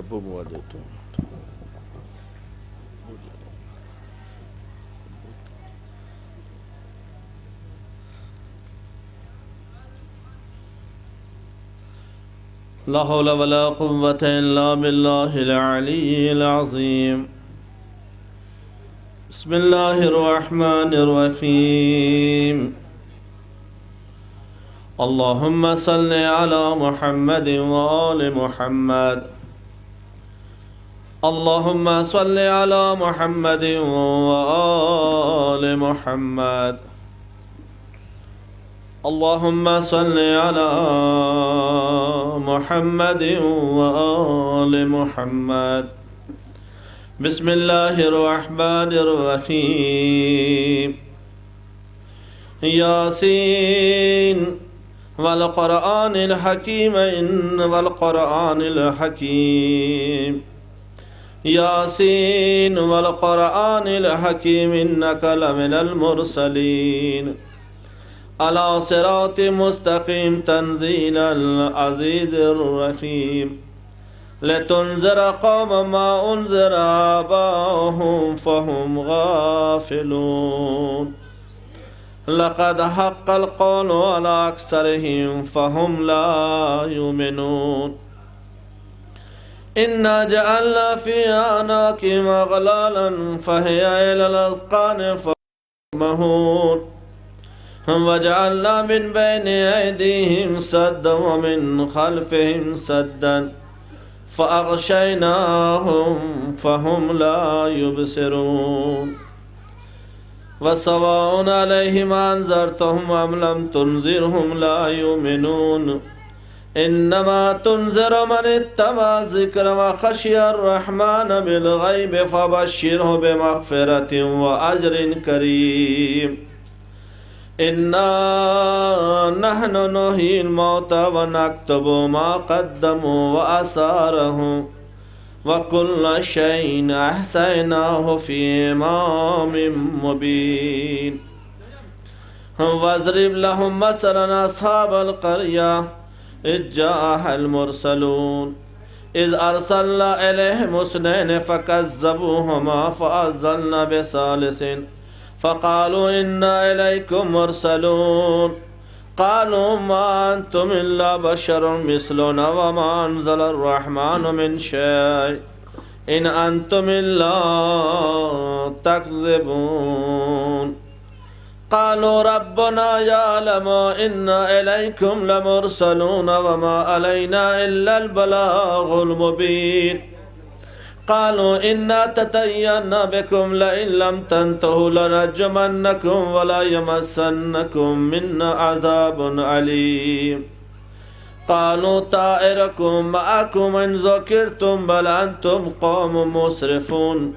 ڈبوں میں دیتا ہوں. لا حول ولا قوة إلا بالله العلي العظيم. بسم الله الرحمن الرحيم. اللهم صل على محمد وآل محمد. اللهم صل على محمد وآل محمد. اللهم صل على محمد وآل محمد. بسم الله الرحمن الرحيم. ياسين والقرآن الحكيم والقرآن الحكيم. ياسين والقرآن الحكيم إنك لمن المرسلين على صراط مستقيم تنزيل العزيز الرحيم. لتنذر قوما ما أنذر آباؤهم فهم غافلون. لقد حق القول على أكثرهم فهم لا يؤمنون. إنا جعلنا في أعناقهم أغلالا فهي إلى الأذقان فهم مهون. وجعلنا من بين أيديهم سدا ومن خلفهم سدا فأغشيناهم فهم لا يبصرون. وسواء عليهم أنذرتهم أم لم تنذرهم لا يؤمنون. إنما تنذر من اتبع الذكر وخشي الرحمن بالغيب فبشره بمغفرة وأجر كريم. إنا نحن نحيي الموتى ونكتب ما قدموا وآثارهم وكل شيء أحصيناه في إمام مبين. واضرب لهم مثلا أصحاب القرية إذ جاءها المرسلون إذ أرسلنا إليهم اثنين فكذبوهما فأزلنا بثالث فقالوا إنا إليكم مرسلون. قالوا ما أنتم إلا بشر مثلنا وما أنزل الرحمن من شيء إن أنتم إلا تكذبون. قالوا ربنا يعلم إنا إليكم لمرسلون وما علينا إلا البلاغ المبين. قالوا إنا تطيرنا بكم لئن لم تنتهوا لنرجمنكم ولا يمسنكم منا عذاب عليم. قالوا طائركم معكم إن ذكرتم بل أنتم قوم مسرفون.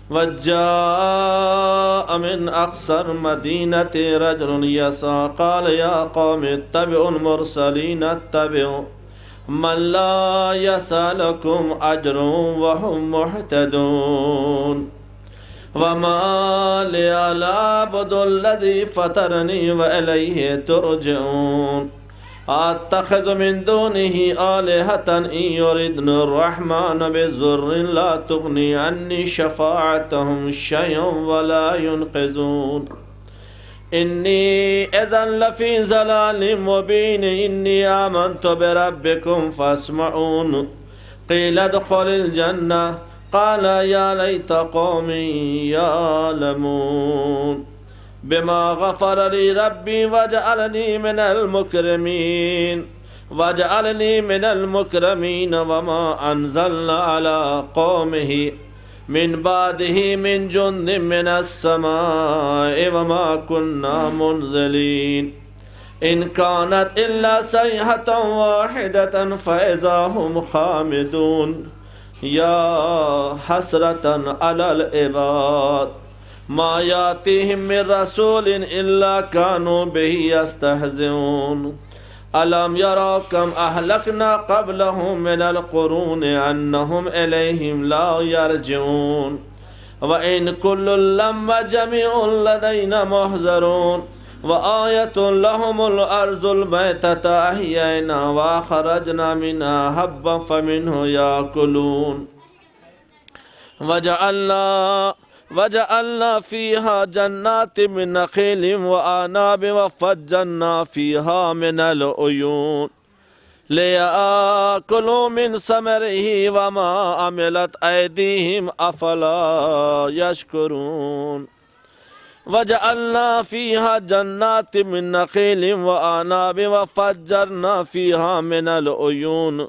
وجاء من أقصى المدينة رجل يسعى قال يا قوم اتبعوا المرسلين اتبعوا من لا يسألكم أجر وهم مهتدون. وما لي لا أعبد الذي فطرني وإليه ترجعون. أتخذ من دونه آلهة إن يردني الرحمن بضر لا تغني عني شفاعتهم شيئا ولا ينقذون. إني إذا لفي ضلال مبين. إني آمنت بربكم فاسمعون. قيل ادخل الجنة قال يا ليت قومي يعلمون بما غفر لي ربي وجعلني من المكرمين وما أنزلنا على قومه من بعده من جند من السماء وما كنا منزلين. إن كانت إلا صيحة واحدة فإذا هم خامدون. يا حسرة على العباد ما يأتيهم من رسول إلا كانوا به يستهزئون. ألم يروا كم أهلكنا قبلهم من القرون أنهم إليهم لا يرجعون. وإن كل لما جميع لدينا محضرون. وآية لهم الأرض الميتة أحيينا وأخرجنا منها حبا فمنه يأكلون وجعلنا فيها جنات من نخيل وأعناب وفجرنا فيها من العيون ليأكلوا من ثمره وما عملت أيديهم أفلا يشكرون وجعلنا فيها جنات من نخيل وأعناب وفجرنا فيها من العيون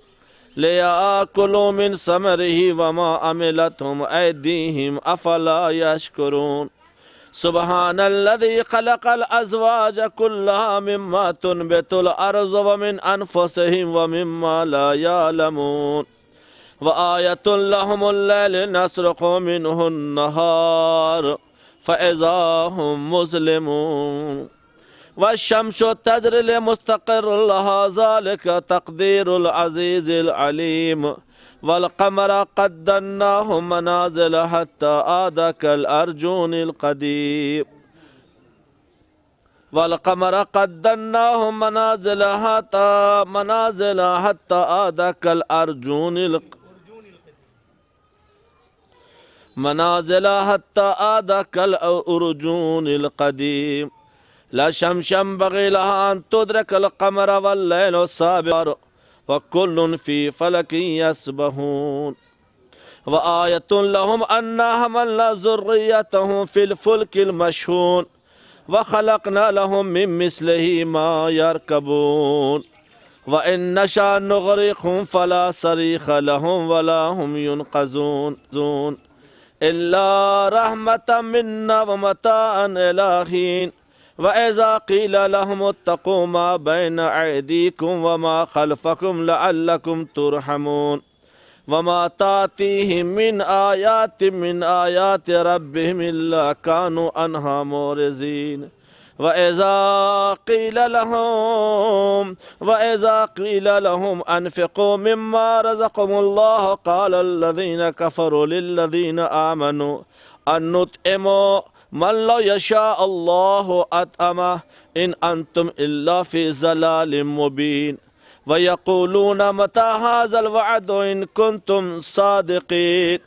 ليأكلوا من ثمره وما عملتهم أيديهم أفلا يشكرون سبحان الذي خلق الأزواج كلها مما تنبت الأرض ومن أنفسهم ومما لا يعلمون وآية لهم الليل نسرق منه النهار فإذا هم مسلمون والشمس تجري لمستقر لها ذلك تقدير العزيز العليم والقمر قدرناه منازل حتى عاد كالأرجون القديم والقمر قدرناه منازل حتى عاد كالأرجون القديم لا شمس ينبغي لها أن تدرك القمر والليل سابق وكل في فلك يسبحون وآية لهم أنا حملنا ذريتهم في الفلك المشحون وخلقنا لهم من مثله ما يركبون وإن نشأ نغرقهم فلا صريخ لهم ولا هم ينقذون إلا رحمة منا ومتاعا إلى حين وإذا قيل لهم اتقوا ما بين أيديكم وما خلفكم لعلكم ترحمون وما تأتيهم من آيات ربهم إلا كانوا عنها معرضين وإذا قيل لهم أنفقوا مما رزقهم الله قال الذين كفروا للذين آمنوا أن نطعم من لو يشاء الله أطعمه إن أنتم إلا في ضلال مبين ويقولون متى هذا الوعد إن كنتم صادقين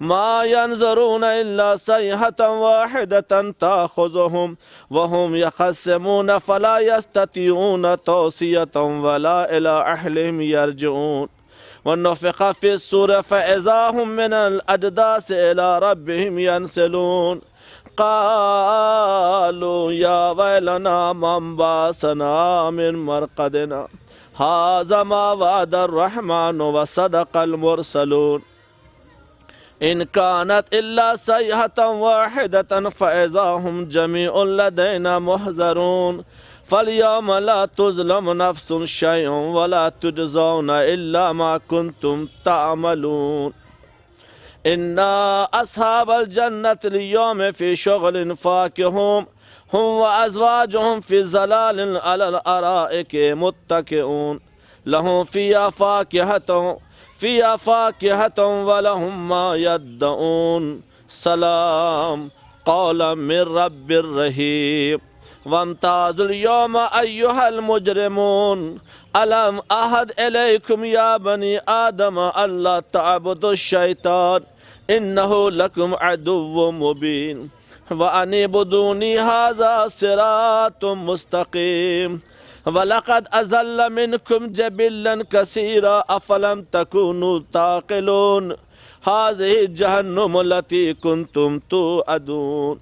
ما ينظرون إلا صيحة واحدة تأخذهم وهم يخصمون فلا يستطيعون توصية ولا إلى أهلهم يرجعون ونفخ في الصور فإذا هم من الأجداث إلى ربهم ينسلون قالوا يا ويلنا من بعثنا من مرقدنا هذا ما وعد الرحمن وصدق المرسلون إن كانت إلا صيحة واحدة فإذا هم جميع لدينا محضرون فاليوم لا تظلم نفس شيئا ولا تجزون إلا ما كنتم تعملون إن أصحاب الجنة اليوم في شغل فاكهون هم وأزواجهم في ظلال على الأرائك متكئون لهم فيها فاكهة ولهم ما يدعون سلام قولا من رب رحيم وامتازوا اليوم أيها المجرمون ألم أعهد إليكم يا بني آدم ألا تعبدوا الشيطان إنه لكم عدو مبين وأن اعبدوني هذا صراط مستقيم ولقد أضل منكم جبلا كثيرا أفلم تكونوا تعقلون هذه جهنم التي كنتم توعدون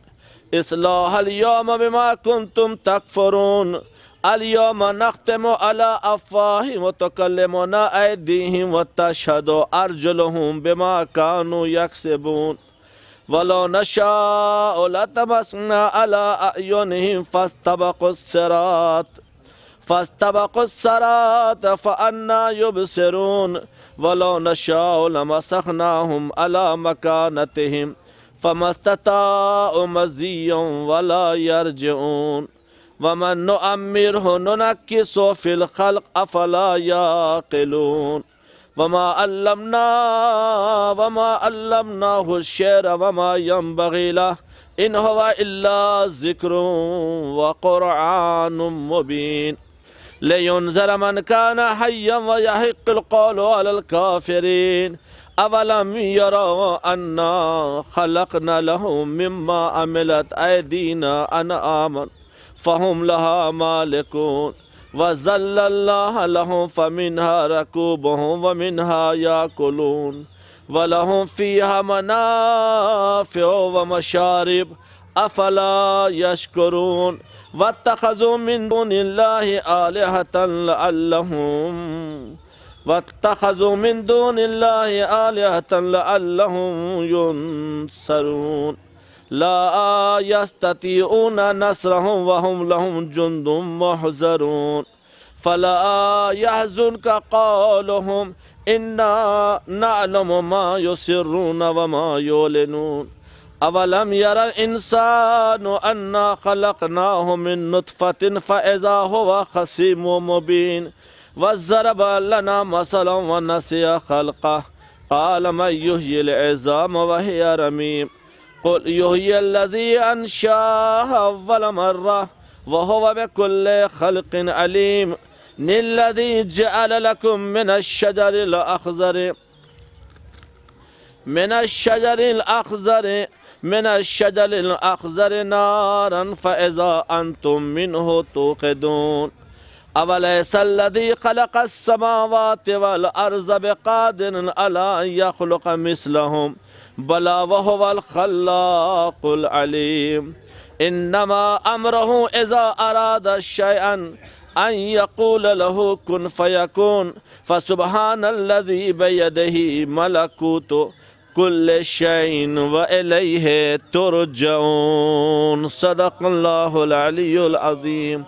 اصلاها اليوم بما كنتم تكفرون اليوم نختم على أفواههم وتكلمنا أيديهم وتشهد أرجلهم بما كانوا يكسبون ولو نشاء لطمسنا على أعينهم فاستبقوا الصراط فأنا يبصرون ولو نشاء لمسخناهم على مكانتهم فما استطاعوا مزيا ولا يرجعون ومن نؤمره ننكسه في الخلق أفلا يعقلون وما علمناه الشعر وما ينبغي له إن هو إلا ذكر وقرآن مبين لينذر من كان حيا ويحق القول على الكافرين أولم يروا أنا خلقنا لهم مما عملت أيدينا أنعاما فهم لها مالكون وَذَلَّلْنَاهَا لَهُمْ فَمِنْهَا رَكُوبُهُمْ وَمِنْهَا يَأْكُلُونَ وَلَهُمْ فِيهَا مَنَافِعُ وَمَشَارِبُ أَفَلَا يَشْكُرُونَ وَاتَّخَذُوا مِن دُونِ اللَّهِ آلِهَةً لَعَلَّهُمْ يُنصَرُونَ لا يستطيعون نصرهم وهم لهم جند محضرون فلا يحزنك قولهم إنا نعلم ما يسرون وما يعلنون أولم يرى الإنسان أنا خلقناه من نطفة فإذا هو خصيم مبين وضرب لنا مثلا ونسي خلقه قال من يحيي العظام وهي رميم قل يحيي الذي أنشأها أول مرة وهو بكل خلق عليم الذي جعل لكم من الشجر الأخضر نارا فإذا أنتم منه توقدون أوليس الذي خلق السماوات والأرض بقادر على أن يخلق مثلهم بلى وهو الخلاق العليم إنما أمره إذا أراد شيئا أن يقول له كن فيكون فسبحان الذي بيده ملكوت كل شيء وإليه ترجعون صدق الله العلي العظيم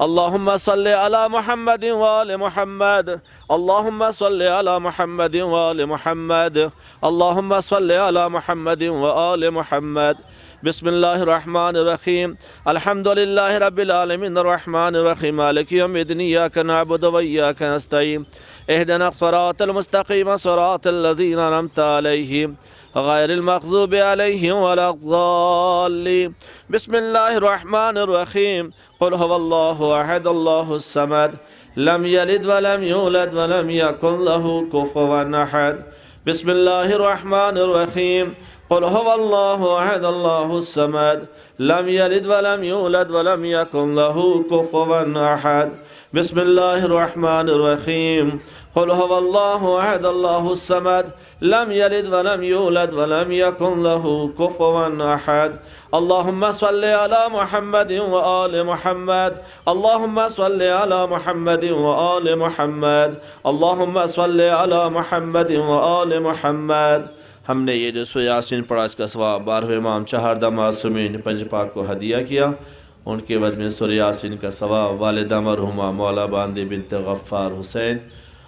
اللهم صل على محمد وآل محمد اللهم صل على محمد وآل محمد اللهم صل على محمد وآل محمد بسم الله الرحمن الرحيم الحمد لله رب العالمين الرحمن الرحيم مالك يوم الدين إياك نعبد وإياك نستعين اهدنا الصراط المستقيم صراط الذين أنعمت عليهم غير المغضوب عليهم ولا الضالين بسم الله الرحمن الرحيم قل هو الله أحد الله الصمد لم يلد ولم يولد ولم يكن له كفوا أحد بسم الله الرحمن الرحيم قل هو الله أحد الله الصمد لم يلد ولم يولد ولم يكن له كفوا أحد بسم الله الرحمن الرحيم قل هو الله أحد الله الصمد لم يلد ولم يولد ولم يكن له كفوا أحد اللهم صل على محمد وآل محمد اللهم صل على محمد وآل محمد اللهم صل على محمد وآل محمد ہم نے یہ جو سورہ یاسین پڑھا اس کا ثواب 12ویں امام چہاردہ معصومین پنج پاک کو ہدیہ کیا ان کے بعد میں سورہ یاسین کا ثواب والدہ مرحومہ مولا باندی بنت غفار حسین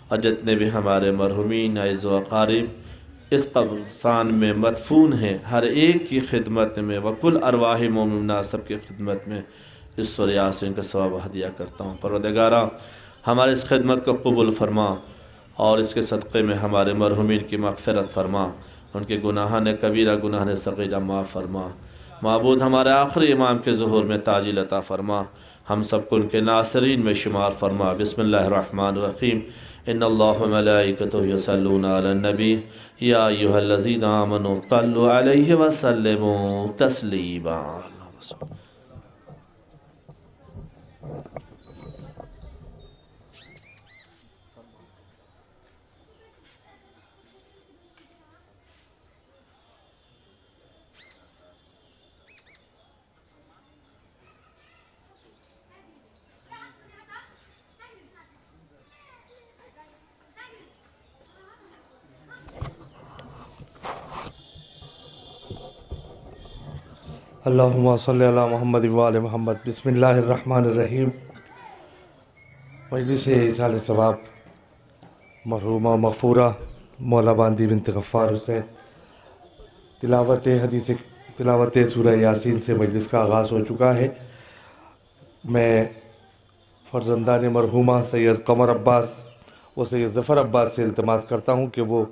اور جتنے بھی ہمارے مرحومین عزیز و اقارب اس قبرستان میں مدفون ہیں ہر ایک کی خدمت میں وکل ارواح مومنہ سب کی خدمت میں اس سورہ یاسین کا ثواب ہدیہ کرتا ہوں پروردگارہ ہمارے اس خدمت کو قبول فرما اور اس کے صدقے میں ہمارے مرحومین کی مغفرت فرما ان کے گناہان کبیرہ گناہان صغیرہ معاف فرما معبود ہمارے آخری امام کے ظہور میں تاجیل عطا فرما ہم سب کو ان کے ناصرین میں شمار فرما بسم اللہ الرحمن الرحیم ان اللہ ملائکتہ یصلون علی النبی یا ایھا الذین آمنوا صلوا علیہ وسلموا تسلیما اللہم صلی علی محمد وآل محمد بسم اللہ الرحمن الرحیم مجلس ایصال ثواب مرحومہ مغفورہ مولا باندی بنت غفار حسین تلاوت سورہ یاسین سے مجلس کا آغاز ہو چکا ہے میں فرزندان مرحومہ سید قمر عباس وہ سید ظفر عباس سے التماس کرتا ہوں کہ وہ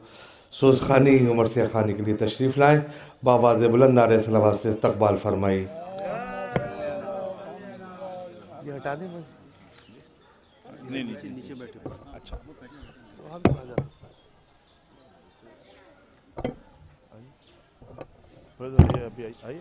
سوزخانی عمر سیاہ خانی کے لیے تشریف لائیں، بآواز بلند نعرہ صلوات سے استقبال فرمائیں۔ یہ ہٹا دیں نیچے بیٹھے اچھا ابھی آئیے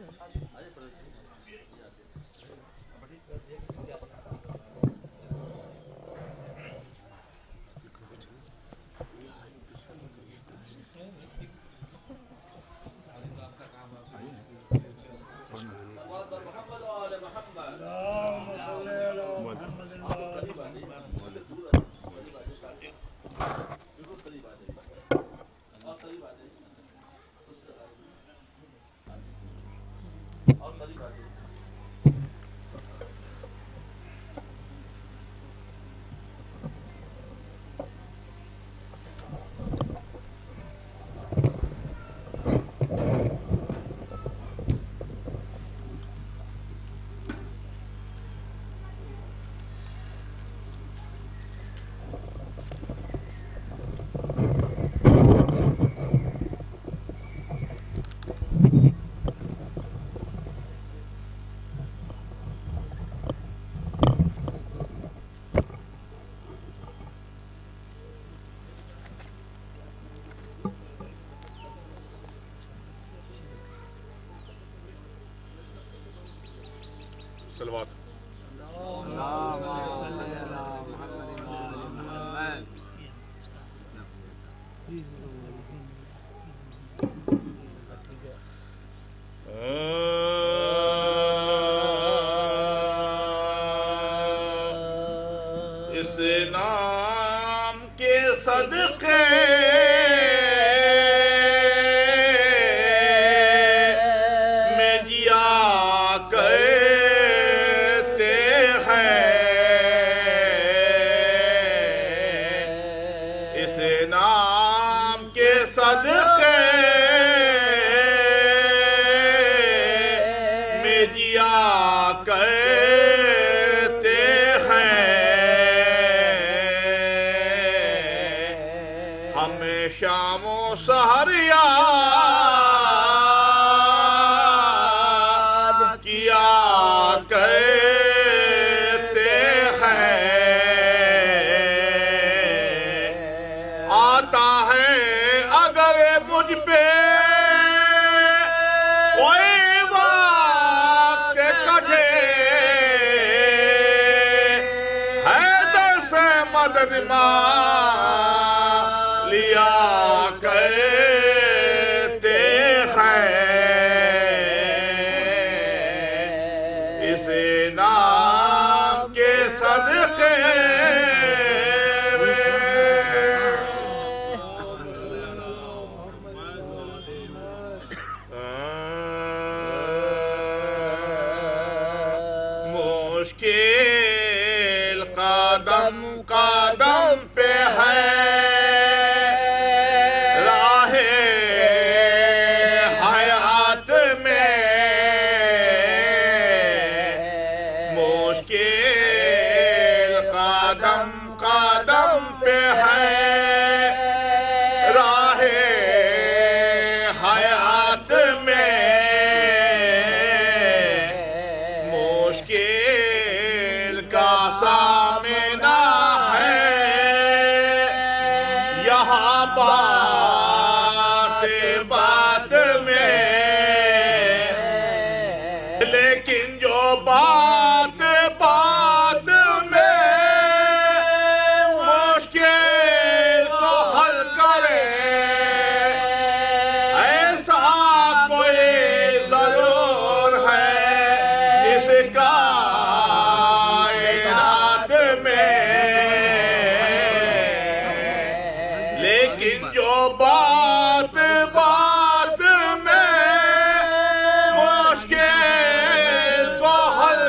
صلوات اس نام کے صدقے میں جیا کرتے ہیں، اس نام کے صدقے میں جیا کرتے ہیں، ہمیں شام و سحر یاد کیا کرتے ہیں، آتا ہے اگر مجھ پہ کوئی وقت کٹے، حیدر سے مدد لیا کرتے ہیں، اس نام کے صدقے مشکل قدم قدم پہ ہے راہ حیات میں، مشکل قدم قدم پہ ہے راہ حیات میں، مشکل کا سامنا ہے یہاں بات بات میں، لیکن جو بات بات میں مشکل کو حل کرے، ایسا کوئی ضرور ہے اس کائنات میں، لیکن جو بات بات میں مشکل کو حل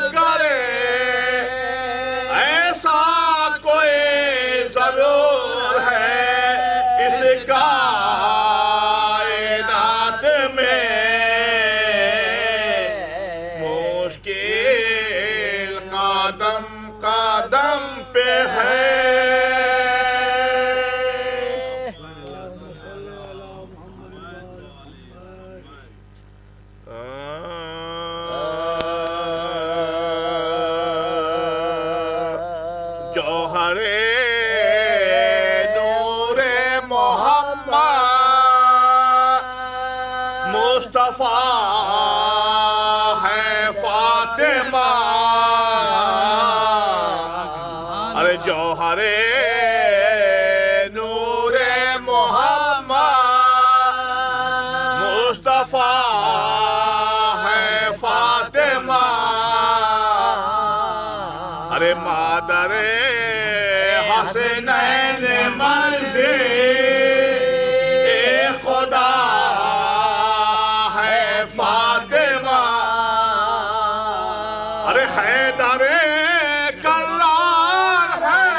جوہر نور محمد مصطفیٰ ہے فاطمہ ارے جوہر نور محمد مصطفیٰ ہے فاطمہ ارے مادر حسنین مرضی خدا ہے فاطمہ ارے حیدر کرار ہے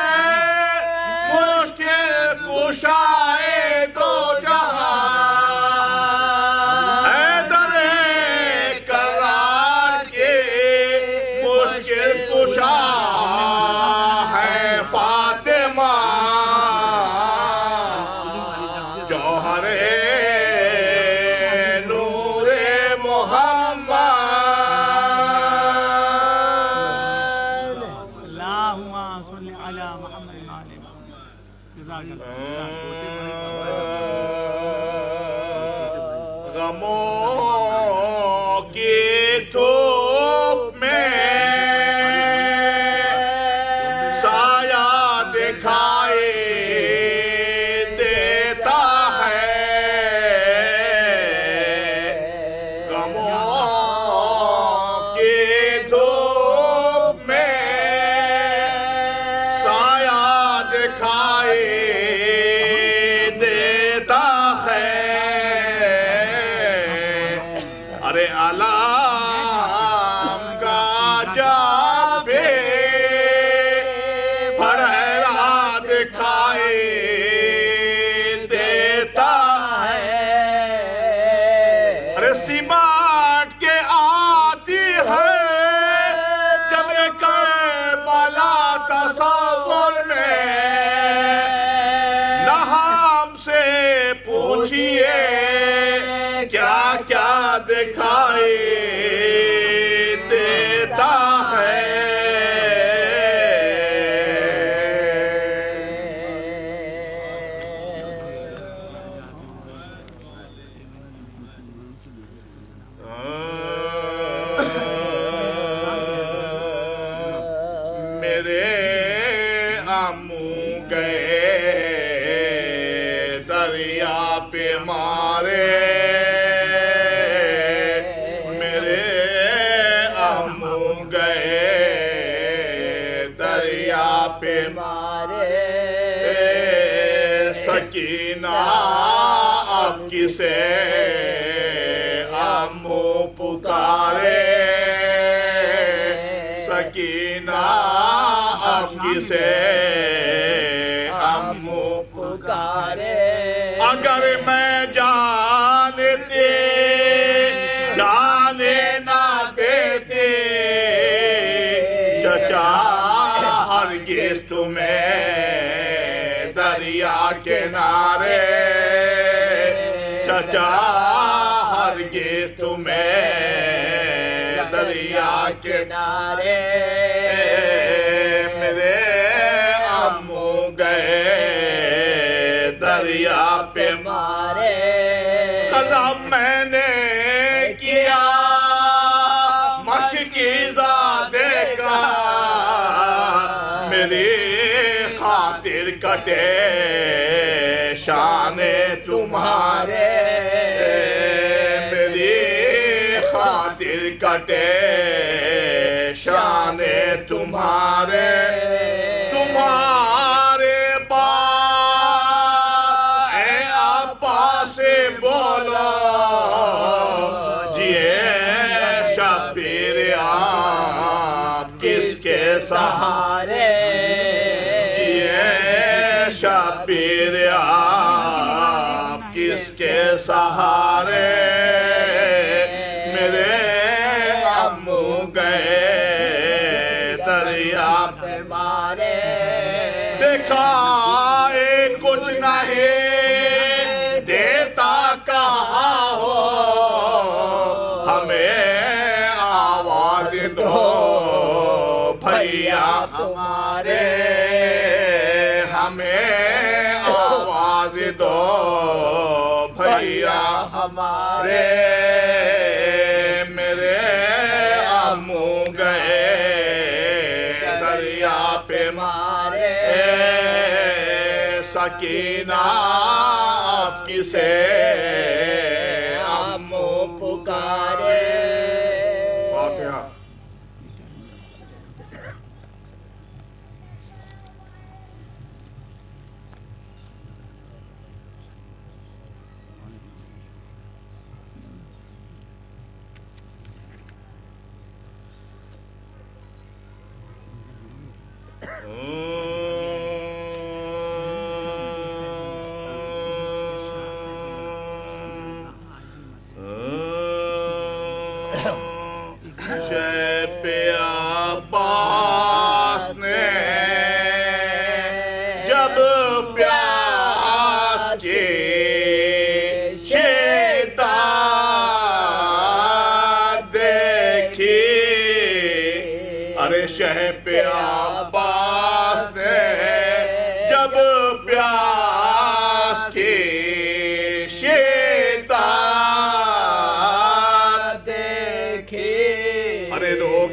مشکل کشائے دو جہاں حیدر کرار کے مشکل کشا ہے فاطمہ جوہر نور محمد اللہم صلی علی محمد وعلی محمد جزاک اللہ غموں کی دھوپ میں سایہ دکھائی دیتا ہے غموں کی دھوپ میں سایہ دکھائی دیتا ہے ارے علام کا جب پھڑا دکھائی دیتا ہے ارے سمٹ کے آتی ہے جب کربلا تصور میں نہ ہم سے پوچھئے کیا کیا دکھائی دیتا ہے میرے امو گئے دریا پہ مارے میرے امو گئے دریا پہ مارے سکینہ اب کسے امو پکارے سکینہ اب کسے امو پکارے اگر میں جانتے جانے نہ دیتے چچا ہرگز تمہیں دریا کنارے چچا ہرگز تمہیں دریا کنارے میرے امو گئے دریا پہ مارے قدم میں نے کیا مشکی زادے کا میری خاطر کٹے شان تمہارے میری خاطر کٹے شان تمہارے تمہارے باپ اے ابا سے بولو جیے شبیر آپ کس کے سہارے جیے شبیر آپ کس کے سہارے میرے امو گئے دریا پہ مارے دکھائے کچھ نہیں دیتا کہاں ہو ہمیں آواز دو بھیا ہمارے سکینہ آپ کسے ہم پکارے فاتحہ شیب عباس نے جب پیاس کی شدت دیکھی ارے شیب عباس نے جب پیاس کی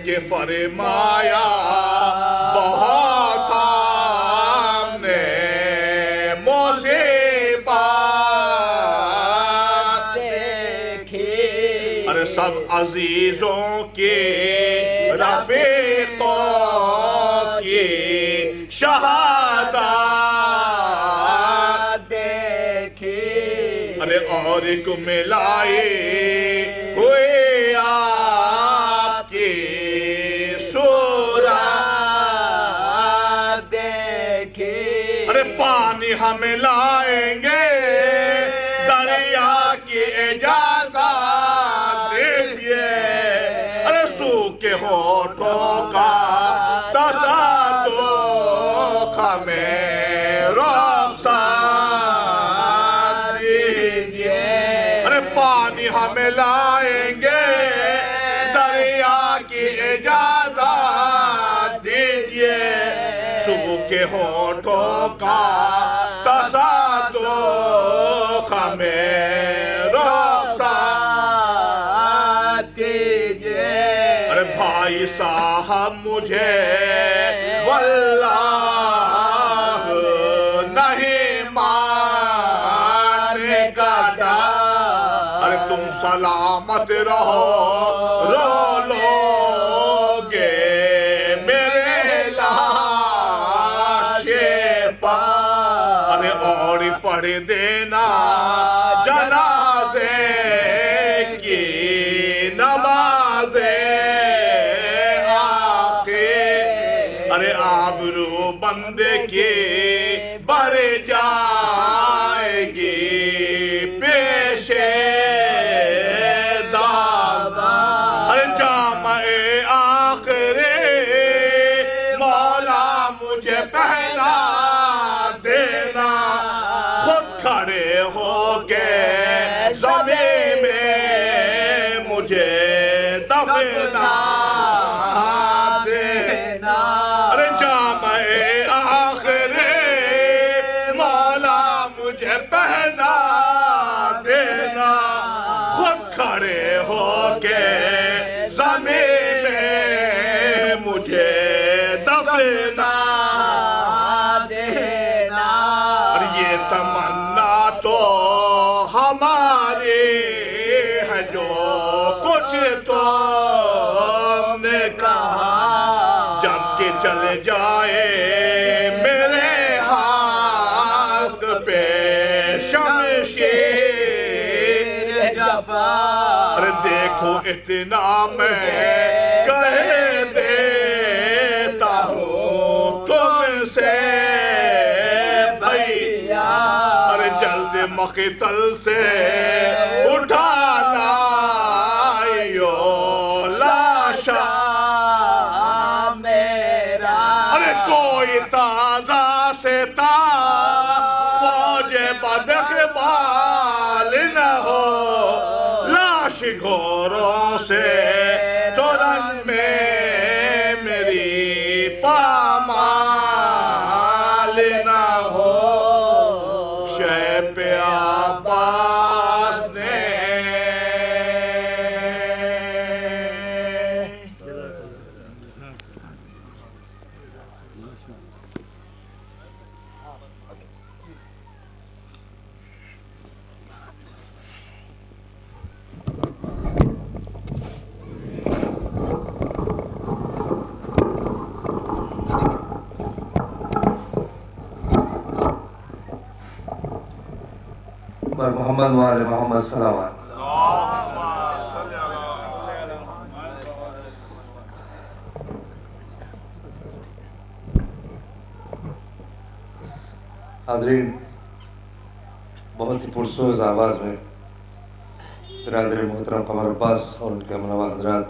کہ فرمایا بہت ہم نے مصیبت دیکھی ارے سب عزیزوں کی رفیقوں کی شہادت دیکھی ارے اور ایک ملائی ہوئی ہم لائیں گے دریا کی اجازت دیجئے ارے سوکھے ہونٹوں کا تصادق ہمیں رخصت دیجئے ارے پانی ہم لائیں گے دریا کی اجازت دیجئے سوکھے ہونٹوں کا تصادق ہمیں رخصت دیجئے ارے بھائی صاحب مجھے واللہ نہیں ماننے کا ڈر ارے تم سلامت رہو رو لوگے پڑھ دینا جنازے کی نماز آخر ارے آبرو بندے کی بڑھ جائے گی پیش دعویٰ ارے جامع آخری مولا مجھے پہنا دینا کھڑے ہو کے زمین میں مجھے دفنا دینا ارے جامع آخری مولا مجھے پہنا دینا خود کھڑے ہو کے زمین میں مجھے دفنا دینا اور یہ تمنا تو ہماری ہے جو کچھ تو ہم نے کہا جب کہ چلے جائے میرے حق پہ شمشیر جفا اور دیکھو اتنا میں کہہ دیتا ہوں تم سے بھیا اور جلد مقتل سے اٹھانا یو لاشا میرا ارے کوئی تازہ سے تا فوج بدخبال نہ ہو لاش گھوروں سے ترن میں میری پامال نہ ہو شیب عباس نے پر محمد وآل محمد صلوات۔ حاضرین، بہت ہی پرسوز آواز میں برادر محترم قمر عباس اور ان کے منوا حضرات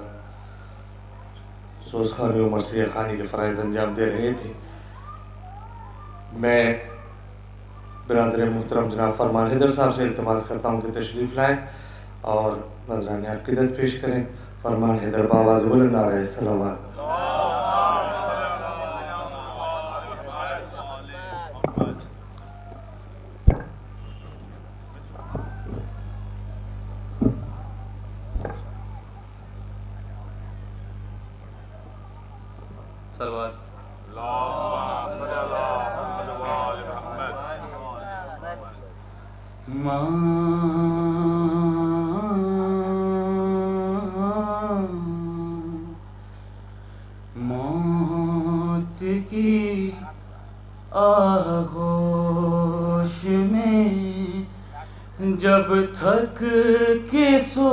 سوز خانی و مرثیہ خانی کے فرائض انجام دے رہے تھے۔ میں برادر محترم جناب فرمان حیدر صاحب سے التماس کرتا ہوں کہ تشریف لائیں اور نذرانہ عقیدت پیش کریں۔ فرمان حیدر بآواز بلند نعرہ صلوات۔ موت کی آغوش میں جب تھک کے سو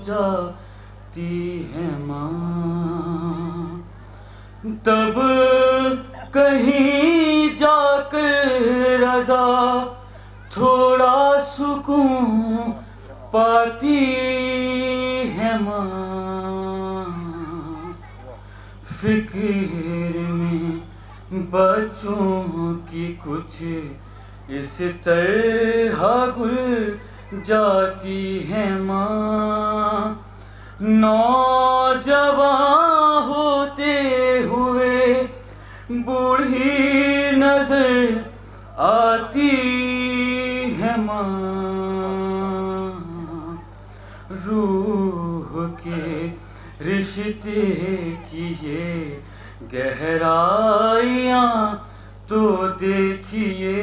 جاتی ہے ماں، تب کہیں جا کر رضا تھوڑا سکون پاتی ہے ماں۔ فکر میں بچوں کی کچھ اس طرح گل جاتی ہے ماں، نوجوان ہوتے ہوئے بوڑھی نظر آتی ہے ماں۔ روح کے رشتے کی یہ گہرائیاں تو دیکھیے،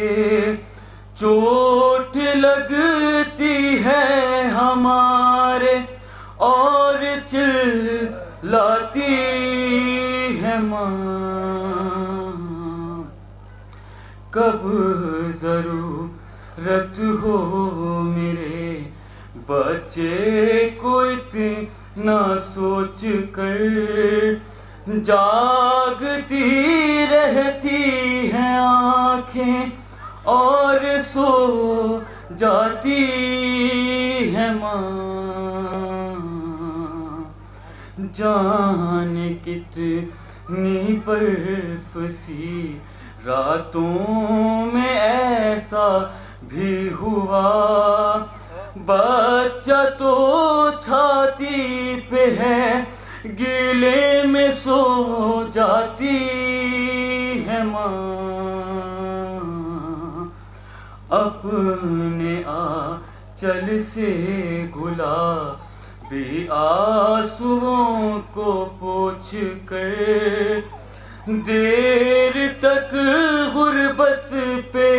چوٹ لگتی ہے ہمارے اور چلاتی ہے ماں۔ کب ضرورت ہو میرے بچے کو اتنا سوچ کر جاگتی رہتی ہیں آنکھیں اور سو جاتی ہے ماں۔ جان کتنی برف سی راتوں میں ایسا بھی ہوا، بچہ تو چھاتی پہ ہے گلے میں سو جاتی ہے ماں۔ اپنے آنچل سے گلابی آنسوؤں کو پوچھ کر دیر تک غربت پہ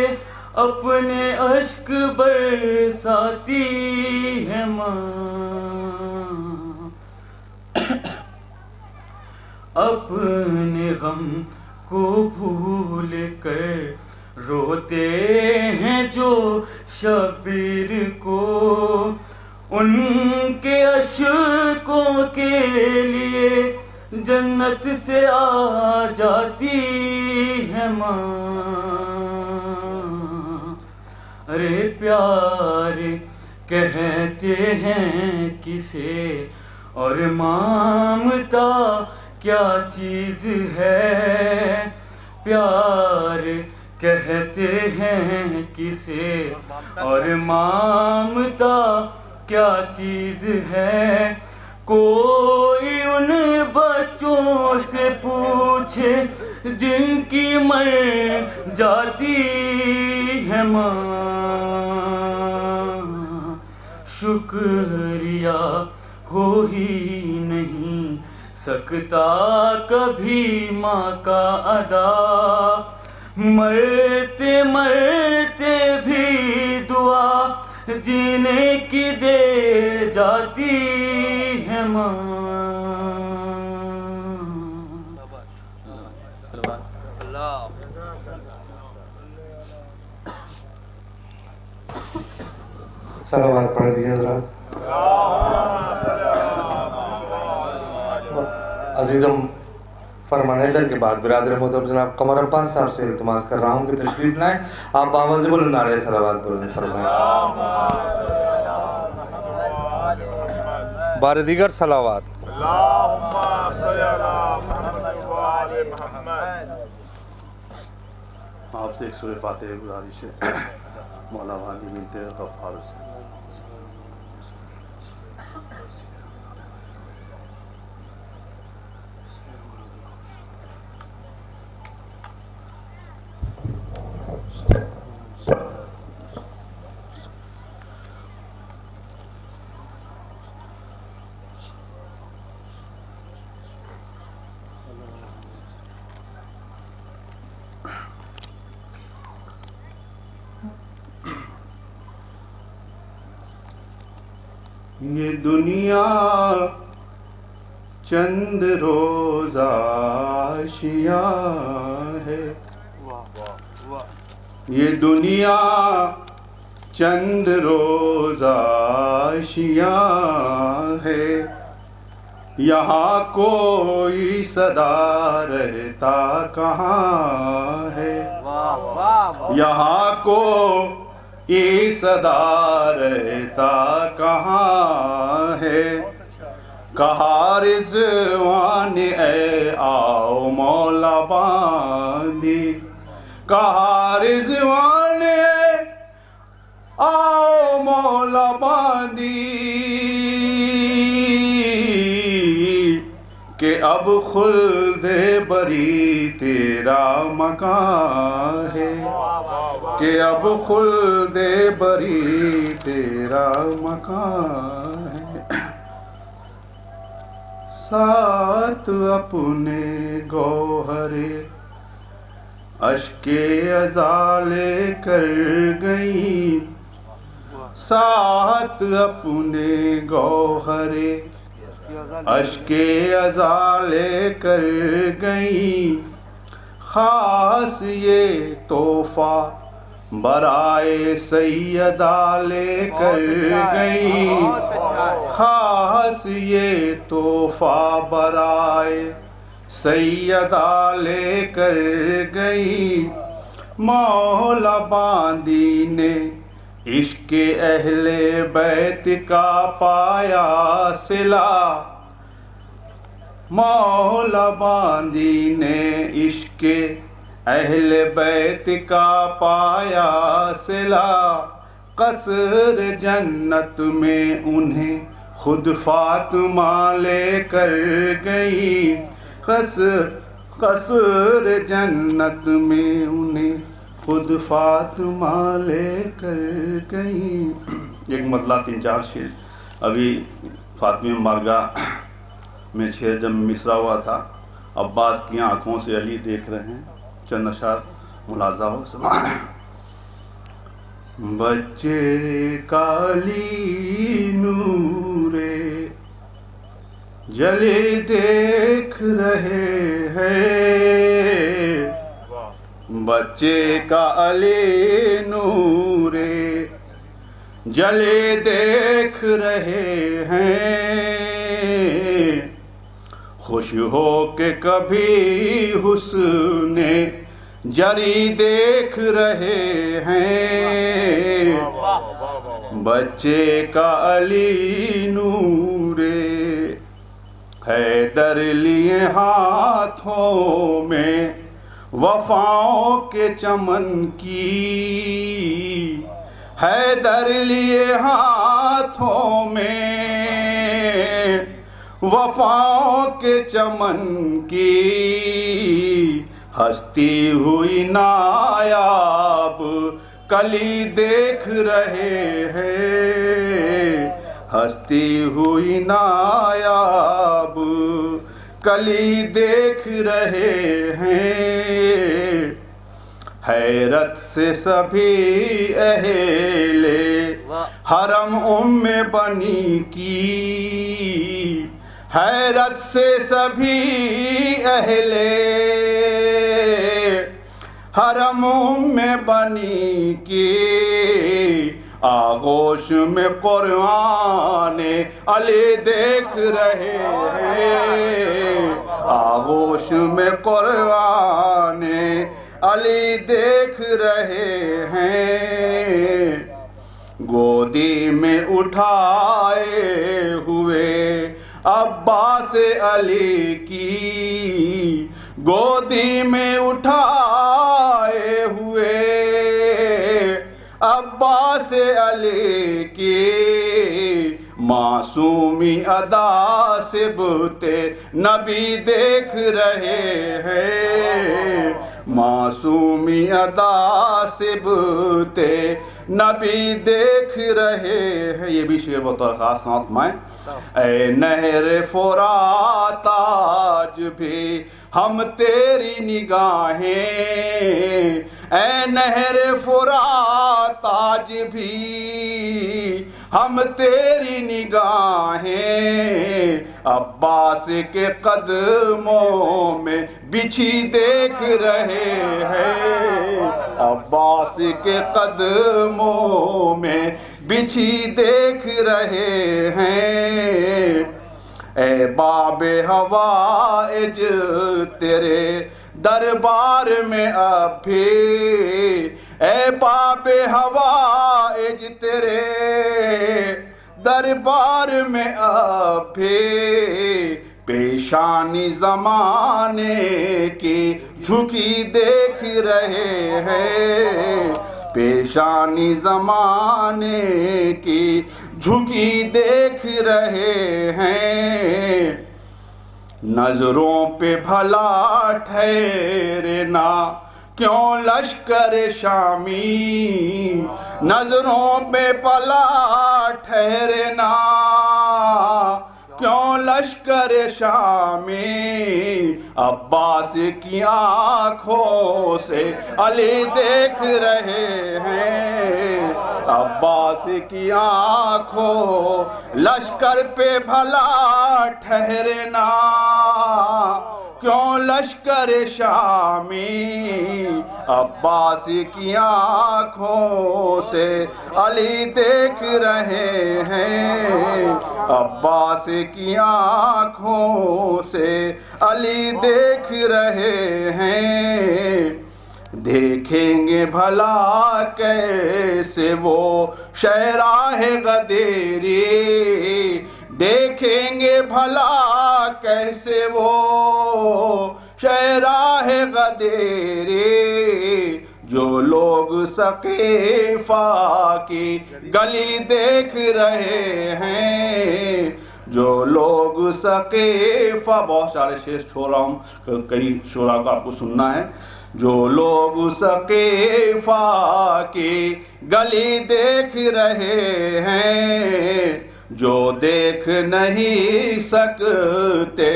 اپنے اشک برساتی ہے ماں۔ اپنے غم کو بھول کر روتے ہیں جو شبیر کو، ان کے اشکوں کے لیے جنت سے آ جاتی ہے ماں۔ ارے پیار کہتے ہیں کسے اور مامتا کیا چیز ہے، پیار کہتے ہیں کسے اور مامتا کیا چیز ہے، کوئی ان بچوں سے پوچھے جن کی مر جاتی ہے ماں۔ شکریہ ہو ہی نہیں سکتا کبھی ماں کا ادا، مرتے مرتے بھی دعا جینے کی دے جاتی ہے ماں۔ صلوات پڑھ دیجیے حضرات. عزیزم فرمان حیدر کے بعد برادر محترم جناب قمر عباس صاحب سے التماس کر رہا ہوں کہ تشریف لائیں. آپ باوازِ بلند نعرہ صلوات بلند فرمائیں. بار دیگر صلوات. آپ سے ایک سورہ فاتحہ گزارش ہے مولا والی ملتے غفار سے. یہ دنیا چند روزہ اشیا ہے، یہ دنیا چند روزہ اشیا ہے، یہاں کوئی صدا رہتا کہاں ہے، یہاں کوئی صدا رہتا کہاں ہے. کہا رضوان اے آؤ مولا باندھی، کہا رضوان اے آؤ مولا باندھی، کہ اب خلد بری تیرا مکان ہے، کہ اب خلد بری تیرا مکان ہے. ساتھ اپنے گوہر اشک ازا لے کر گئی، ساتھ اپنے گوہر اشک ازا لے کر گئی، خاص یہ تحفہ برائے سیدہ لے کر گئی، خاص یہ تحفہ برائے سیدہ لے کر گئی. مولا باندی نے عشق اہل بیت کا پایا صلہ، مولا باندی نے عشق اہل بیت کا پایا صلہ. قصر جنت میں انہیں خود فاطمہ لے کر گئی، قصر جنت میں انہیں خود فاطمہ لے کر گئی. ایک مطلع 3-4 شعر. ابھی فاطمہ بارگاہ میں شعر جب مصرع ہوا تھا، عباس کی آنکھوں سے علی دیکھ رہے ہیں، چند اشعار ملاحظہ ہو. بچے کا علی نورے جلے دیکھ رہے ہیں، بچے کا علی نورے جلے دیکھ رہے ہیں، خوش ہو کے کبھی حسن جری دیکھ رہے ہیں، بچے کا علی نورے. حیدر لیے ہاتھوں میں وفاؤں کے چمن کی، حیدر لیے ہاتھوں میں وفاؤں کے چمن کی، ہستی ہوئی نایاب کلی دیکھ رہے ہیں، ہستی ہوئی نایاب کلی دیکھ رہے ہیں. حیرت سے سبھی اہل حرم ام بنی کی، حیرت سے سبھی اہل حرم ام بنی کی، آغوش میں قرآن علی دیکھ رہے ہیں، آغوش میں قرآن علی دیکھ رہے ہیں، گودی میں اٹھائے ہوئے عباس علی کی، گودی میں اٹھائے ہوئے عباس علی کی، معصومی ادا صبت نبی دیکھ رہے ہیں، معصومی ادا صبت نبی دیکھ رہے ہیں۔ یہ بھی شعر بطور خاص سماعت فرمائیں۔ اے نہر فرات آج بھی ہم تیری نگاہیں، اے نہر فرات آج بھی ہم تیری نگاہیں، عباس کے قدموں میں بچھی دیکھ رہے ہیں، عباس کے قدموں میں بچھی دیکھ رہے ہیں، اے باب حوائج تیرے دربار میں اب بھی، اے باب حوائج تیرے دربار میں اب بھی، پیشانی زمانے کی جھکی دیکھ رہے ہیں، پیشانی زمانے کی جھکی دیکھ رہے ہیں، نظروں پہ بھلا ٹھہرنا کیوں لشکر شامی، نظروں پہ بھلا ٹھہرنا کیوں لشکر شامی، عباس کی آنکھوں سے علی دیکھ رہے ہیں، عباس کی آنکھوں لشکر پہ بھلا ٹھہرنا کیوں لشکر شامی، عباس کی آنکھوں سے علی دیکھ رہے ہیں، عباس کی آنکھوں سے علی دیکھ رہے ہیں، دیکھیں گے بھلا کیسے وہ شہراہ غدیری، دیکھیں گے بھلا کیسے وہ شہراہ غدیری، جو لوگ ثقیفہ کی گلی دیکھ رہے ہیں، جو لوگ ثقیفہ، بہت سارے شعر چھوڑ رہا ہوں، کئی شعراء کو آپ کو سننا ہے، جو لوگ ثقیفہ کی گلی دیکھ رہے ہیں، جو دیکھ نہیں سکتے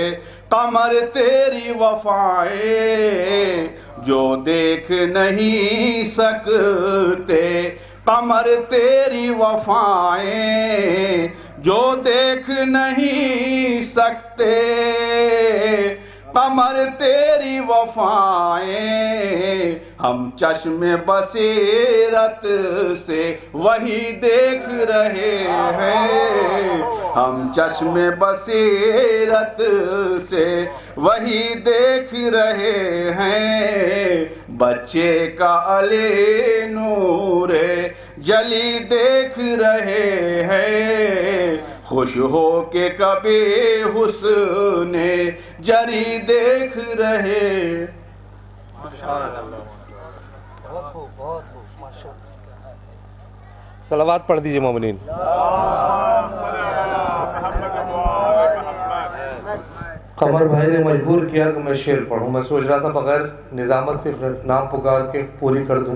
قمر تیری وفائیں، جو دیکھ نہیں سکتے قمر تیری وفائیں، جو دیکھ نہیں سکتے قمر تیری وفائیں، ہم چشم بصیرت سے وہی دیکھ رہے ہیں، ہم چشم بصیرت سے وہی دیکھ رہے ہیں، بچے کا علی نور جلی دیکھ رہے ہیں، خوش ہو کے کبھی حسن جری دیکھ رہے۔ صلوات پڑھ دیجئے مومنین۔ قمر بھائی نے مجبور کیا کہ میں شعر پڑھوں، میں سوچ رہا تھا بغیر نظامت صرف نام پکار کے پوری کر دوں،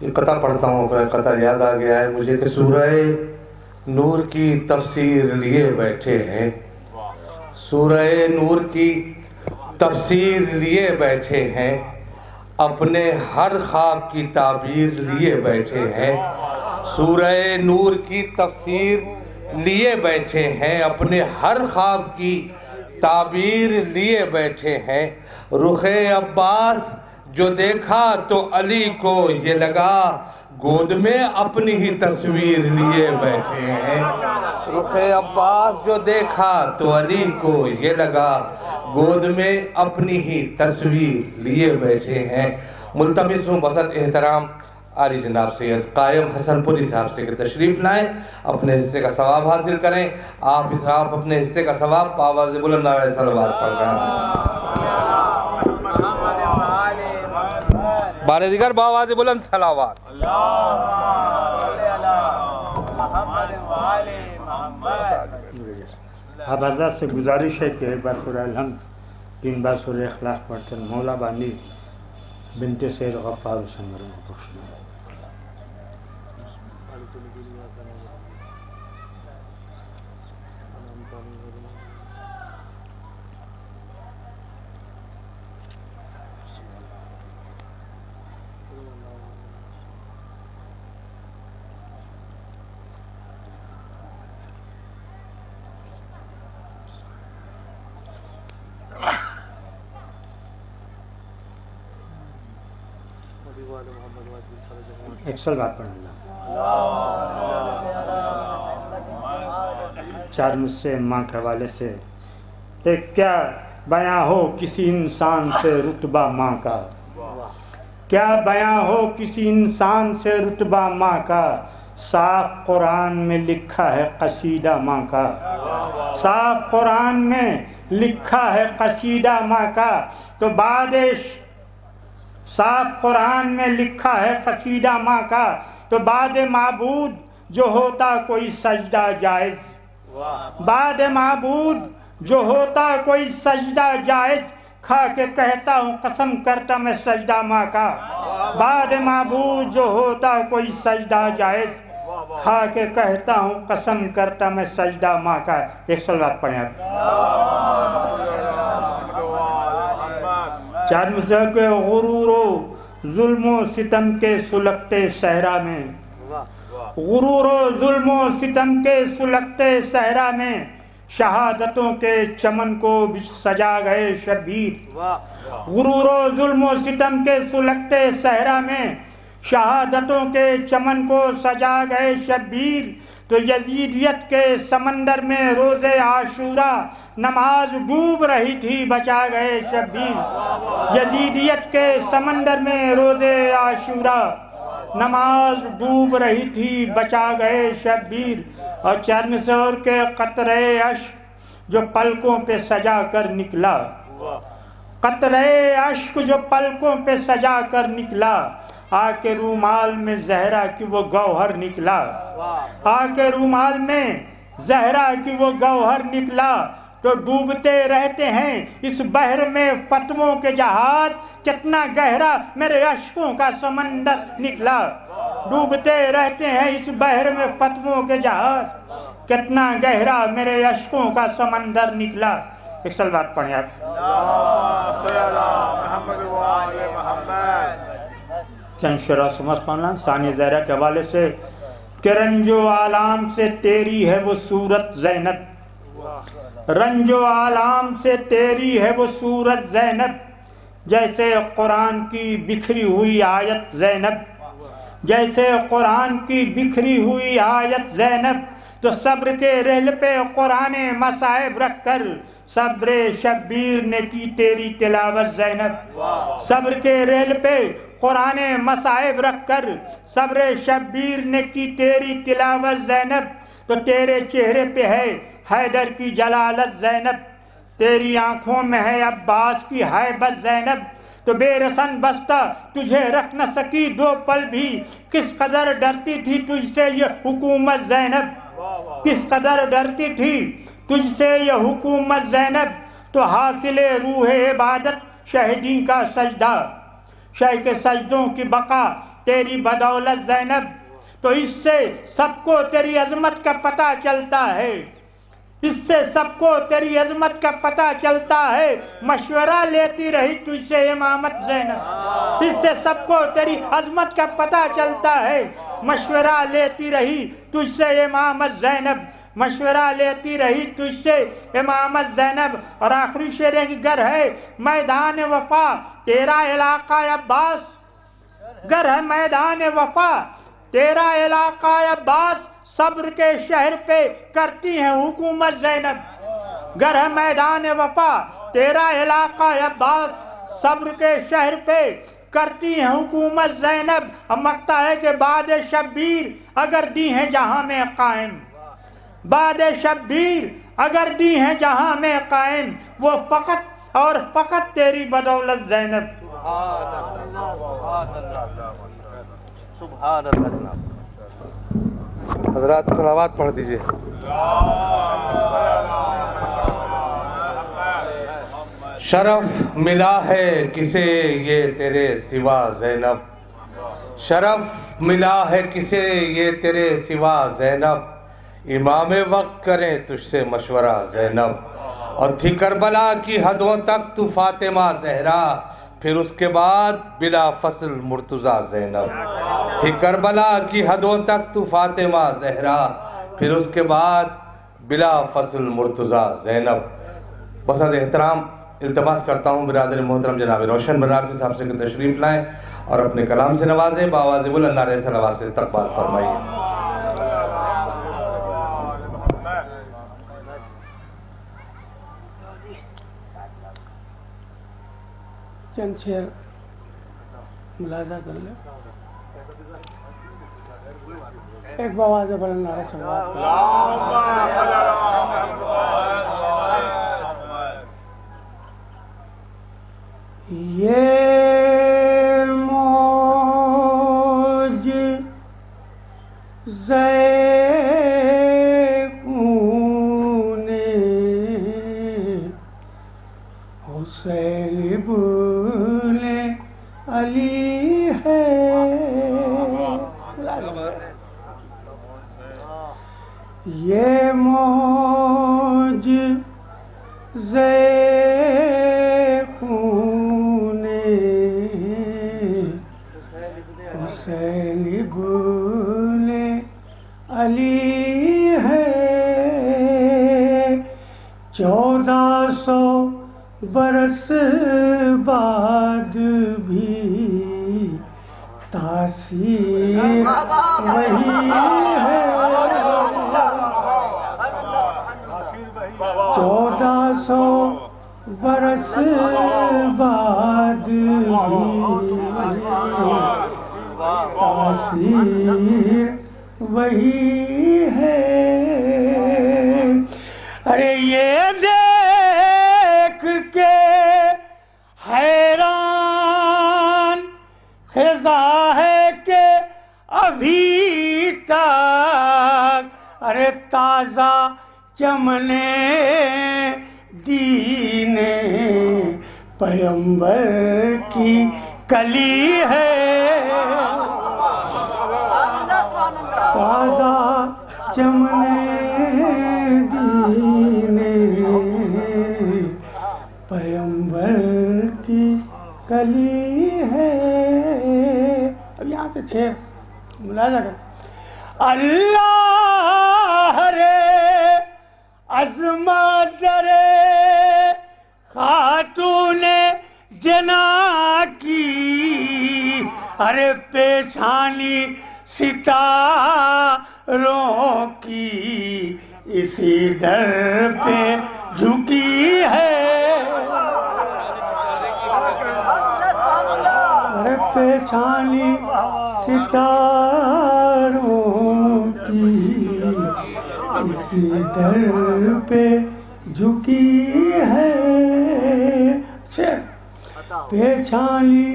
یہ قطع پڑھتا ہوں، قطع یاد آ گیا ہے مجھے کہ سورہ نور کی تفسیر لیے بیٹھے ہیں، سورہ نور کی تفسیر لیے بیٹھے ہیں، اپنے ہر خواب کی تعبیر لیے بیٹھے ہیں، سورہ نور کی تفسیر لیے بیٹھے ہیں، اپنے ہر خواب کی تعبیر لیے بیٹھے ہیں، رخ عباس جو دیکھا تو علی کو یہ لگا گود میں اپنی ہی تصویر لیے بیٹھے ہیں. رخ عباس جو دیکھا تو علی کو یہ لگا گود میں اپنی ہی تصویر لیے بیٹھے ہیں. ملتمس ہوں بسط احترام عالی جناب سید قائم حسن پوری صاحب سے کہ تشریف لائیں، اپنے حصے کا ثواب حاصل کریں. آپ اپنے حصے کا ثواب بآواز بلند نعرہ صلوات پڑھ رہے ہیں. بار دیگر بآواز بلند صلوات. اب حضرت سے گزارش ہے کہ ایک بار سورہ الحمد 3 بار سورہ اخلاص پڑھتے ہیں. مولا بانی بنت سید غفار حسین مرحوم کو بخشنا. ایک سلوات پڑھنا. چار مجھ سے ماں کے حوالے سے ایک کیا بیاں ہو کسی انسان سے رتبہ ماں کا، کیا بیاں ہو کسی انسان سے رتبہ ماں کا. صاف قرآن میں لکھا ہے قصیدہ ماں کا، صاف قرآن میں لکھا ہے قصیدہ ماں کا. تو صاف قرآن میں لکھا ہے قصیدہ ماں کا. تو بعد معبود جو ہوتا کوئی سجدہ جائز، بعد معبود جو ہوتا کوئی سجدہ جائز، کھا کے کہتا ہوں قسم کرتا میں سجدہ ماں کا. بعد معبود جو ہوتا کوئی سجدہ جائز، کھا کے کہتا ہوں قسم کرتا میں سجدہ ماں کا. ایک سلوات پڑھیں آپ. چار مصرع کے غرور و ظلم و ستم کے سلگتے صحرا میں، غرور و ظلم و ستم کے سلگتے صحرا میں، شہادتوں کے چمن کو سجا گئے شبیر. غرور و ظلم و ستم کے سلگتے صحرا میں، شہادتوں کے چمن کو سجا گئے شبیر. تو یزیدیت کے سمندر میں روز عاشورہ نماز ڈوب رہی تھی بچا گئے شبیر. یزیدیت کے سمندر میں روز عاشورہ نماز ڈوب رہی تھی بچا گئے شبیر. اور چرمسور کے قطرے اشک جو پلکوں پہ سجا کر نکلا، قطرے اشک جو پلکوں پہ سجا کر نکلا، آ کے رومال میں زہرا کی وہ گوہر نکلا، آ کے رومال میں زہرا کی وہ گوہر نکلا. تو ڈوبتے رہتے ہیں اس بحر میں فتووں کے جہاز، کتنا گہرا میرے اشکوں کا سمندر نکلا. ڈوبتے رہتے ہیں اس بحر میں فتووں کے جہاز، کتنا گہرا میرے اشکوں کا سمندر نکلا. ایک سلوات پڑھیں آپ. چند شرح سمجھ پانا ثانی زہرہ کے حوالے سے کہ رنج و آلام سے تیری ہے وہ صورت زینب، رنج و آلام سے تیری ہے وہ صورت زینب، جیسے قرآن کی بکھری ہوئی آیت زینب، جیسے قرآن کی بکھری ہوئی آیت زینب. تو صبر کے رحل پہ قرآن مصائب رکھ کر صبر شبیر نے کی تیری تلاوت زینب، صبر کے رحل پہ قرآن مصائب رکھ کر صبر شبیر نے کی تیری تلاوت زینب. تو تیرے چہرے پہ ہے حیدر کی جلالت زینب، تیری آنکھوں میں ہے عباس کی ہیبت زینب. تو بے رسن بستہ تجھے رکھ نہ سکی 2 پل بھی، کس قدر ڈرتی تھی تجھ سے یہ حکومت زینب، کس قدر ڈرتی تھی تجھ سے یہ حکومت زینب. تو حاصل روح عبادت شہدین کا سجدہ، شہ کے سجدوں کی بقا تیری بدولت زینب. تو اس سے سب کو تیری عظمت کا پتہ چلتا ہے، اس سے سب کو تیری عظمت کا پتہ چلتا ہے. مشورہ لیتی رہی تجھ سے امامت زینب، اس سے سب کو تیری عظمت کا پتہ چلتا ہے. مشورہ لیتی رہی تجھ سے امامت زینب، مشورہ لیتی رہی تجھ سے امامت زینب. اور آخری شعر کی گر ہے میدان وفا تیرا علاقہ عباس، گر ہے میدان وفا تیرا علاقہ عباس صبر کے شہر پہ کرتی ہیں حکومت زینب، گر ہے میدان وفا تیرا علاقہ عباس صبر کے شہر پہ کرتی ہیں حکومت زینب، مکتا ہے کہ بعد شبیر اگر دی ہیں جہاں میں قائم، بعد شبیر اگر دی ہیں جہاں میں قائم، وہ فقط اور فقط تیری بدولت زینب۔ سبحان اللہ جناب۔ حضرات صلوات پڑھ دیجئے۔ شرف ملا ہے کسے یہ تیرے سوا زینب، شرف ملا ہے کسے یہ تیرے سوا زینب، امام وقت کریں تجھ سے مشورہ زینب، اور تھی کربلا کی حدوں تک تو فاطمہ زہرا، پھر اس کے بعد بلا فصل مرتضیٰ زینب، تھی کربلا کی حدوں تک تو فاطمہ زہرا، پھر اس کے بعد بلا فصل مرتضیٰ زینب۔ بسد احترام التماس کرتا ہوں برادر محترم جناب روشن بنارسی صاحب سے کہ تشریف لائیں اور اپنے کلام سے نوازیں، بآواز بلند نعرہ صلوات سے استقبال فرمائیے۔ چند شعر ملاحظہ کر لیں، ایک بآواز بلند نعرہ صلوات۔ یہ موج خون حسین ابن علی ہے، یہ موج خون حسین ابن علی ہے، 1400 برس بعد بھی تاثیر وہی ہے، 1400 برس بعد بھی تاثیر وہی ہے۔ ارے یہ دیکھ کے حیران خزاں ہے کہ ابھی تک ارے تازہ چمنے دین پیغمبر کی کلی ہے، تازہ چمنے دین پیغمبر کی کلی ہے۔ اب یہاں سے 6 ملاحظہ کر، اللہ رے عظمت رے خاتون جنا کی، ارے پیچھانی ستاروں کی اسی در پہ جھکی ہے، ارے پیچھانی ستاروں کی اسی در پہ جھکی ہے، پیچھانی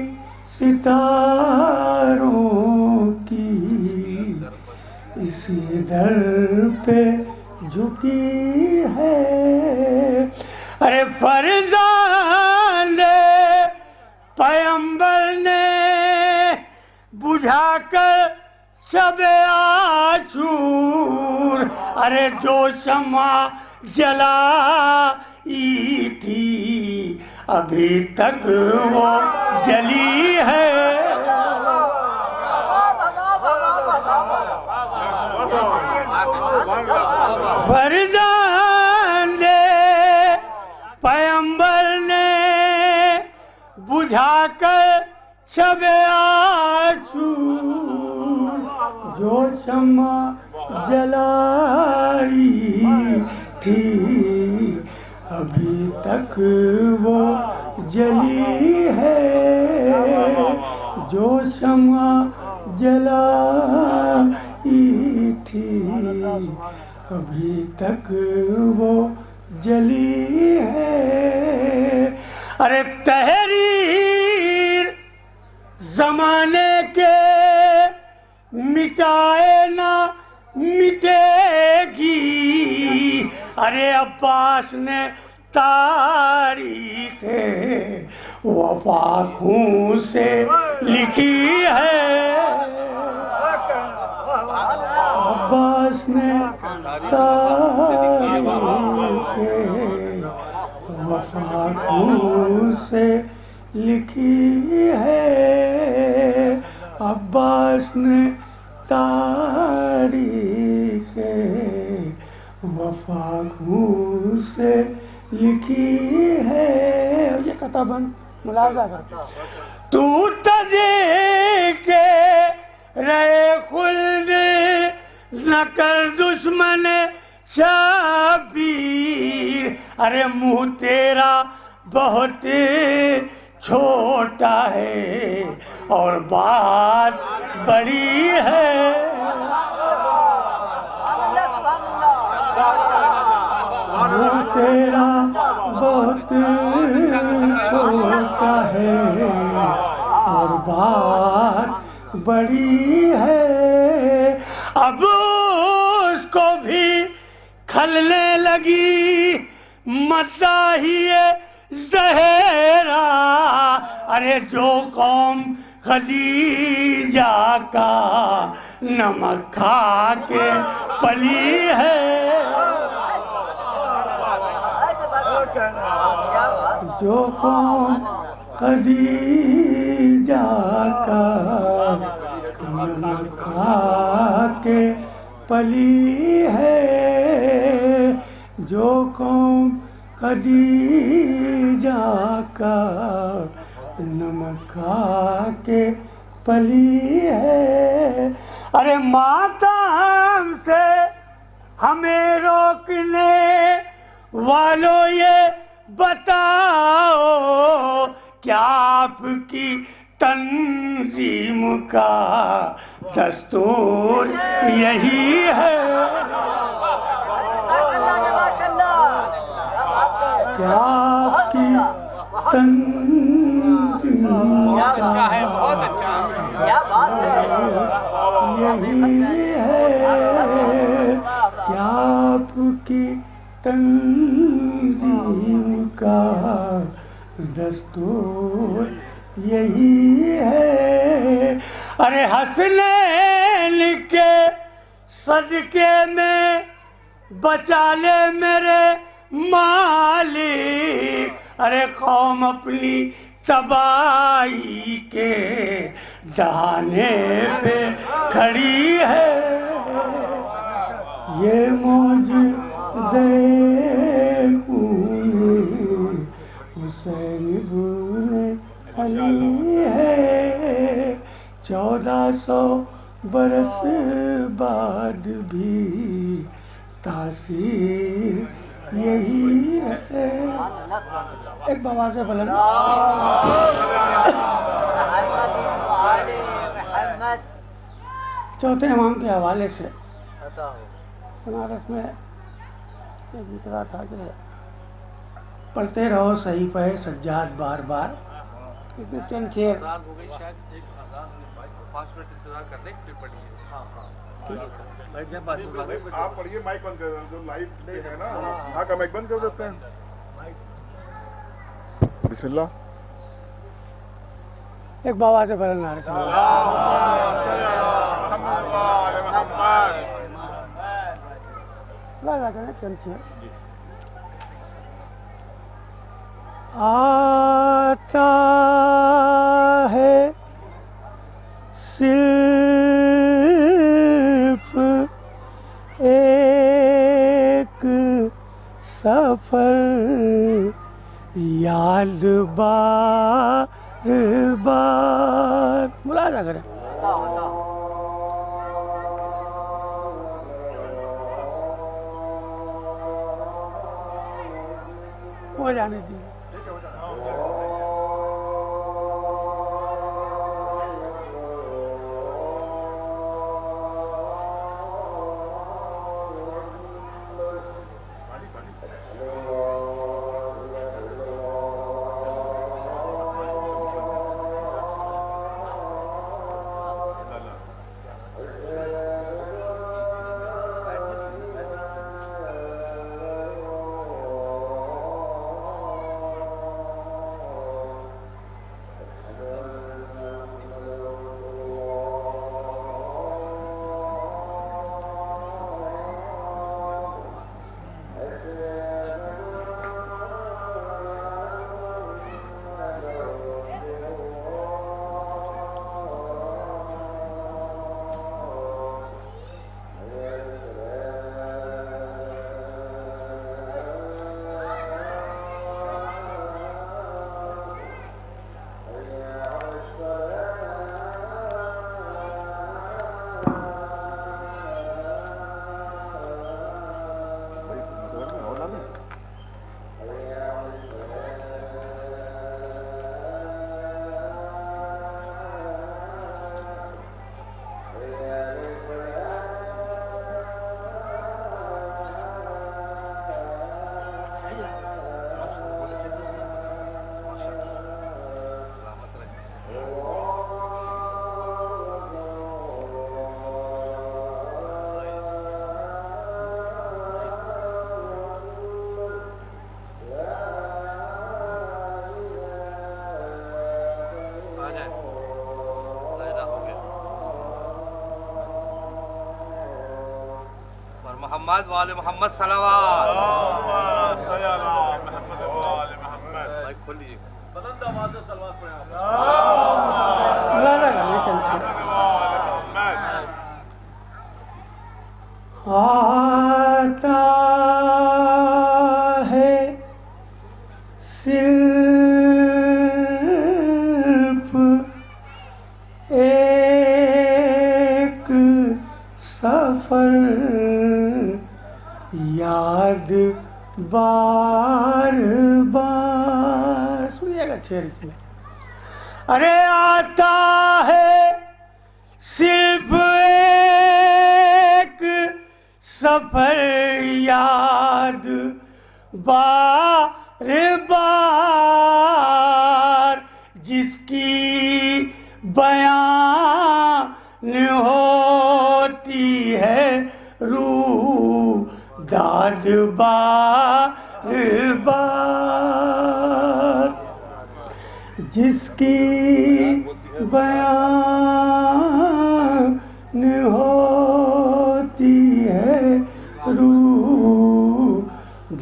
ستاروں کی اسی در پہ جھکی ہے، ارے فرزند پیغمبر نے بجھا کر شب عاشور، ارے جو شمع جلائی تھی ابھی تک وہ جلی ہے، فرزند پیغمبر نے بجھا کر شب عاشور جو شمع جلائی تھی ابھی تک وہ جلی ہے، جو شمع جلائی تھی ابھی تک وہ جلی ہے۔ ارے تحریر زمانے کے مٹائے نہ مٹے گی، ارے عباس نے تاریخ وفا خون سے لکھی ہے، عباس نے تاریخ وفا خون سے لکھی ہے، عباس نے تاریخ وفا خون سے لکھی ہے۔ یہ کتاباً ملاحظہ کر، تو تجھے کے رہے خلد نہ کر دشمن شبیر، ارے منہ تیرا بہت چھوٹا ہے اور بات بڑی ہے، منہ تیرا بہت چھوٹا ہے اور بات بڑی ہے۔ اب اس کو بھی کھلنے لگی مزاحیہ زہرا، ارے جو قوم خدیجہ کا نمک کھا کے پلی ہے، جو قوم خدیجہ کا نمک کھا کے پلی ہے، جو قوم خدیجہ کا نمک کھا کے پلی ہے۔ ارے ماتم سے ہمیں روکنے والوں یہ بتاؤ کیا آپ کی تنظیم کا دستور یہی ہے؟ کیا آپ کی تنظیم کا یہی ہے؟ کیا آپ کی تنظیم کا دستور یہی ہے؟ ارے حسنین کے صدقے میں بچا لے میرے مالک، ارے قوم اپنی تباہی کے دہانے پہ کھڑی ہے، یہ معجزے حسین ابن علی ہے، 1400 برس بعد بھی تاثیر یہی ہے۔ ایک بابا سے بلند چوتھے امام کے حوالے سے بنارس میں ایک ذکر تھا کہ پڑھتے رہو صحیفہ سجاد بار بار، اس میں چند شعر آپ پڑھیے، مائک بند کر دیں، جو لائیو ہے نا وہاں کا مائک بند کر دیتے ہیں۔ بسم اللہ۔ ایک بابا سے بلند نعرہ آتا ہے صرف ایک سفر یاد بار بار، ملاحظہ کریں، ہو جانے دیجیے. محمد والے محمد صلوات. آتا ہے صرف ایک سفر یاد بار بار. سنیے گا شعر اس میں. ارے آتا ہے صرف ایک سفر یاد بار بار جس کی بیان ہوتی ہے روح داد بار بار جس کی بیان ہوتی ہے روح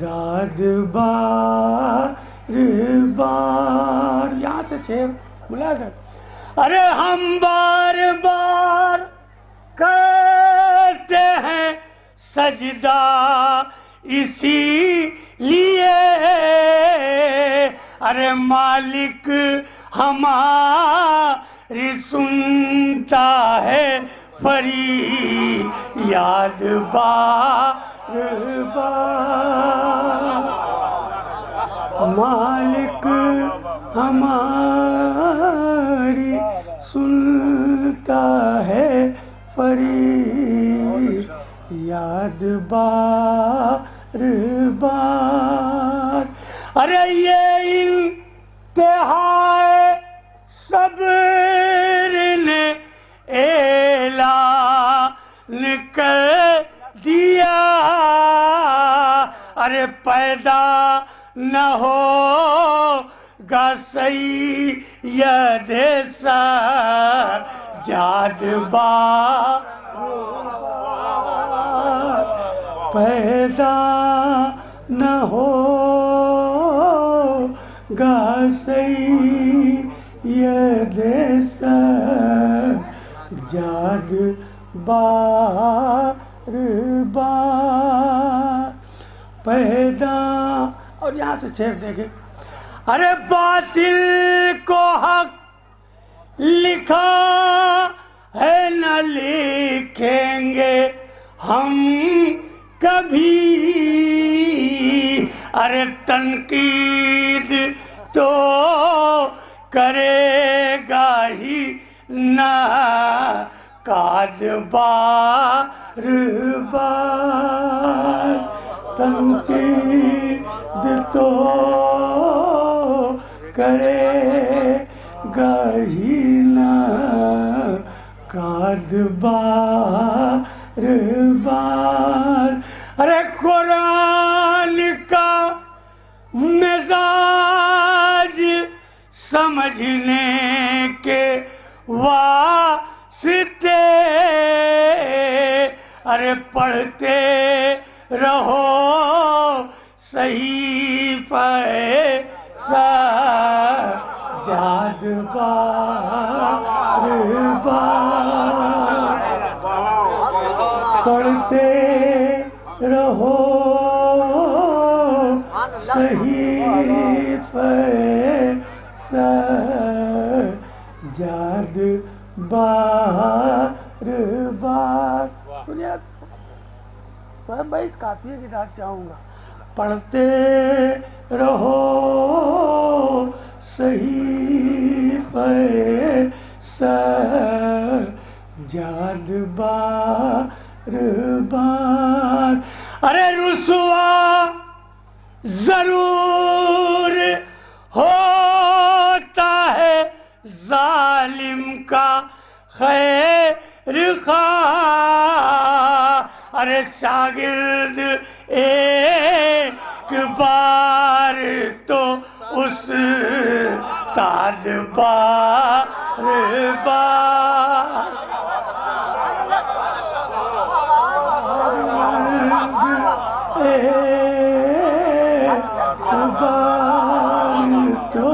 داد بار بار. یہاں سے شعر ملازم. ارے ہم بار بار کرتے ہیں سجدہ اسی لیے ارے مالک ہماری سنتا ہے فریاد بار بار. مالک ہماری سنتا ہے فریاد بار بار. ارے یہ انتہائے صبر نے اعلان کر دیا ارے پیدا نہ ہوگا سید سجاد بار پیدا نہ ہوگا سید سجاد بار بار پیدا. اور یہاں سے شعر دیکھیں. ارے باطل کو حق لکھا ہے نہ لکھیں گے ہم کبھی ارے تنقید تو کرے گا ہی نہ کاد بار بار تنقید تو کرے گا ہی نہ کاد بار بار ارے قرآن کا مزاج سمجھنے کے واسطے ارے پڑھتے رہو صحیفہ سجاد بار بار پڑھتے رہو صحیفہ سجاد بار بار میں اس قافیے کی داد چاہوں گا پڑھتے رہو صحیفہ سجاد بار بار ارے رسوا ضرور ہوتا ہے ظالم کا خیر خواہ ارے شاگرد ایک بار تو استاد بار بار تو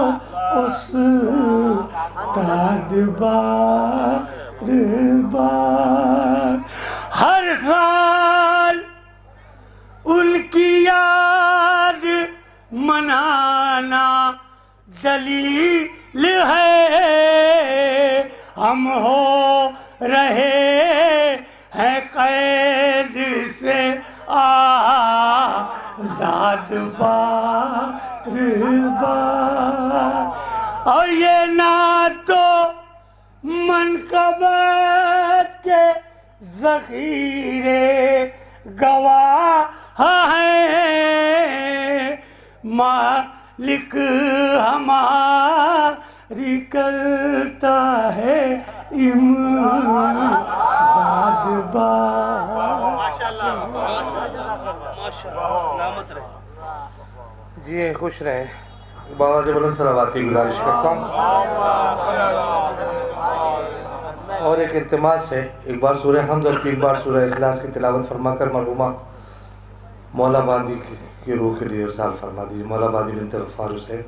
استاد بار بار ہر سال ان کی یاد منانا دلیل ہے ہم ہو رہے ہیں قید سے آزاد بار بار اور یہ نہ تو منقبت کے ذخیرے گواہ ہیں مالک ہماری کرتا ہے امداد بار جی خوش رہیں بابا سے بلند صلوات کی گزارش کرتا ہوں اور ایک التماس ہے ایک بار سورہ حمد اور 3 بار سورہ اخلاص کی تلاوت فرما کر مرحومہ مولا بادی کی روح کے لیے ارسال فرما دیجیے مولا بادی بنت غفار حسین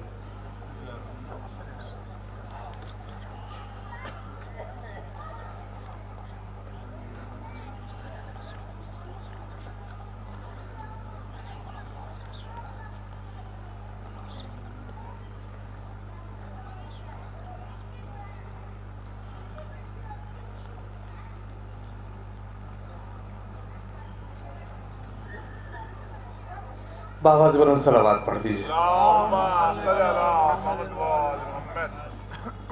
بابا سے بلند صلوات پڑھ دیجیے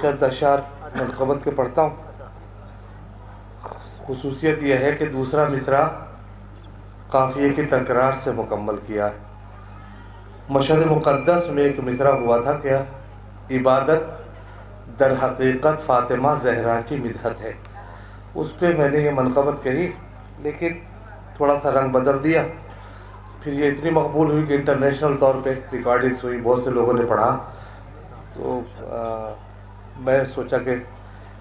چند اشعار منقبت کے پڑھتا ہوں خصوصیت یہ ہے کہ دوسرا مصرع قافیے کی تکرار سے مکمل کیا ہے مشہد مقدس میں ایک مصرع ہوا تھا کہ عبادت در حقیقت فاطمہ زہرا کی مدحت ہے اس پہ میں نے یہ منقبت کہی لیکن تھوڑا سا رنگ بدل دیا پھر یہ اتنی مقبول ہوئی کہ انٹرنیشنل طور پہ ریکارڈنگز ہوئی بہت سے لوگوں نے پڑھا تو میں سوچا کہ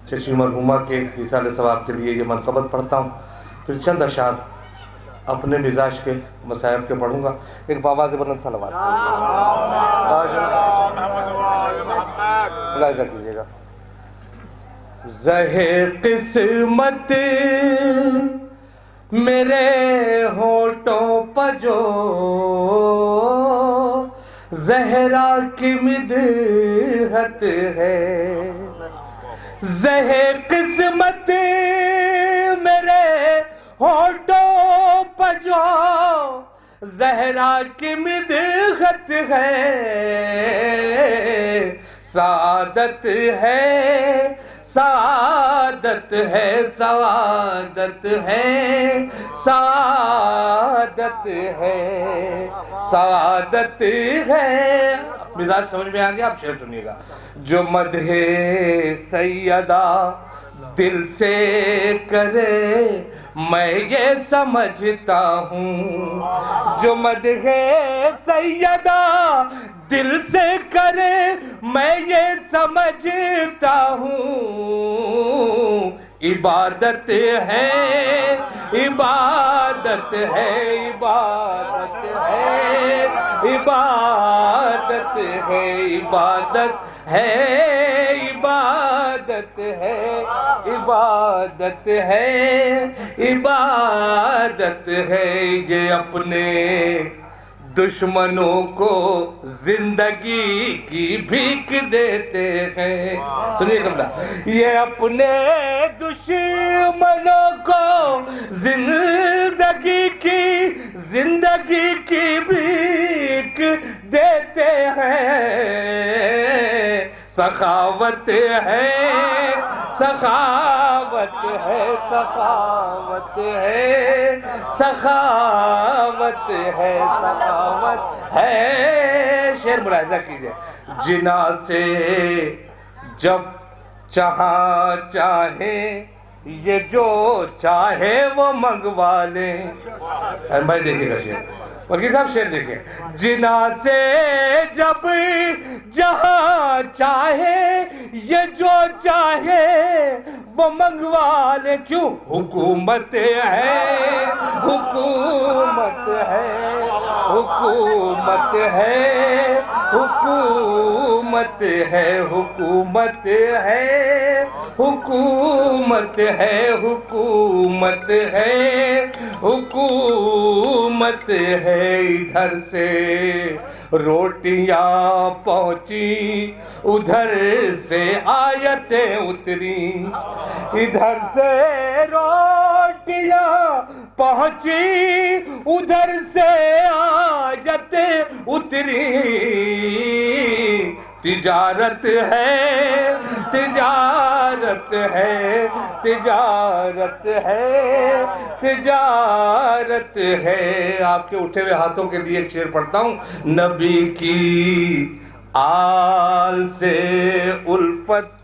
چچی مرحومہ کے ایصال ثواب کے لیے یہ منقبت پڑھتا ہوں پھر چند اشعار اپنے مزاج کے مصائب کے پڑھوں گا ایک بابا سے بلند صلوات ملاحظہ کیجیے گا زہر قسمت میرے ہونٹوں پر جو زہرا کی مدحت ہے زہر قسمت میرے ہونٹوں پر جو زہرا کی مدحت ہے، سعادت ہے، سعادت ہے، سعادت ہے، سعادت ہے، سعادت ہے۔ مزاج سمجھ میں آ گیا؟ آپ شعر سنیے گا۔ جو مدح سیدہ دل سے کرے میں یہ سمجھتا ہوں، جو مدح سیدہ دل سے کرے میں یہ سمجھتا ہوں، عبادت ہے، عبادت ہے، عبادت ہے، عبادت ہے، عبادت ہے، عبادت ہے، عبادت ہے، عبادت ہے۔ یہ اپنے دشمنوں کو زندگی کی بھیک دیتے ہیں۔ سنیے قبلہ، یہ اپنے دشمنوں کو زندگی کی بھیک دیتے ہیں۔ سخاوت ہے، سخاوت ہے، سخاوت ہے، سخاوت ہے، سخاوت ہے۔ شعر ملاحظہ کیجئے۔ جنا سے جب چاہاں چاہے یہ جو چاہے وہ منگوا لیں۔ بھائی دیکھئے گا شعر، وکیل صاحب شعر دیکھیں۔ جنا سے جب جہاں چاہے یہ جو چاہے وہ منگوا لے، کیوں؟ حکومت ہے، حکومت ہے، حکومت ہے، حکومت ہے، حکومت ہے، حکومت ہے، حکومت ہے، حکومت ہے۔ ادھر سے روٹیاں پہنچی ادھر سے آیتیں اتری، ادھر سے روٹیاں پہنچی ادھر سے آیتیں اتری۔ تجارت ہے، تجارت ہے، تجارت ہے، تجارت ہے۔ آپ کے اٹھے ہوئے ہاتھوں کے لیے ایک شعر پڑھتا ہوں۔ نبی کی آل سے الفت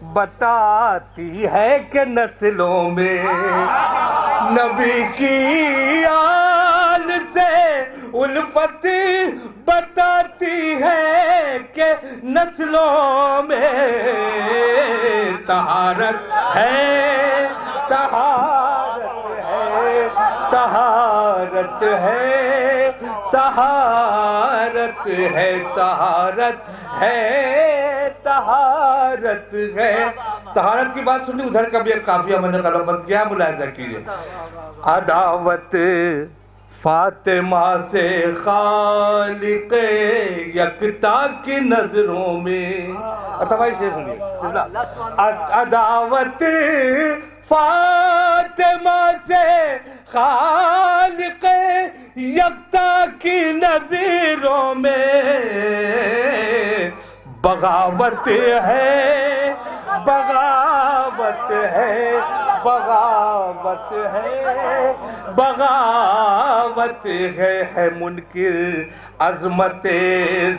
بتاتی ہے کہ نسلوں میں، نبی کی آل سے الفت بتاتی ہے کہ نسلوں میں طہارت ہے، طہارت ہے، طہارت ہے، طہارت ہے، طہارت ہے، طہارت ہے۔ طہارت کی بات سنی، ادھر کا بھی ایک قافیہ میں نے قلم بند کیا، ملاحظہ کیجئے۔ عداوت فاطمہ سے خالق یکتا کی نظروں میں، بھائی شعر سنیے۔ عداوت فاطمہ سے خالق یکتا کی نظروں میں بغاوت ہے، بغاوت ہے، بغاوت ہے، بغاوت ہے منکر عظمت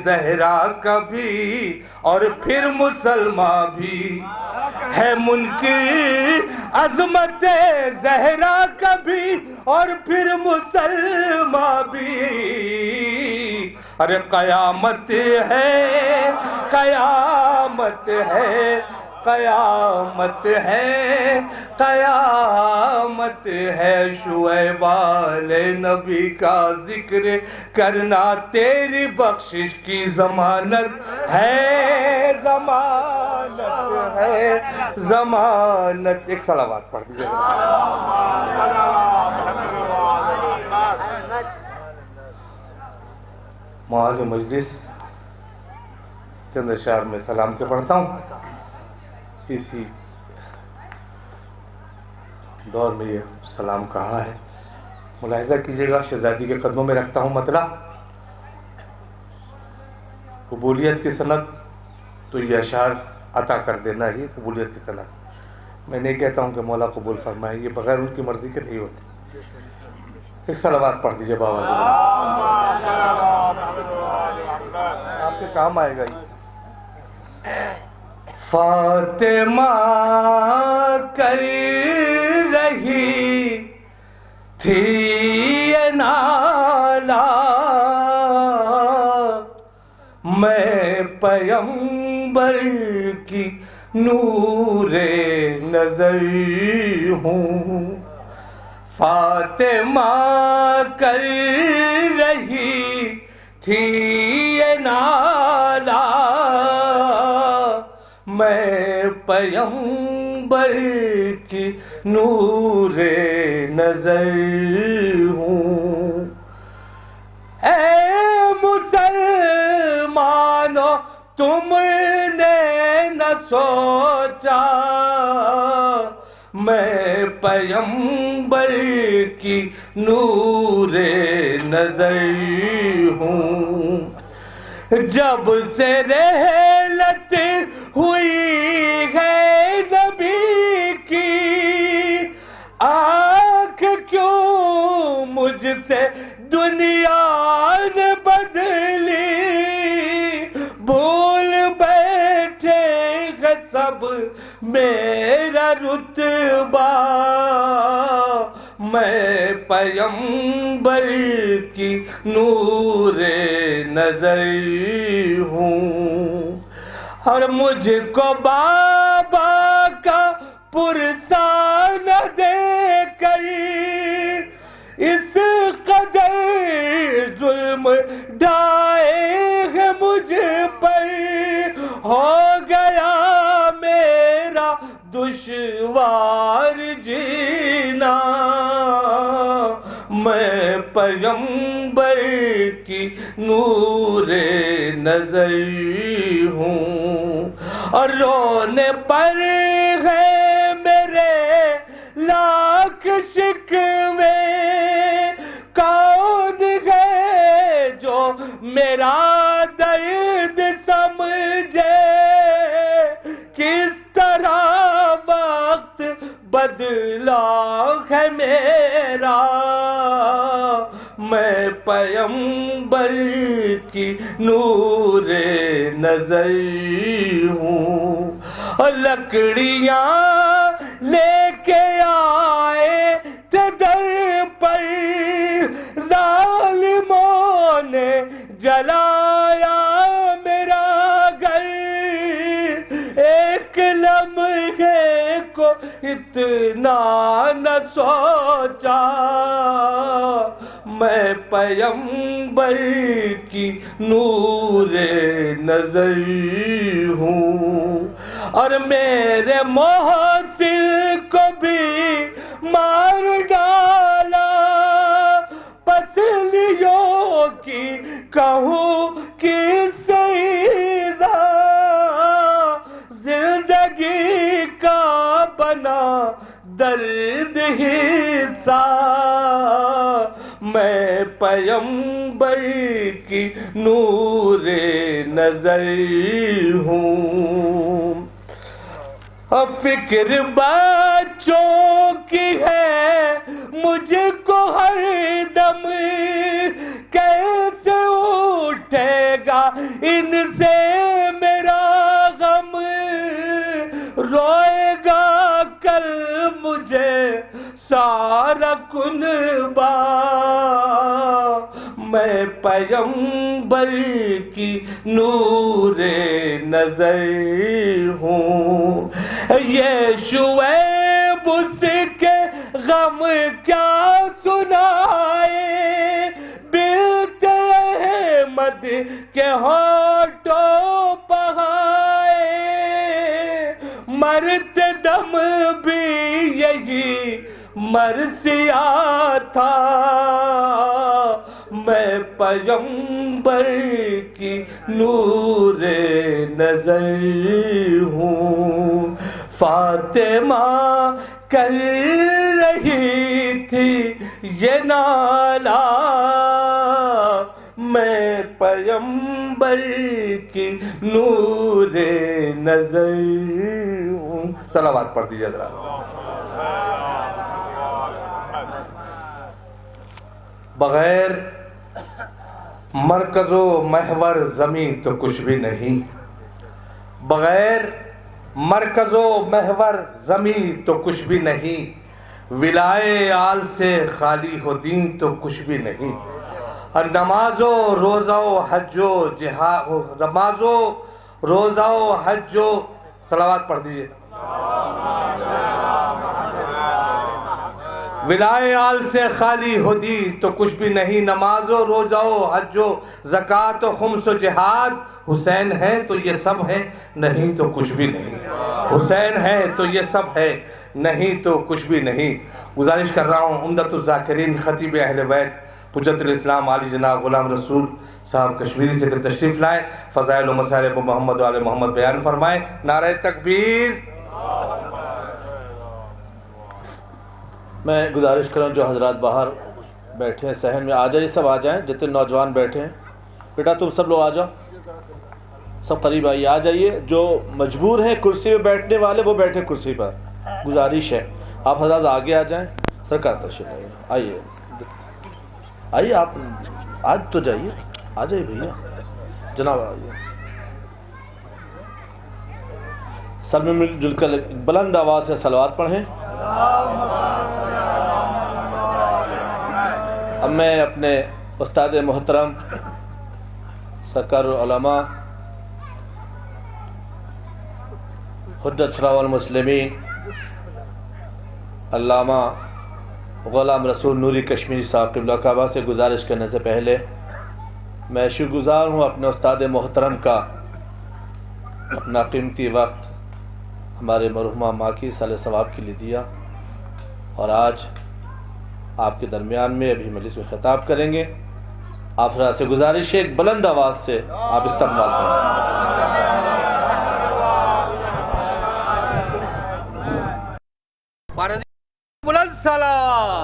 زہرا کا بھی اور پھر مسلمان بھی ہے، منکر عظمت زہرا کا بھی اور پھر مسلمان بھی۔ ارے قیامت ہے، قیامت ہے، قیامت ہے، قیامت ہے۔ شعیب علیہ نبی کا ذکر کرنا تیری بخشش کی ضمانت ہے، ضمانت ہے، ضمانت۔ ایک صلوات پڑھ دیجیے۔ معالی مجلس چند اشعار میں سلام کے پڑھتا ہوں۔ اسی دور میں یہ سلام کہا ہے ملاحظہ کیجیے گا، شہزادی کے قدموں میں رکھتا ہوں مطلع، قبولیت کی سند تو یہ اشعار عطا کر دینا ہی قبولیت کی سند. میں نہیں کہتا ہوں کہ مولا قبول فرمائے، یہ بغیر ان کی مرضی کے نہیں ہوتی. ایک صلوات پڑھ دیجئے بابا جی، آپ کے کام آئے گا. فاطمہ کر رہی تھی یہ نالا، میں پیغمبر کی نور نظر ہوں. فاطمہ کر رہی تھی یہ نالا، میں پیغمبر کی نور نظر ہوں. اے مسلمانوں تم نے نہ سوچا، میں پیغمبر کی نور نظر ہوں. جب سے رحلت ہوئی ہے نبی کی، آنکھ کیوں مجھ سے دنیا نے بدلی، بھول بیٹھے ہیں سب میرا رتبہ، میں پیغمبر کی نور نظر ہوں. اور مجھ کو بابا کا پرسہ نہ دے کر اس قدر ظلم ڈھائے ہے مجھ پر، ہو گیا میرا دشوار جینا، میں پیغمبر کی نور نظر ہوں. اور رونے پر ہے میرے لاکھ شکوے، کون ہے جو میرا درد سمجھے، کس طرح وقت بدلا ہے میرا، میں پیغمبر کی نور نظر ہوں. اور لکڑیاں لے کے آئے تھے در پر، ظالموں نے جلایا میرا گھر، ایک لمحے کو اتنا نہ سوچا، میں پیغمبر کی نور نظر ہوں. اور میرے محسن کو بھی مار ڈالا، پسلیوں کی کہوں کس سیدھا، زندگی کا بنا درد حصہ، میں پیغمبر کی نور نظر ہوں. فکر بچوں کی ہے مجھ کو ہر دم، کیسے اٹھے گا ان سے میرا غم، روئے گا کل مجھے سارا کنبہ، میں پیغمبر کی نور نظر ہوں. یہ شعیب اس کے غم کیا سنائے، بنت احمد کے ہونٹوں بہائے، مرتے دم بھی یہی مرثیہ تھا، میں پیغمبر کی نور نظر ہوں. فاطمہ کر رہی تھی یہ نالا میں پیغمبر کی نور نظر ہوں. صلوات پڑھ دیجیے ذرا. بغیر مرکز و محور زمین تو کچھ بھی نہیں. بغیر مرکز و محور زمین تو کچھ بھی نہیں. ولائے آل سے خالی ہو دین تو کچھ بھی نہیں. اور نماز و روزہ و حج و جہاد، نماز و روزہ و حج و صلوات پڑھ دیجئے. ولائے آل سے خالی ہو دین تو کچھ بھی نہیں. نماز و روزہ و حج و زکوٰۃ و خمس و جہاد. حسین ہے تو یہ سب ہے، نہیں تو کچھ بھی نہیں. حسین ہے تو یہ سب ہے، نہیں تو کچھ بھی نہیں. گزارش کر رہا ہوں عمدۃ الذاکرین خطیب اہل بیت حجت الاسلام علی جناب غلام رسول صاحب کشمیری سے تشریف لائیں، فضائل و مسائل ابو محمد و آل محمد بیان فرمائیں. نعرہ تکبیر. میں گزارش کروں جو حضرات باہر بیٹھے ہیں صحن میں آ جائیے، سب آ جائیں. جتنے نوجوان بیٹھے ہیں بیٹا تم سب لوگ آ جاؤ، سب قریب آئیے، آ جائیے. جو مجبور ہیں کرسی پہ بیٹھنے والے وہ بیٹھے کرسی پر. گزارش ہے آپ حضرات آگے آ جائیں. سرکار تشریف آئیے، آئیے آپ آج تو جائیے، آ جائیے بھیا جناب آئیے. سب میں مل جل کر بلند آواز سے صلوات پڑھیں. اب میں اپنے استاد محترم سرکار العلماء حجت شرع المسلمین علامہ غلام رسول نوری کشمیری صاحب قبلہ کعبہ سے گزارش کرنے سے پہلے میں شکر گزار ہوں اپنے استاد محترم کا اپنا قیمتی وقت ہمارے مرحومہ ماں کی صالح ثواب کے لیے دیا، اور آج آپ کے درمیان میں ابھی مجلس میں خطاب کریں گے. آپ حضرات سے گزارش ہے ایک بلند آواز سے آپ استقبال فرمائیں. بلند سلام.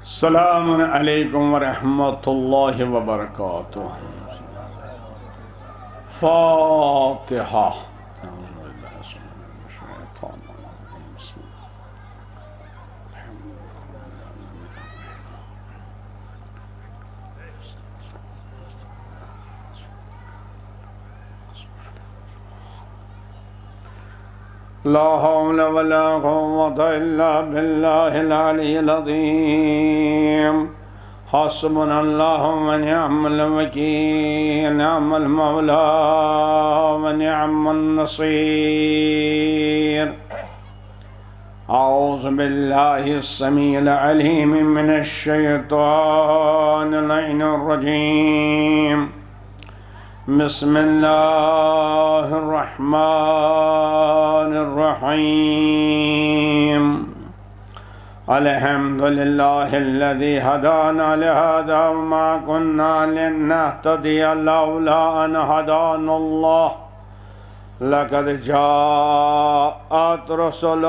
السلام علیکم ورحمۃ اللہ وبرکاتہ. فاتحہ. لا حول ولا قوة إلا بالله العلي العظيم. حسبنا الله ونعم الوكيل، نعم المولى ونعم النصير. أعوذ بالله السميع العليم من الشيطان اللعين الرجيم. بسم الله الرحمن الرحيم. الحمد لله الذي هدانا لهذا وما كنا لنهتدي لولا أن هدانا الله. لقد جاءت رسل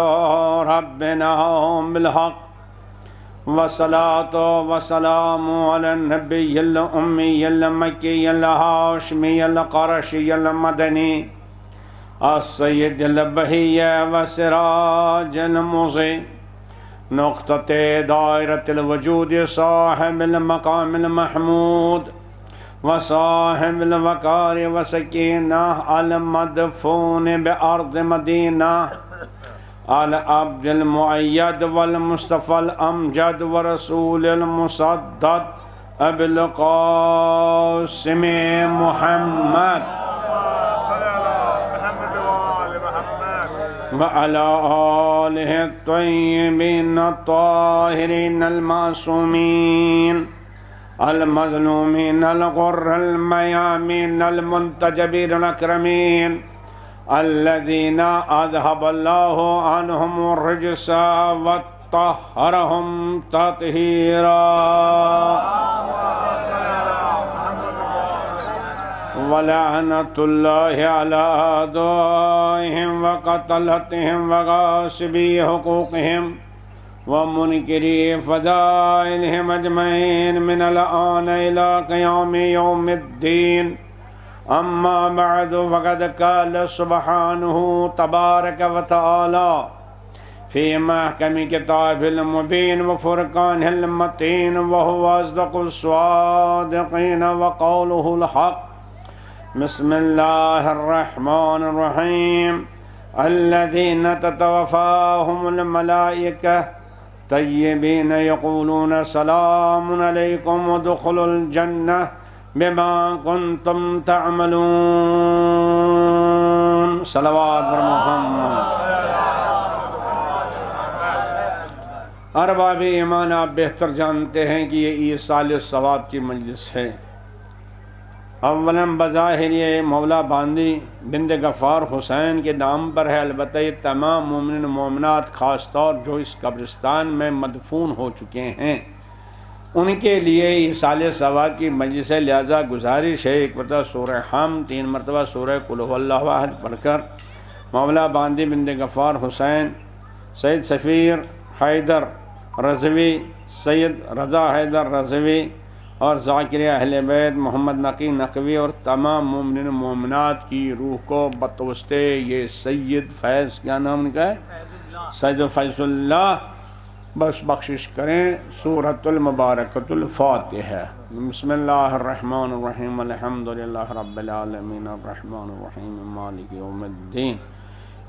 ربنا بالحق والصلاة والسلام على النبي الأمي المكي الهاشمي القرشي المدني السيد البهي وسراج المضيء نقطة دائرة الوجود صاحب المقام المحمود وصاحب الوقار وسكينة المدفون بأرض مدينة العبد المؤيد والمصطفى الأمجد ورسول المصدد أبي القاسم محمد وعلى آله الطيبين الطاهرين المعصومين المظلومين الغر الميامين المنتجبين الأكرمين الذين أذهب الله عنهم الرجس وطهرهم تطهيرا ولعنة الله على أعدائهم وقتلتهم وغاصبي حقوقهم ومنكري فضائلهم أجمعين من الآن إلى قيام يوم الدين. أما بعد فقد قال سبحانه تبارك وتعالى في محكم كتابه المبين وفرقانه المتين وهو أصدق الصادقين وقوله الحق. بسم الله الرحمن الرحيم. الذين تتوفاهم الملائكة طيبين يقولون سلام عليكم ادخلوا الجنة بما كنتم تعملون. صلوات بر محمد. ارباب ایمان آپ بہتر جانتے ہیں کہ یہ ایصال ثواب کی مجلس ہے. اولاً بظاہر یہ مولا باندی بنت غفار حسین کے نام پر ہے، البتہ یہ تمام مومن مومنات خاص طور جو اس قبرستان میں مدفون ہو چکے ہیں ان کے لیے ایصال ثواب کی مجلس ہے. لہذا گزارش ہے ایک مرتبہ سورہ حم، 3 مرتبہ سورہ قل هو اللہ احد پڑھ کر مولا باندی بنت غفار حسین، سید سفیر حیدر رضوی، سید رضا حیدر رضوی اور ذاکر اہل بیت محمد نقی نقوی اور تمام مومنین مومنات کی روح کو بتوسط یہ سید فیض، کیا نام ان کا ہے، سید فیض اللہ، بس بخشش کریں. سورۃ المبارکۃ الفاتحہ. بسم اللہ الرحمن الرحیم. الحمدللہ رب العالمین الرحمن الرحیم مالک یوم الدین.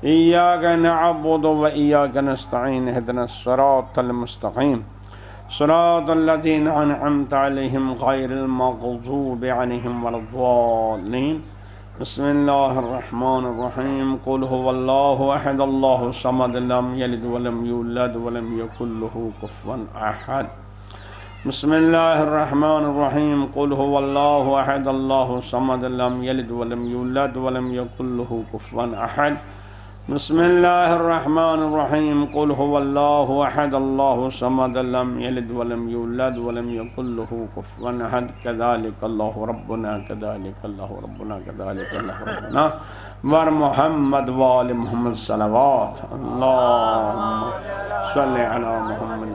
ایاک نعبد و ایاک نستعین اہدنا الصراط المستقیم صراط الذین انعمت علیہم غیر المغضوب علیہم ولا الضالین. بسم اللہ الرحمن الرحیم. قل هو اللہ احد اللہ الصمد لم یلد ولم یولد ولم یکن له کفوا احد. بسم اللہ الرحمن الرحیم. قل هو اللہ احد اللہ الصمد لم یلد ولم یولد ولم یکن له کفوا احد. بسم اللہ الرحمن الرحیم. قل هو اللہ احد اللہ الصمد لم یلد ولم یولد ولم یکن له کفوا احد. کذالک اللہ ربنا کذالک اللہ ربنا کذالک اللہ ربنا ور محمد وآل محمد صلوات. اللہم صلی علی محمد.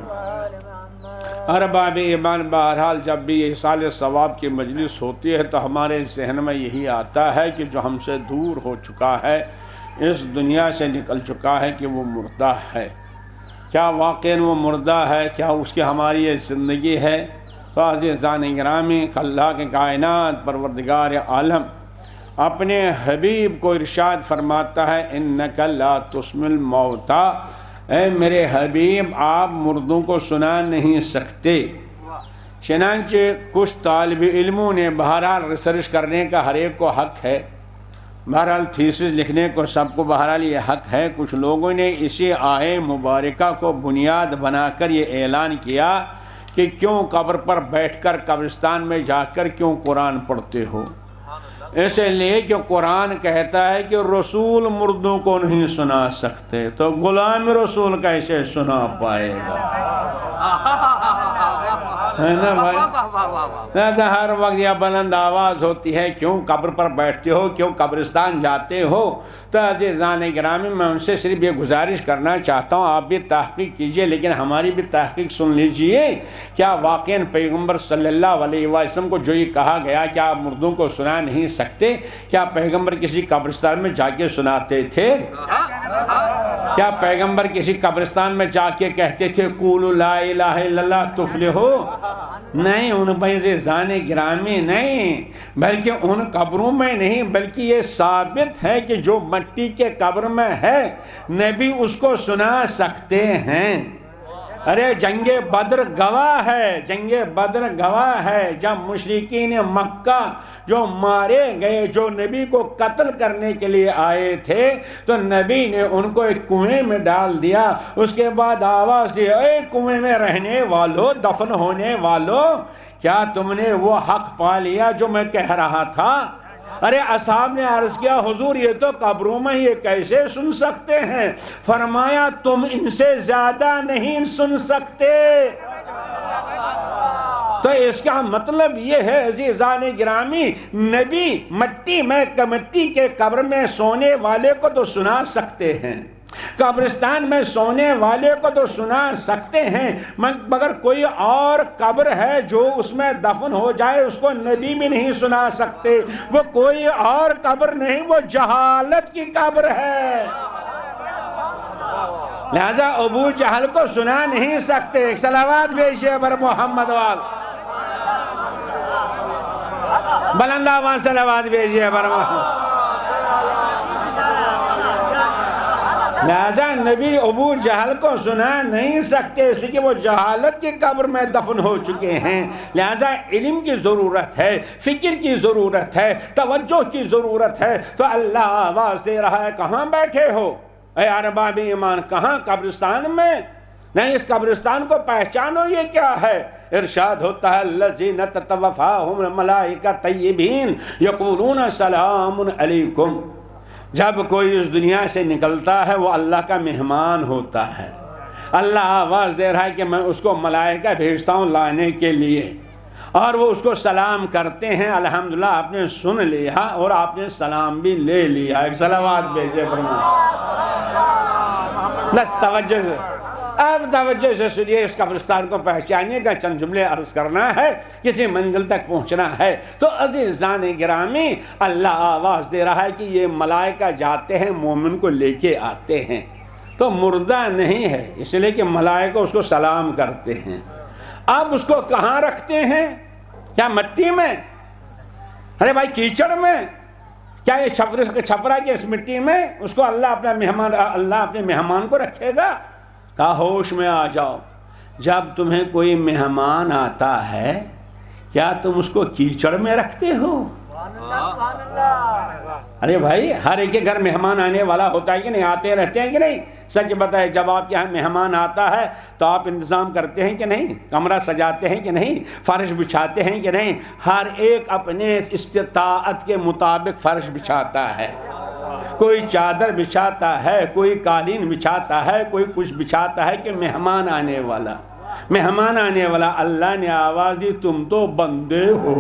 ارباب ایمان بہرحال جب بھی ایصال ثواب کی مجلس ہوتی ہے تو ہمارے ذہن میں یہی آتا ہے کہ جو ہم سے دور ہو چکا ہے، اس دنیا سے نکل چکا ہے، کہ وہ مردہ ہے. کیا واقعاً وہ مردہ ہے؟ کیا اس کی ہماری یہ زندگی ہے؟ تو عزیزان گرامی، اللہ کے کائنات پروردگار عالم اپنے حبیب کو ارشاد فرماتا ہے انک لا تسمع الموتى، اے میرے حبیب آپ مردوں کو سنا نہیں سکتے. چنانچہ کچھ طالب علموں نے بہرحال ریسرچ کرنے کا ہر ایک کو حق ہے، بہرحال تھیسس لکھنے کو سب کو بہرحال یہ حق ہے. کچھ لوگوں نے اسی آیے مبارکہ کو بنیاد بنا کر یہ اعلان کیا کہ کیوں قبر پر بیٹھ کر قبرستان میں جا کر کیوں قرآن پڑھتے ہو؟ اس لیے کہ قرآن کہتا ہے کہ رسول مردوں کو نہیں سنا سکتے، تو غلام رسول کیسے سنا پائے گا؟ ہے نا بھائی؟ ہر وقت یہ بلند آواز ہوتی ہے کیوں قبر پر بیٹھتے ہو، کیوں قبرستان جاتے ہو؟ تو عزیزان گرامی میں ان سے صرف یہ گزارش کرنا چاہتا ہوں آپ بھی تحقیق کیجئے، لیکن ہماری بھی تحقیق سن لیجئے. کیا واقعاً پیغمبر صلی اللہ علیہ وسلم کو جو یہ کہا گیا کہ آپ مردوں کو سنا نہیں سکتے، کیا پیغمبر کسی قبرستان میں جا کے سناتے تھے؟ کیا پیغمبر کسی قبرستان میں جا کے کہتے تھے قولوا لا الہ الا اللہ تفلحو؟ نہیں، ان عزیزان گرامی نہیں، بلکہ ان قبروں میں نہیں، بلکہ یہ ثابت ہے کہ جو مٹی کے قبر میں ہے نبی اس کو سنا سکتے ہیں. ارے جنگ بدر گواہ ہے، جنگ بدر گواہ ہے، جب مشرکین مکہ جو مارے گئے، جو نبی کو قتل کرنے کے لیے آئے تھے، تو نبی نے ان کو ایک کنویں میں ڈال دیا، اس کے بعد آواز دی، اے کنویں میں رہنے والو، دفن ہونے والو، کیا تم نے وہ حق پا لیا جو میں کہہ رہا تھا؟ ارے اصحاب نے عرض کیا حضور یہ تو قبروں میں یہ کیسے سن سکتے ہیں؟ فرمایا تم ان سے زیادہ نہیں سن سکتے۔ تو اس کا مطلب یہ ہے عزیزان گرامی، نبی مٹی کے قبر میں سونے والے کو تو سنا سکتے ہیں، قبرستان میں سونے والے کو تو سنا سکتے ہیں، مگر کوئی اور قبر ہے جو اس میں دفن ہو جائے اس کو نبی بھی نہیں سنا سکتے۔ وہ کوئی اور قبر نہیں، وہ جہالت کی قبر ہے، لہذا ابو جہل کو سنا نہیں سکتے۔ ایک صلوات بھیجئے بر محمد وال، بلند آواز صلوات بھیجئے بر محمد۔ لہذا نبی ابو جہل کو سنا نہیں سکتے، اس لیے کہ وہ جہالت کی قبر میں دفن ہو چکے ہیں۔ لہذا علم کی ضرورت ہے، فکر کی ضرورت ہے، توجہ کی ضرورت ہے۔ تو اللہ آواز دے رہا ہے کہاں بیٹھے ہو اے ارباب ایمان؟ کہاں؟ قبرستان میں؟ نہیں، اس قبرستان کو پہچانو، یہ کیا ہے؟ ارشاد ہوتا ہے الذین تتوفاہم الملائکہ طیبین یقولون سلام علیکم۔ جب کوئی اس دنیا سے نکلتا ہے وہ اللہ کا مہمان ہوتا ہے۔ اللہ آواز دے رہا ہے کہ میں اس کو ملائکہ بھیجتا ہوں لانے کے لیے، اور وہ اس کو سلام کرتے ہیں۔ الحمدللہ آپ نے سن لیا اور آپ نے سلام بھی لے لیا۔ ایک صلوات بھیجے بس توجہ سے، اب توجہ سے سنیے، اس قبرستان کو پہچانیے گا، چند جملے عرض کرنا ہے، کسی منزل تک پہنچنا ہے۔ تو عزیزان گرامی، اللہ آواز دے رہا ہے کہ یہ ملائکہ جاتے ہیں مومن کو لے کے آتے ہیں، تو مردہ نہیں ہے، اس لیے کہ ملائکہ اس کو سلام کرتے ہیں۔ اب اس کو کہاں رکھتے ہیں؟ کیا مٹی میں؟ ارے بھائی کیچڑ میں؟ کیا یہ چھپرا کی اس مٹی میں اس کو اللہ اپنے مہمان کو رکھے گا؟ کہا ہوش میں آ جاؤ، جب تمہیں کوئی مہمان آتا ہے کیا تم اس کو کیچڑ میں رکھتے ہو؟ ارے بھائی ہر ایک کے گھر مہمان آنے والا ہوتا ہے کہ نہیں؟ آتے رہتے ہیں کہ نہیں؟ سچ بتائے، جب آپ کے یہاں مہمان آتا ہے تو آپ انتظام کرتے ہیں کہ نہیں؟ کمرہ سجاتے ہیں کہ نہیں؟ فرش بچھاتے ہیں کہ نہیں؟ ہر ایک اپنے استطاعت کے مطابق فرش بچھاتا ہے، کوئی چادر بچھاتا ہے، کوئی قالین بچھاتا ہے، کوئی کچھ بچھاتا ہے کہ مہمان آنے والا۔ اللہ نے آواز دی تم تو بندے ہو،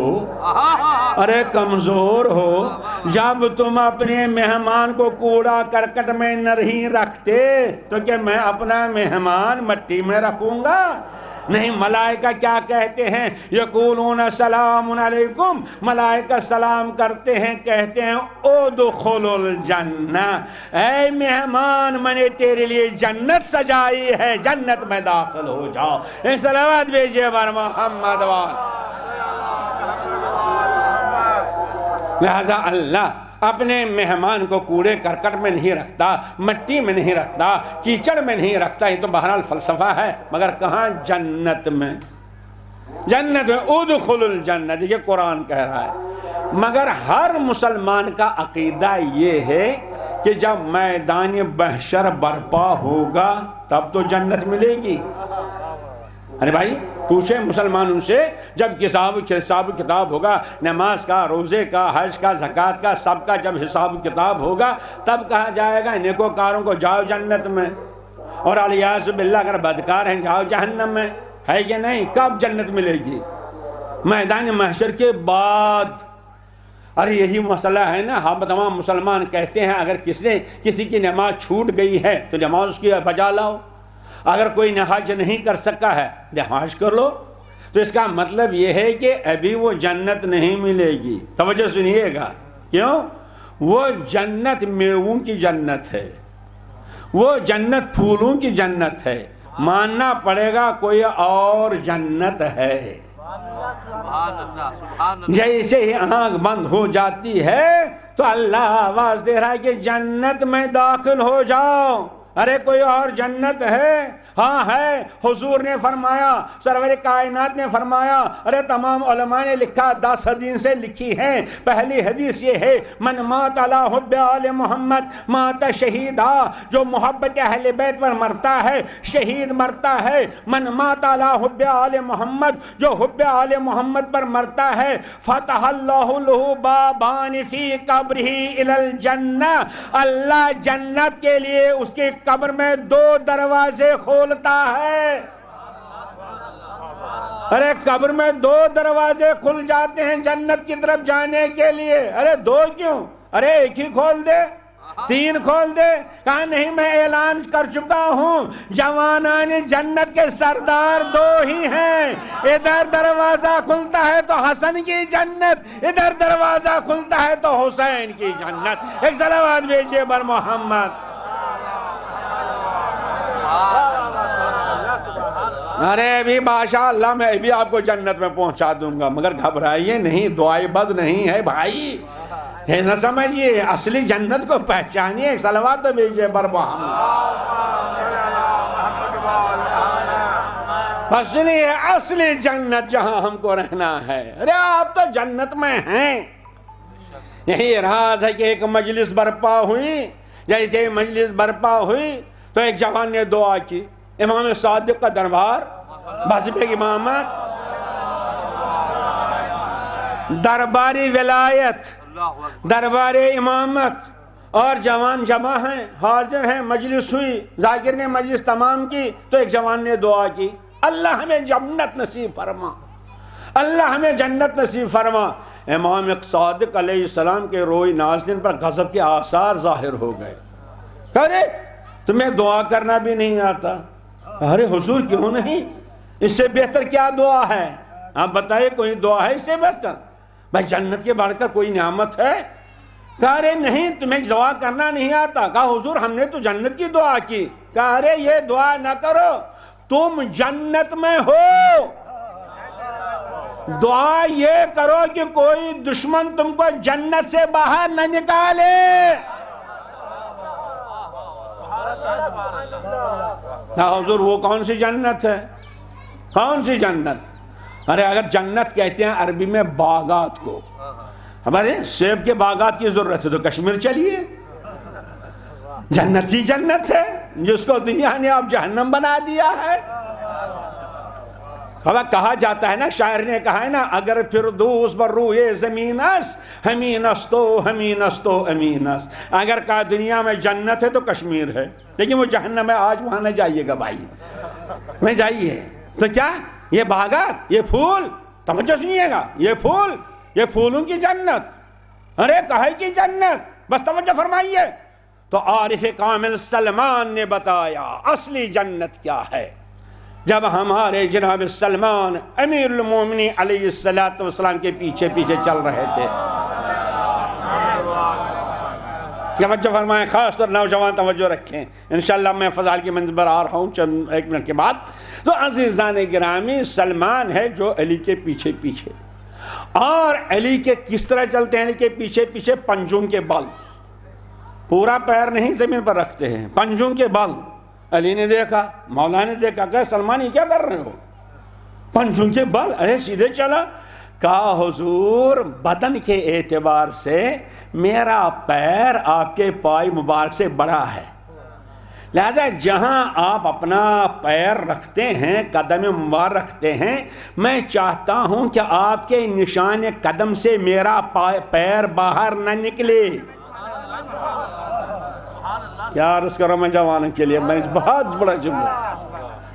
ارے کمزور ہو، جب تم اپنے مہمان کو کوڑا کرکٹ میں نہیں رکھتے تو کہ میں اپنا مہمان مٹی میں رکھوں گا؟ نہیں، ملائکہ کیا کہتے ہیں؟ یقولون سلام علیکم، ملائکہ سلام کرتے ہیں، کہتے ہیں ادخل الجنہ، اے مہمان میں نے تیرے لیے جنت سجائی ہے، جنت میں داخل ہو جاؤ۔ ایک صلوات بھیجئے بر محمد وال۔ لہذا اللہ اپنے مہمان کو کوڑے کرکٹ میں نہیں رکھتا، مٹی میں نہیں رکھتا، کیچڑ میں نہیں رکھتا۔ یہ تو بہرحال فلسفہ ہے، مگر کہاں؟ جنت میں، جنت میں ادخل الجنہ، دیکھئے قرآن کہہ رہا ہے۔ مگر ہر مسلمان کا عقیدہ یہ ہے کہ جب میدان محشر برپا ہوگا تب تو جنت ملے گی۔ ارے بھائی پوچھیں مسلمانوں سے، جب حساب کتاب ہوگا، نماز کا، روزے کا، حج کا، زکوٰۃ کا، سب کا جب حساب کتاب ہوگا تب کہا جائے گا نیکوکاروں کو جاؤ جنت میں، اور الیاذ باللہ اگر بدکار ہیں جاؤ جہنم میں، ہے کہ نہیں؟ کب جنت ملے گی؟ میدان محشر کے بعد۔ ارے یہی مسئلہ ہے نا، ہم تمام مسلمان کہتے ہیں اگر کسی کی نماز چھوٹ گئی ہے تو نماز اس کی بجا لاؤ، اگر کوئی حج نہیں کر سکا ہے حج کر لو۔ تو اس کا مطلب یہ ہے کہ ابھی وہ جنت نہیں ملے گی۔ توجہ سنیے گا، کیوں؟ وہ جنت میووں کی جنت ہے، وہ جنت پھولوں کی جنت ہے، ماننا پڑے گا کوئی اور جنت ہے۔ جیسے ہی آنکھ بند ہو جاتی ہے تو اللہ آواز دے رہا ہے کہ جنت میں داخل ہو جاؤ۔ ارے کوئی اور جنت ہے؟ ہاں ہے. حضور نے فرمایا، سرور کائنات نے فرمایا، ارے تمام علماء نے لکھا، 10 حدیث سے لکھی ہیں. پہلی حدیث یہ ہے، من مات علی حب آل محمد مات شہیدا، جو محبت اہل بیت پر مرتا ہے شہید مرتا ہے. من مات علی حب آل محمد، جو حب آل محمد پر مرتا ہے، فتح اللہ لہ بابان فی قبرہ الی الجنہ، اللہ جنت کے لیے اس کی قبر میں 2 دروازے کھولتا ہے. ارے قبر میں 2 دروازے کھل جاتے ہیں جنت کی طرف جانے کے لیے. ارے 2 کیوں؟ ارے 1 ہی کھول دے، 3 کھول دے. کہا نہیں، میں اعلان کر چکا ہوں، جوانان جنت کے سردار 2 ہی ہیں. ادھر دروازہ کھلتا ہے تو حسن کی جنت، ادھر دروازہ کھلتا ہے تو حسین کی جنت. ایک صلوات بھیجئے بر محمد. ارے بھی بادشاہ اللہ، میں بھی آپ کو جنت میں پہنچا دوں گا، مگر گھبرائیے نہیں، دعائے بد نہیں ہے بھائی. نہ سمجھیے، اصلی جنت کو پہچانیے. ایک صلوات تو بھیجئے بر محمد. اصلی جنت جہاں ہم کو رہنا ہے. ارے آپ تو جنت میں ہیں. یہی راز ہے کہ ایک مجلس برپا ہوئی. جیسے مجلس برپا ہوئی تو ایک جوان نے دعا کی. امام صادق کا دربار، بازب امامت، درباری ولایت، دربار امامت، اور جوان جمع ہیں، حاضر ہیں. مجلس ہوئی، ذاکر نے مجلس تمام کی تو ایک جوان نے دعا کی، اللہ ہمیں جنت نصیب فرما، اللہ ہمیں جنت نصیب فرما. امام صادق علیہ السلام کے روئی نازنین پر غضب کے آثار ظاہر ہو گئے. ارے تمہیں دعا کرنا بھی نہیں آتا؟ ارے حضور کیوں نہیں؟ اس سے بہتر کیا دعا ہے؟ آپ بتائیے، کوئی دعا ہے اس سے بہتر؟ بھائی جنت کے بڑھ کر کوئی نعمت ہے؟ کہا ارے نہیں، تمہیں دعا کرنا نہیں آتا. کہا حضور ہم نے تو جنت کی دعا کی. کہا ارے یہ دعا نہ کرو، تم جنت میں ہو. دعا یہ کرو کہ کوئی دشمن تم کو جنت سے باہر نہ نکالے. حضور وہ کون سی جنت ہے؟ کون سی جنت؟ ارے اگر جنت کہتے ہیں عربی میں باغات کو، ہمارے سیب کے باغات کی ضرورت ہے تو کشمیر چلیے. جنت ہی جنت ہے جس کو دنیا نے اب جہنم بنا دیا ہے. کہا جاتا ہے نا، شاعر نے کہا ہے نا، اگر فردوس بر روئے زمین است ہمین استو ہمین استو امین است. اگر کہا دنیا میں جنت ہے تو کشمیر ہے، لیکن وہ جہنم ہے. آج وہاں نہ جائیے گا بھائی، نہ جائیے. تو کیا یہ باغات، یہ پھول، توجہ سنیے گا، یہ پھول، یہ پھولوں کی جنت. ارے کہے کی جنت، بس توجہ فرمائیے. تو عارف کامل سلمان نے بتایا اصلی جنت کیا ہے. جب ہمارے جناب سلمان امیر المومنین علیہ السلام کے پیچھے پیچھے چل رہے تھے. توجہ فرمائیں، خاص طور نوجوان توجہ رکھیں. انشاءاللہ میں فضائل کی منزل پر آ رہا ہوں چند 1 منٹ کے بعد. تو عزیزان گرامی، سلمان ہے جو علی کے پیچھے پیچھے، اور علی کے کس طرح چلتے ہیں؟ علی کے پیچھے پیچھے پنجوں کے بل، پورا پیر نہیں زمین پر رکھتے ہیں، پنجوں کے بل. علی نے دیکھا، مولا نے دیکھا، کہ سلمان یہ کیا کر رہے ہو؟ پنجوں کے بل. ارے سیدھے چلا. کہا حضور بدن کے اعتبار سے میرا پیر آپ کے پائے مبارک سے بڑا ہے، لہذا جہاں آپ اپنا پیر رکھتے ہیں، قدم مبارک رکھتے ہیں، میں چاہتا ہوں کہ آپ کے نشان قدم سے میرا پیر باہر نہ نکلے. کیا عرض کرو میں جوانوں کے لیے، میں بہت بڑا جملہ.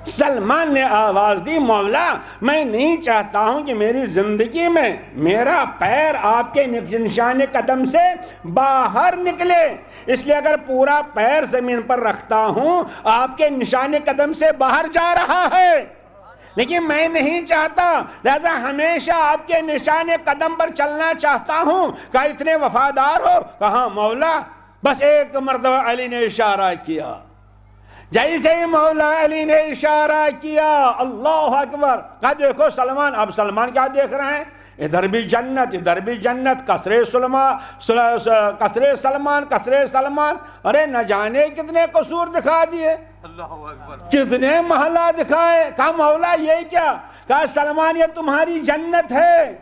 سلمان نے آواز دی، مولا میں نہیں چاہتا ہوں کہ میری زندگی میں میرا پیر آپ کے نشان قدم سے باہر نکلے، اس لیے اگر پورا پیر زمین پر رکھتا ہوں آپ کے نشان قدم سے باہر جا رہا ہے، لیکن میں نہیں چاہتا، لہذا ہمیشہ آپ کے نشان قدم پر چلنا چاہتا ہوں. کہا اتنے وفادار ہو؟ کہا مولا. بس ایک مرتبہ علی نے اشارہ کیا. جیسے ہی مولا علی نے اشارہ کیا، اللہ اکبر، کہا دیکھو سلمان. اب سلمان کیا دیکھ رہے ہیں؟ ادھر بھی جنت ادھر بھی جنت، کثرے سلمان، ارے نہ جانے کتنے قصور دکھا دیے، کتنے محلہ دکھائے. کہا مولا یہ کیا؟ کہا سلمان یہ تمہاری جنت ہے،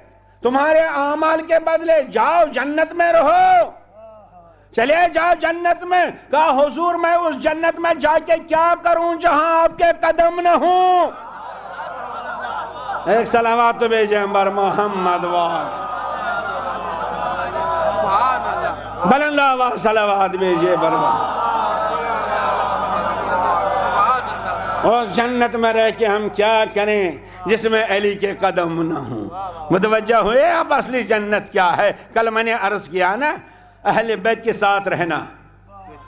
تمہارے اعمال کے بدلے، جاؤ جنت میں رہو، چلے جاؤ جنت میں. کہا حضور میں اس جنت میں جا کے کیا کروں جہاں آپ کے قدم نہ ہوں؟ ایک صلوات تو بھیجیں بر محمد وال بلند آواز صلوات بھیجے بر محمد. اور جنت میں رہ کے ہم کیا کریں جس میں علی کے قدم نہ ہوں؟ متوجہ ہوئے اب اصلی جنت کیا ہے؟ کل میں نے عرض کیا نا، اہل بیت کے ساتھ رہنا.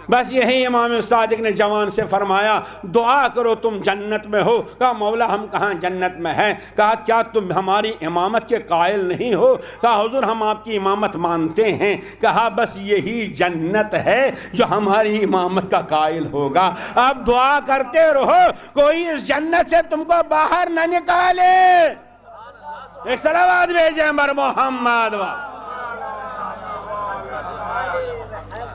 بس یہی امام صادق نے جوان سے فرمایا دعا کرو تم جنت میں ہو. کہا مولا ہم کہاں جنت میں ہیں؟ کہا کیا تم ہماری امامت کے قائل نہیں ہو؟ کہا حضور ہم آپ کی امامت مانتے ہیں. کہا بس یہی جنت ہے جو ہماری امامت کا قائل ہوگا. اب دعا کرتے رہو کوئی اس جنت سے تم کو باہر نہ نکالے. ایک صلوات بھیجیں بر محمد.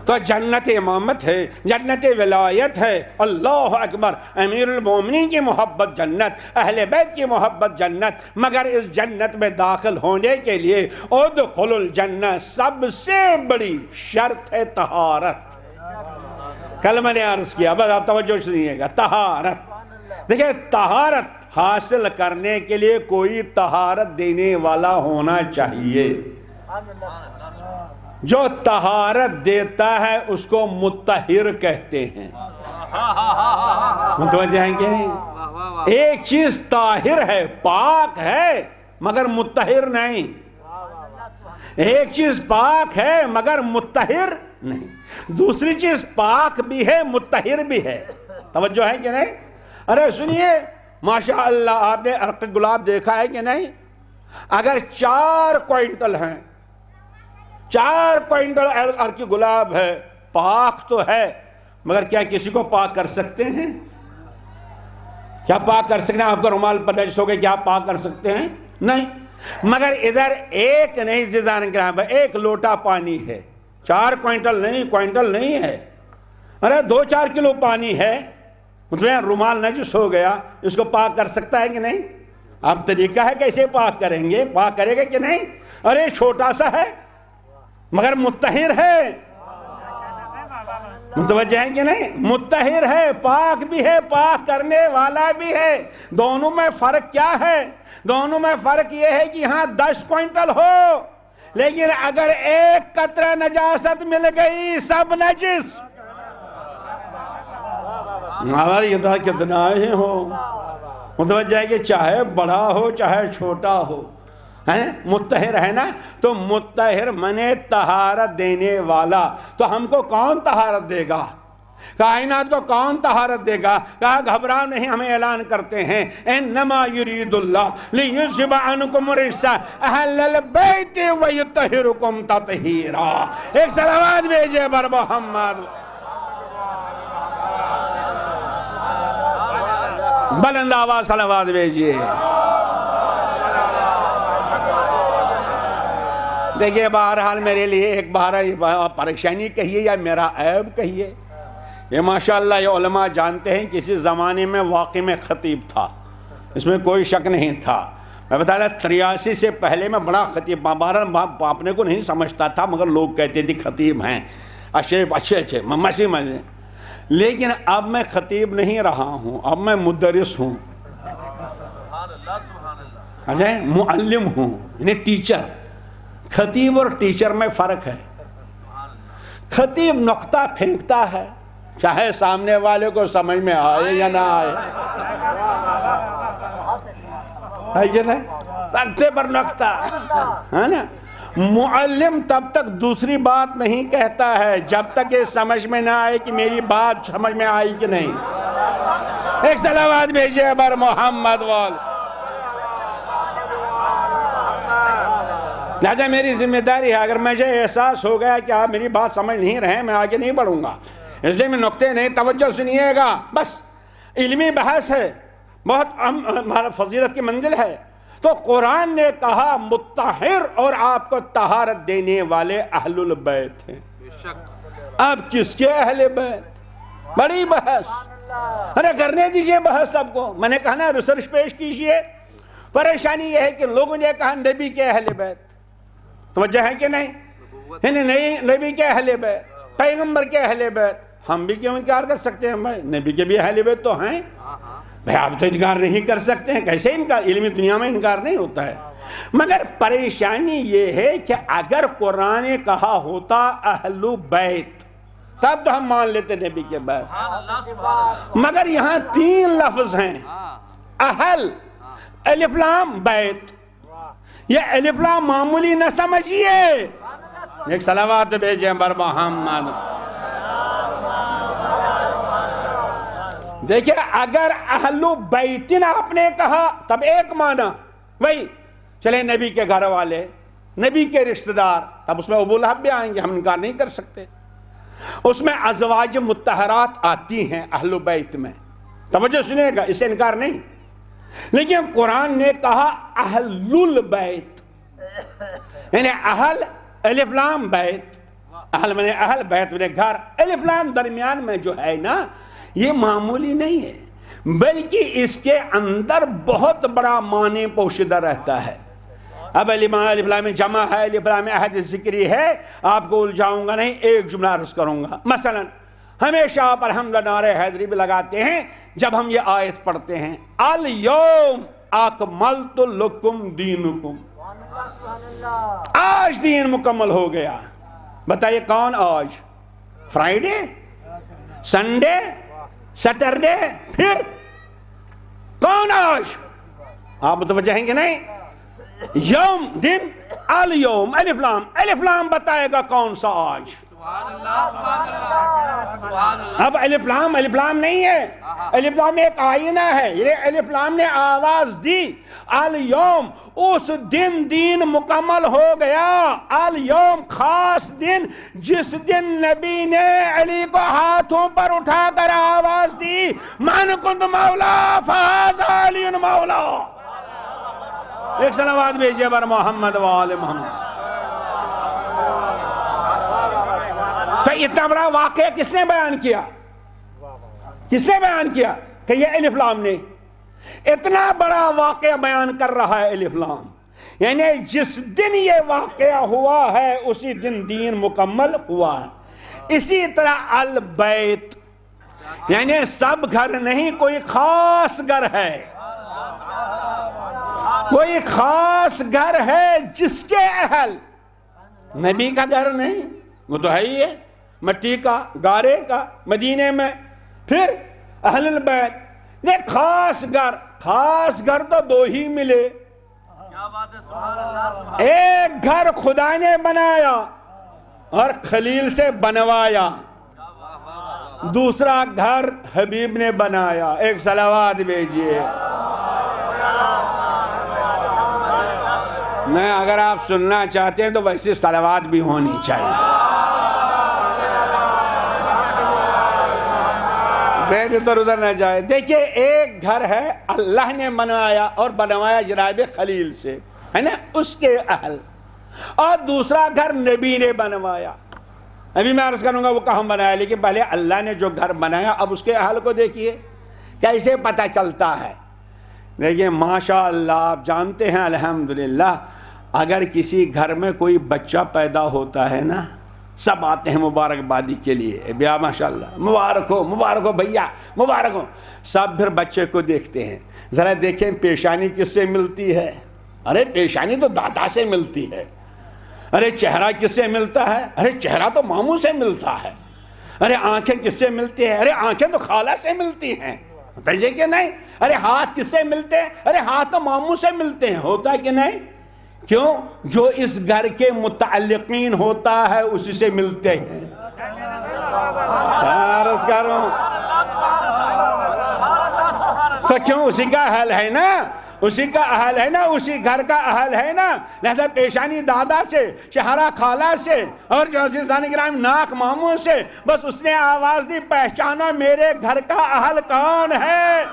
تو جنت امامت ہے، جنت ولایت ہے. اللہ اکبر. امیر المومنین کی محبت جنت، اہل بیت کی محبت جنت. مگر اس جنت میں داخل ہونے کے لیے ادخلوا الجنہ سب سے بڑی شرط ہے طہارت. کل میں نے عرض کیا، بس آپ توجہ سنیے گا. طہارت. دیکھیں طہارت حاصل کرنے کے لیے کوئی طہارت دینے والا ہونا چاہیے. جو طہارت دیتا ہے اس کو مطہر کہتے ہیں. متوجہ ہیں کہ نہیں؟ ایک چیز طاہر ہے، پاک ہے مگر مطہر نہیں. ایک چیز پاک ہے مگر مطہر نہیں. دوسری چیز پاک بھی ہے مطہر بھی ہے. توجہ ہے کہ نہیں؟ ارے سنیے ماشاءاللہ آپ نے عرق گلاب دیکھا ہے کہ نہیں؟ اگر 4 کوئنٹل ہیں، 4 کوئنٹل عرق گلاب ہے، پاک تو ہے مگر کیا کسی کو پاک کر سکتے ہیں؟ کیا پاک کر سکتے ہیں؟ آپ کا رومال پتہ ہو گئے کیا پاک کر سکتے ہیں؟ نہیں. مگر ادھر ایک نہیں زیزان گرام ہے، 1 لوٹا پانی ہے، 4 کوئنٹل نہیں، کوئنٹل نہیں ہے، ارے 2-4 کلو پانی ہے، مطلب رومال نجس ہو گیا، اس کو پاک کر سکتا ہے کہ نہیں؟ اب طریقہ ہے کیسے پاک کریں گے، پاک کرے گا کہ نہیں؟ ارے چھوٹا سا ہے مگر مطہر ہے. متوجہ ہیں کہ نہیں؟ مطہر ہے، پاک بھی ہے، پاک کرنے والا بھی ہے. دونوں میں فرق کیا ہے؟ دونوں میں فرق یہ ہے کہ یہاں 10 کوئنٹل ہو لیکن اگر 1 قطرہ نجاست مل گئی سب نجس. ہماری یہ کتنا ہی ہو. متوجہ ہے کہ چاہے بڑا ہو چاہے چھوٹا ہو، مطہر ہے نا. تو مطہر منے طہارت دینے والا. تو ہم کو کون طہارت دے گا؟ کائنات کو کون طہارت دے گا؟ کہا گھبراؤ نہیں، ہمیں اعلان کرتے ہیں انما یرید اللہ لیذھب عنکم الرجس اہل البیت ویطہرکم تطہیرا. ایک صلوات بھیجے بر محمد. بلند آواز صلوات بھیجیے. دیکھیے بہرحال میرے لیے ایک پریشانی کہیے یا میرا عیب کہیے، یہ ماشاءاللہ یہ علماء جانتے ہیں کسی زمانے میں واقعی میں خطیب تھا، اس میں کوئی شک نہیں تھا. میں بتا رہا 83 سے پہلے میں بڑا خطیب، اپنے کو نہیں سمجھتا تھا مگر لوگ کہتے تھے خطیب ہیں، اشرف اچھے مسیح میں. لیکن اب میں خطیب نہیں رہا ہوں، اب میں مدرس ہوں، معلم ہوں، یعنی ٹیچر. خطیب اور ٹیچر میں فرق ہے. خطیب نقطہ پھینکتا ہے چاہے سامنے والے کو سمجھ میں آئے یا نہ آئے، تختے پر نقطہ ہے نا. معلم تب تک دوسری بات نہیں کہتا ہے جب تک یہ سمجھ میں نہ آئے کہ میری بات سمجھ میں آئی کہ نہیں. ایک صلوات بھیجئے بر محمد وال. لہذا میری ذمہ داری ہے اگر مجھے احساس ہو گیا کہ آپ میری بات سمجھ نہیں رہے میں آگے نہیں بڑھوں گا. اس لیے میں نقطے نہیں، توجہ سنیے گا. بس علمی بحث ہے، بہت فضیلت کی منزل ہے. تو قرآن نے کہا مطہر اور آپ کو طہارت دینے والے اہل البیت ہیں. اب کس کے اہل بیت؟ بڑی بحث. ارے کرنے دیجئے بحث سب کو. میں نے کہا نا ریسرچ پیش کیجئے. پریشانی یہ ہے کہ لوگوں نے کہا نبی کے اہل بیت. توجہ ہے کہ نہیں؟ نبی کے اہل بیت، پیغمبر کے اہل بیت. ہم بھی کیوں انکار کر سکتے ہیں بھائی؟ نبی کے بھی اہل بیت تو ہیں بھائی. آپ تو انکار نہیں کر سکتے ہیں. کیسے انکار؟ علمی دنیا میں انکار نہیں ہوتا ہے. مگر پریشانی یہ ہے کہ اگر قرآن نے کہا ہوتا اہل بیت تب تو ہم مان لیتے نبی کے بیت. مگر یہاں 3 لفظ ہیں: اہل، الف لام، بیت. یہ الف لام معمولی نہ سمجھیے. ایک صلوات بھیجیں بر محمد. دیکھیں اگر اہل بیتن آپ نے کہا تب ایک معنی وہی چلے نبی کے گھر والے، نبی کے رشتہ دار، تب اس میں ابو لہب بھی آئیں گے، ہم انکار نہیں کر سکتے. اس میں ازواج مطہرات آتی ہیں اہل بیت میں. توجہ سنیے گا، اس سے انکار نہیں. لیکن قرآن نے کہا اہل البیت، یعنی اہل الف لام بیت. اہل میں نے اہل، بیت میں نے گھر. الف لام درمیان میں جو ہے نا یہ معمولی نہیں ہے، بلکہ اس کے اندر بہت بڑا معنی پوشیدہ رہتا ہے. اب الف لام جمع ہے، الف لام عہد ذکری ہے، آپ کو الجھاؤں گا نہیں، ایک جملہ عرض کروں گا. مثلا ہمیشہ آپ الحمدللہ نعرہ حیدری بھی لگاتے ہیں جب ہم یہ آیت پڑھتے ہیں: الیوم اکملت لکم دینکم. آج دین مکمل ہو گیا. بتائیے کون آج؟ فرائیڈے، سنڈے، سیٹرڈے، پھر کون آج؟ آپ متوجہ ہیں کہ نہیں؟ یوم، دن، الیوم، الف لام. الف لام بتائے گا کون سا آج. اب الف لام نہیں ہے. الف لام ایک آئینہ ہے. یہ الف لام نے آواز دی الیوم، اس دن دین مکمل ہو گیا. الیوم خاص دن، جس دن نبی نے علی کو ہاتھوں پر اٹھا کر آواز دی: من کنت مولا فہذا علی مولا. ایک صلوات بھیجیے بر محمد و آل محمد. تو اتنا بڑا واقعہ کس نے بیان کیا؟ کس نے بیان کیا؟ کہ یہ الف لام نے. اتنا بڑا واقعہ بیان کر رہا ہے الف لام. یعنی جس دن یہ واقعہ ہوا ہے اسی دن دین مکمل ہوا ہے. اسی طرح البیت یعنی سب گھر نہیں، کوئی خاص گھر ہے. کوئی خاص گھر ہے جس کے اہل نبی کا گھر نہیں، وہ تو ہے ہی ہے، مٹی کا، گارے کا، مدینے میں. پھر اہل البیت. یہ خاص گھر، خاص گھر تو 2 ہی ملے. ایک گھر خدا نے بنایا اور خلیل سے بنوایا، دوسرا گھر حبیب نے بنایا. ایک صلوات بھیجیے. نہیں، اگر آپ سننا چاہتے ہیں تو ویسے صلوات بھی ہونی چاہیے. ذہن ادھر ادھر نہ جائے. دیکھیے ایک گھر ہے اللہ نے بنوایا اور بنوایا جناب خلیل سے، ہے نا، اس کے اہل. اور دوسرا گھر نبی نے بنوایا. ابھی میں عرض کروں گا وہ کہاں بنایا، لیکن پہلے اللہ نے جو گھر بنایا اب اس کے اہل کو دیکھیے کیسے پتہ چلتا ہے. دیکھیے ماشاء اللہ، آپ جانتے ہیں الحمدللہ اگر کسی گھر میں کوئی بچہ پیدا ہوتا ہے نا سب آتے ہیں مبارکبادی کے لیے. بیا ماشاءاللہ مبارک ہو، مبارک ہو بھیا، مبارک ہو. سب پھر بچے کو دیکھتے ہیں. ذرا دیکھیں پیشانی کس سے ملتی ہے؟ ارے پیشانی تو دادا سے ملتی ہے. ارے چہرہ کس سے ملتا ہے؟ ارے چہرہ تو ماموں سے ملتا ہے. ارے آنکھیں کس سے ملتی ہیں؟ ارے آنکھیں تو خالہ سے ملتی ہیں. بتائیے کہ نہیں؟ ارے ہاتھ کس سے ملتے ہیں؟ ارے ہاتھ تو ماموں سے ملتے ہیں. ہوتا ہے کہ نہیں؟ کیوں؟ جو اس گھر کے متعلقین ہوتا ہے اسی سے ملتے ہیں. عرض کروں تو کیوں؟ اسی کا اہل ہے نا، اسی کا اہل ہے نا، اسی گھر کا اہل ہے نا. لہذا پیشانی دادا سے، چہرہ خالہ سے، اور جو عزیزان کرام ناک ماموں سے. بس اس نے آواز دی پہچانا میرے گھر کا اہل کون ہے.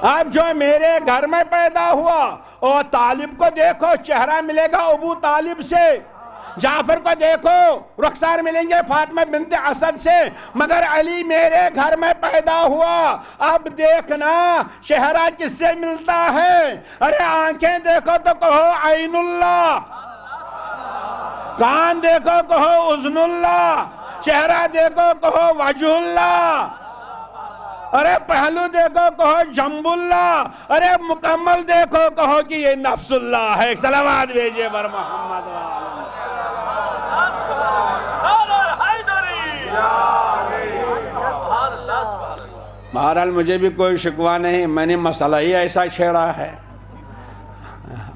اب جو میرے گھر میں پیدا ہوا، اور طالب کو دیکھو چہرہ ملے گا ابو طالب سے، جعفر کو دیکھو رخسار ملیں گے فاطمہ بنت اسد سے، مگر علی میرے گھر میں پیدا ہوا، اب دیکھنا چہرہ کس سے ملتا ہے؟ ارے آنکھیں دیکھو تو کہو عین اللہ، کان دیکھو کہو اذن اللہ، چہرہ دیکھو کہو وجہ اللہ، ارے پہلو دیکھو کہو جنب اللہ، ارے مکمل دیکھو کہو کہ یہ نفس اللہ ہے۔ صلوات بھیجئے بر محمد بہرحال مجھے بھی کوئی شکوہ نہیں، میں نے مسئلہ ہی ایسا چھیڑا ہے،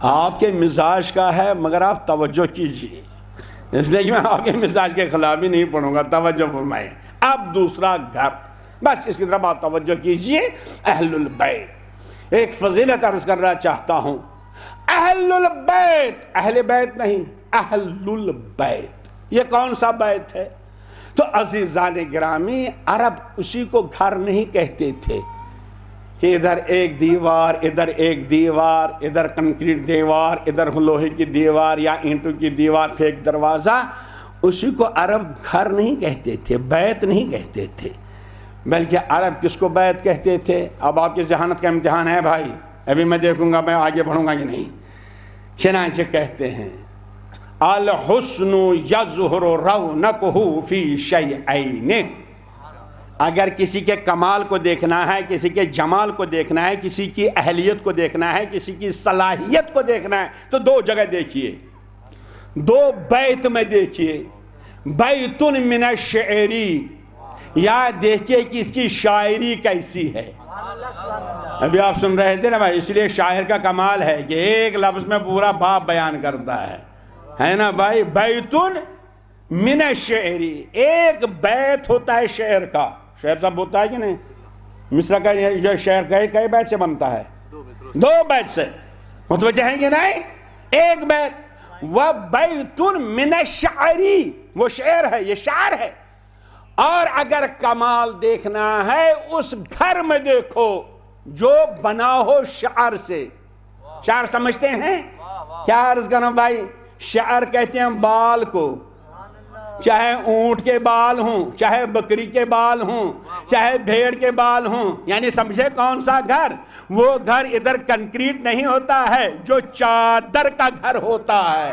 آپ کے مزاج کا ہے، مگر آپ توجہ کیجئے، اس لیے کہ میں آپ کے مزاج کے خلاف ہی نہیں پڑھوں گا، توجہ فرمائیں۔ اب دوسرا گھر، بس اس کی طرف آپ توجہ کیجئے۔ اہل البیت، ایک فضیلت عرض کرنا چاہتا ہوں، اہل البیت، اہل بیت نہیں، اہل البیت، یہ کون سا بیت ہے؟ تو عزیزان گرامی، عرب اسی کو گھر نہیں کہتے تھے کہ ادھر ایک دیوار، ادھر ایک دیوار، ادھر کنکریٹ دیوار، ادھر لوہے کی دیوار یا اینٹوں کی دیوار پہ ایک دروازہ، اسی کو عرب گھر نہیں کہتے تھے، بیت نہیں کہتے تھے، بلکہ عرب کس کو بیت کہتے تھے؟ اب آپ کی ذہانت کا امتحان ہے بھائی، ابھی میں دیکھوں گا میں آگے بڑھوں گا کہ نہیں۔ چنانچہ کہتے ہیں الحسن یظہر رونقہ فی شیئین، اگر کسی کے کمال کو دیکھنا ہے، کسی کے جمال کو دیکھنا ہے، کسی کی اہلیت کو دیکھنا ہے، کسی کی صلاحیت کو دیکھنا ہے، تو دو جگہ دیکھیے، دو بیت میں دیکھیے، بیت من الشعری، یا دیکھیے کہ اس کی شاعری کیسی ہے۔ ابھی آپ سن رہے تھے نا بھائی، اس لیے شاعر کا کمال ہے کہ ایک لفظ میں پورا باب بیان کرتا ہے نا بھائی۔ بیت من الشعری، ایک بیت ہوتا ہے شعر کا، شعر سب ہوتا ہے کہ نہیں؟ مصرع کا یہ شعر کئی بیت سے بنتا ہے؟ دو بیت سے، متوجہ ہیں کہ نہیں؟ ایک بیت، وَبَيْتٌ مِّنَ الشَّعْرِ، وہ شعر ہے، یہ شعر ہے۔ اور اگر کمال دیکھنا ہے اس گھر میں دیکھو جو بنا ہو شعر سے۔ شعر سمجھتے ہیں؟ کیا عرض کروں بھائی، شعر کہتے ہیں بال کو، چاہے اونٹ کے بال ہوں، چاہے بکری کے بال ہوں، چاہے بھیڑ کے بال ہوں، یعنی سمجھے کون سا گھر؟ وہ گھر ادھر کنکریٹ نہیں ہوتا ہے، جو چادر کا گھر ہوتا ہے۔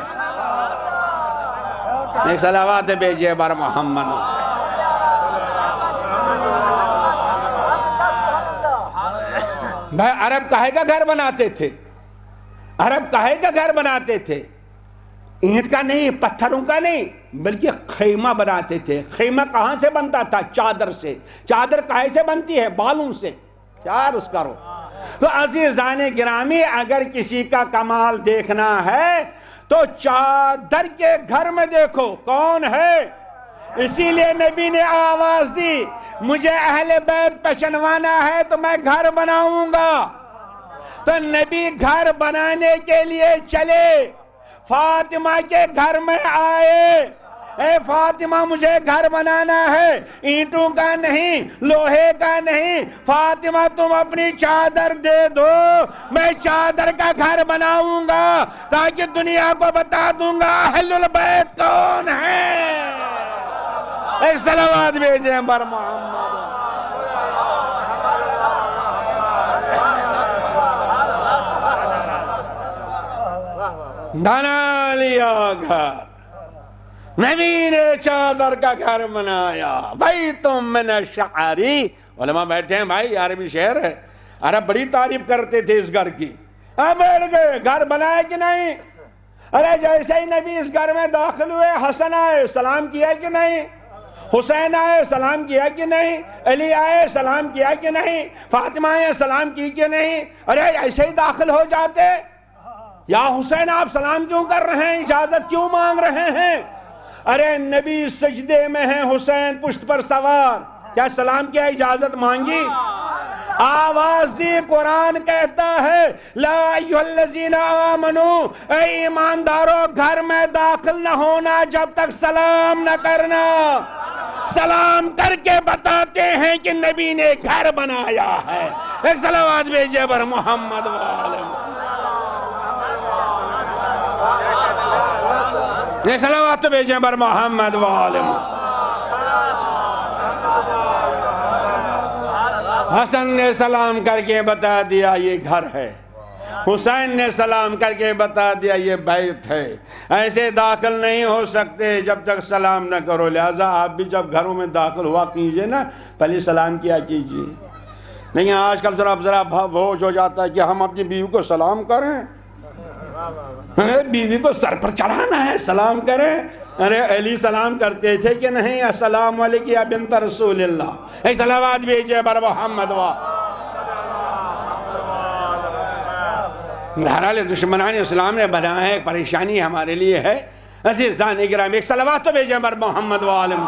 ایک صلوات بھیجئے بر محمد۔ بھائی عرب کاہے کا گھر بناتے تھے؟ عرب کاہے کا گھر بناتے تھے؟ اینٹ کا نہیں، پتھروں کا نہیں، بلکہ خیمہ بناتے تھے۔ خیمہ کہاں سے بنتا تھا؟ چادر سے۔ چادر کاہے سے بنتی ہے؟ بالوں سے۔ کیا عرض کرو؟ تو عزیزان گرامی، اگر کسی کا کمال دیکھنا ہے تو چادر کے گھر میں دیکھو کون ہے۔ اسی لیے نبی نے آواز دی، مجھے اہل بیت پہچانوانا ہے تو میں گھر بناؤں گا۔ تو نبی گھر بنانے کے لیے چلے، فاطمہ کے گھر میں آئے، اے فاطمہ مجھے گھر بنانا ہے، اینٹوں کا نہیں، لوہے کا نہیں، فاطمہ تم اپنی چادر دے دو، میں چادر کا گھر بناؤں گا تاکہ دنیا کو بتا دوں گا اہل البیت کون ہے۔ ایک صلوات بھیجیں بر محمد۔ بنا لیا گھر، نبی نے چادر کا گھر بنایا۔ بیت من الشعر، علماء بیٹھے ہیں بھائی، عربی شعر ہے، عرب بڑی تعریف کرتے تھے اس گھر کی۔ اب بیٹھ گئے، گھر بنائے کہ نہیں؟ ارے جیسے ہی نبی اس گھر میں داخل ہوئے، حسن آئے، سلام کیا کہ نہیں؟ حسین آئے، سلام کیا کہ نہیں؟ علی آئے، سلام کیا کہ نہیں؟ فاطمہ آئے، سلام کی کہ نہیں؟ ارے ایسے ہی داخل ہو جاتے، یا حسین آپ سلام کیوں کر رہے ہیں؟ اجازت کیوں مانگ رہے ہیں؟ ارے نبی سجدے میں ہیں، حسین پشت پر سوار، کیا سلام کیا اجازت مانگی؟ آواز دی، قرآن کہتا ہے لا ایھا الذین آمنوا، اے ایماندارو گھر میں داخل نہ ہونا جب تک سلام نہ کرنا۔ سلام کر کے بتاتے ہیں کہ نبی نے گھر بنایا ہے. ایک صلوات بھیجئے بر محمد والے. ایک صلوات بھیجئے بر محمد والے. حسن نے سلام کر کے بتا دیا یہ گھر ہے. حسین نے سلام کر کے بتا دیا یہ بیت ہے. ایسے داخل نہیں ہو سکتے جب تک سلام نہ کرو. لہذا آپ بھی جب گھروں میں داخل ہوا کیجئے نا پہلے سلام کیا کیجئے. نہیں آج کل ذرا بوجھ ہو جاتا ہے کہ ہم اپنی بیوی کو سلام کریں. ارے بیوی کو سر پر چڑھانا ہے سلام کریں. ارے علی سلام کرتے تھے کہ نہیں؟ السلام علیکم یا بنت رسول اللہ. ایک صلوات بھیجئے بر محمد بہرحال دشمنان اسلام نے بنایا ہے، پریشانی ہمارے لیے ہے. عزیزان اکرام ایک صلوات تو بھیجیں بر محمد وعالم.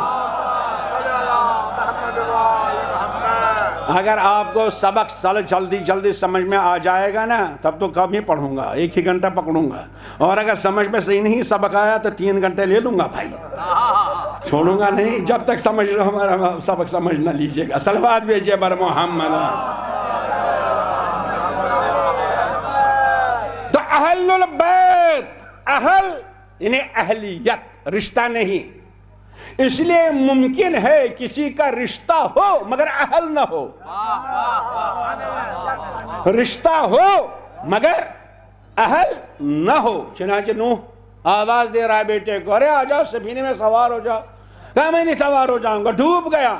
اگر آپ کو سبق جلدی سمجھ میں آ جائے گا نا تب تو کم ہی پڑھوں گا، 1 ہی گھنٹہ پکڑوں گا. اور اگر سمجھ میں صحیح نہیں سبق آیا تو 3 گھنٹے لے لوں گا بھائی، چھوڑوں گا نہیں جب تک ہمارا سبق سمجھ نہ لیجئے گا. صلوات بھیجئے بر محمد. تو اہل البیت، اہل یعنی اہلیت، رشتہ نہیں. اس لیے ممکن ہے کسی کا رشتہ ہو مگر اہل نہ ہو، رشتہ ہو مگر اہل نہ ہو. چنانچہ نوح آواز دے رہا ہے بیٹے کو، ارے آ جاؤ سفینے میں سوار ہو جاؤ. کہا میں نہیں سوار ہو جاؤں گا، ڈوب گیا.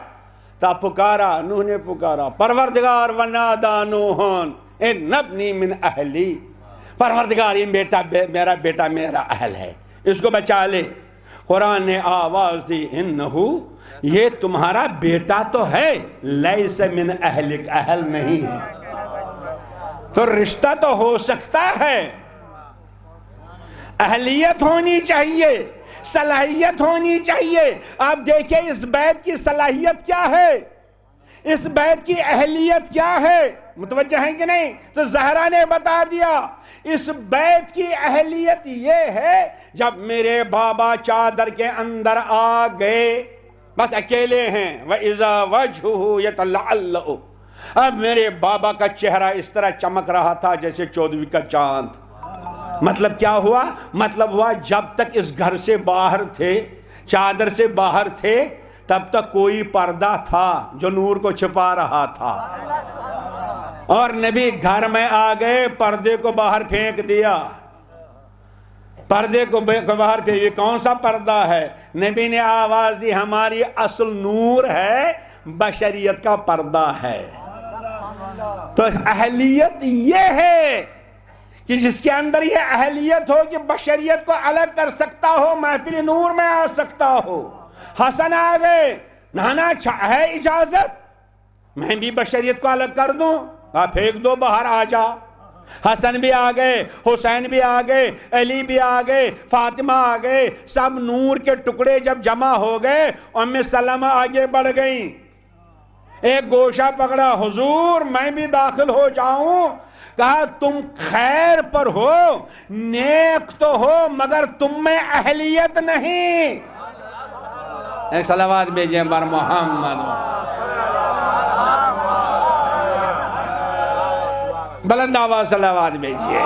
تا پکارا، نوح نے پکارا، پروردگار ونادا نوحن ان ابنی من اہلی. پروردگار یہ میرا بیٹا میرا اہل ہے، اس کو بچا لے. قرآن نے آواز دی انہو یہ تمہارا بیٹا تو ہے، لیس من اہلک، اہل نہیں ہے. تو رشتہ تو ہو سکتا ہے، اہلیت ہونی چاہیے، صلاحیت ہونی چاہیے. آپ دیکھیں اس بیت کی صلاحیت کیا ہے، اس بیت کی اہلیت کیا ہے، متوجہ ہیں کہ نہیں؟ تو زہرا نے بتا دیا اس بیت کی اہلیت یہ ہے جب میرے بابا چادر کے اندر آ گئے، بس اکیلے ہیں، وَإِذَا وَجْهُهُ يَتَلَعَلَّعُ. اب میرے بابا کا چہرہ اس طرح چمک رہا تھا جیسے 14ویں کا چاند. مطلب کیا ہوا؟ مطلب ہوا جب تک اس گھر سے باہر تھے، چادر سے باہر تھے، تب تک کوئی پردہ تھا جو نور کو چھپا رہا تھا. اور نبی گھر میں آ گئے، پردے کو باہر پھینک دیا. پردے کو باہر پھینک، یہ کون سا پردہ ہے؟ نبی نے آواز دی ہماری اصل نور ہے، بشریت کا پردہ ہے. تو اہلیت یہ ہے کہ جس کے اندر یہ اہلیت ہو کہ بشریت کو الگ کر سکتا ہو، محفل نور میں آ سکتا ہو. حسن آ گئے، نانا ہے اجازت میں بھی بشریت کو الگ کر دوں؟ پھینک دو باہر، آ جا. حسن بھی آ گئے، حسین بھی آ گئے، علی بھی آ گئے، فاطمہ آ گئے. سب نور کے ٹکڑے جب جمع ہو گئے، ام سلمہ آگے بڑھ گئیں. ایک گوشہ پکڑا، حضور میں بھی داخل ہو جاؤں. کہا تم خیر پر ہو، نیک تو ہو، مگر تم میں اہلیت نہیں. ایک صلوات بھیجیں بر محمد. بلند آواز صلوات بھیجئے.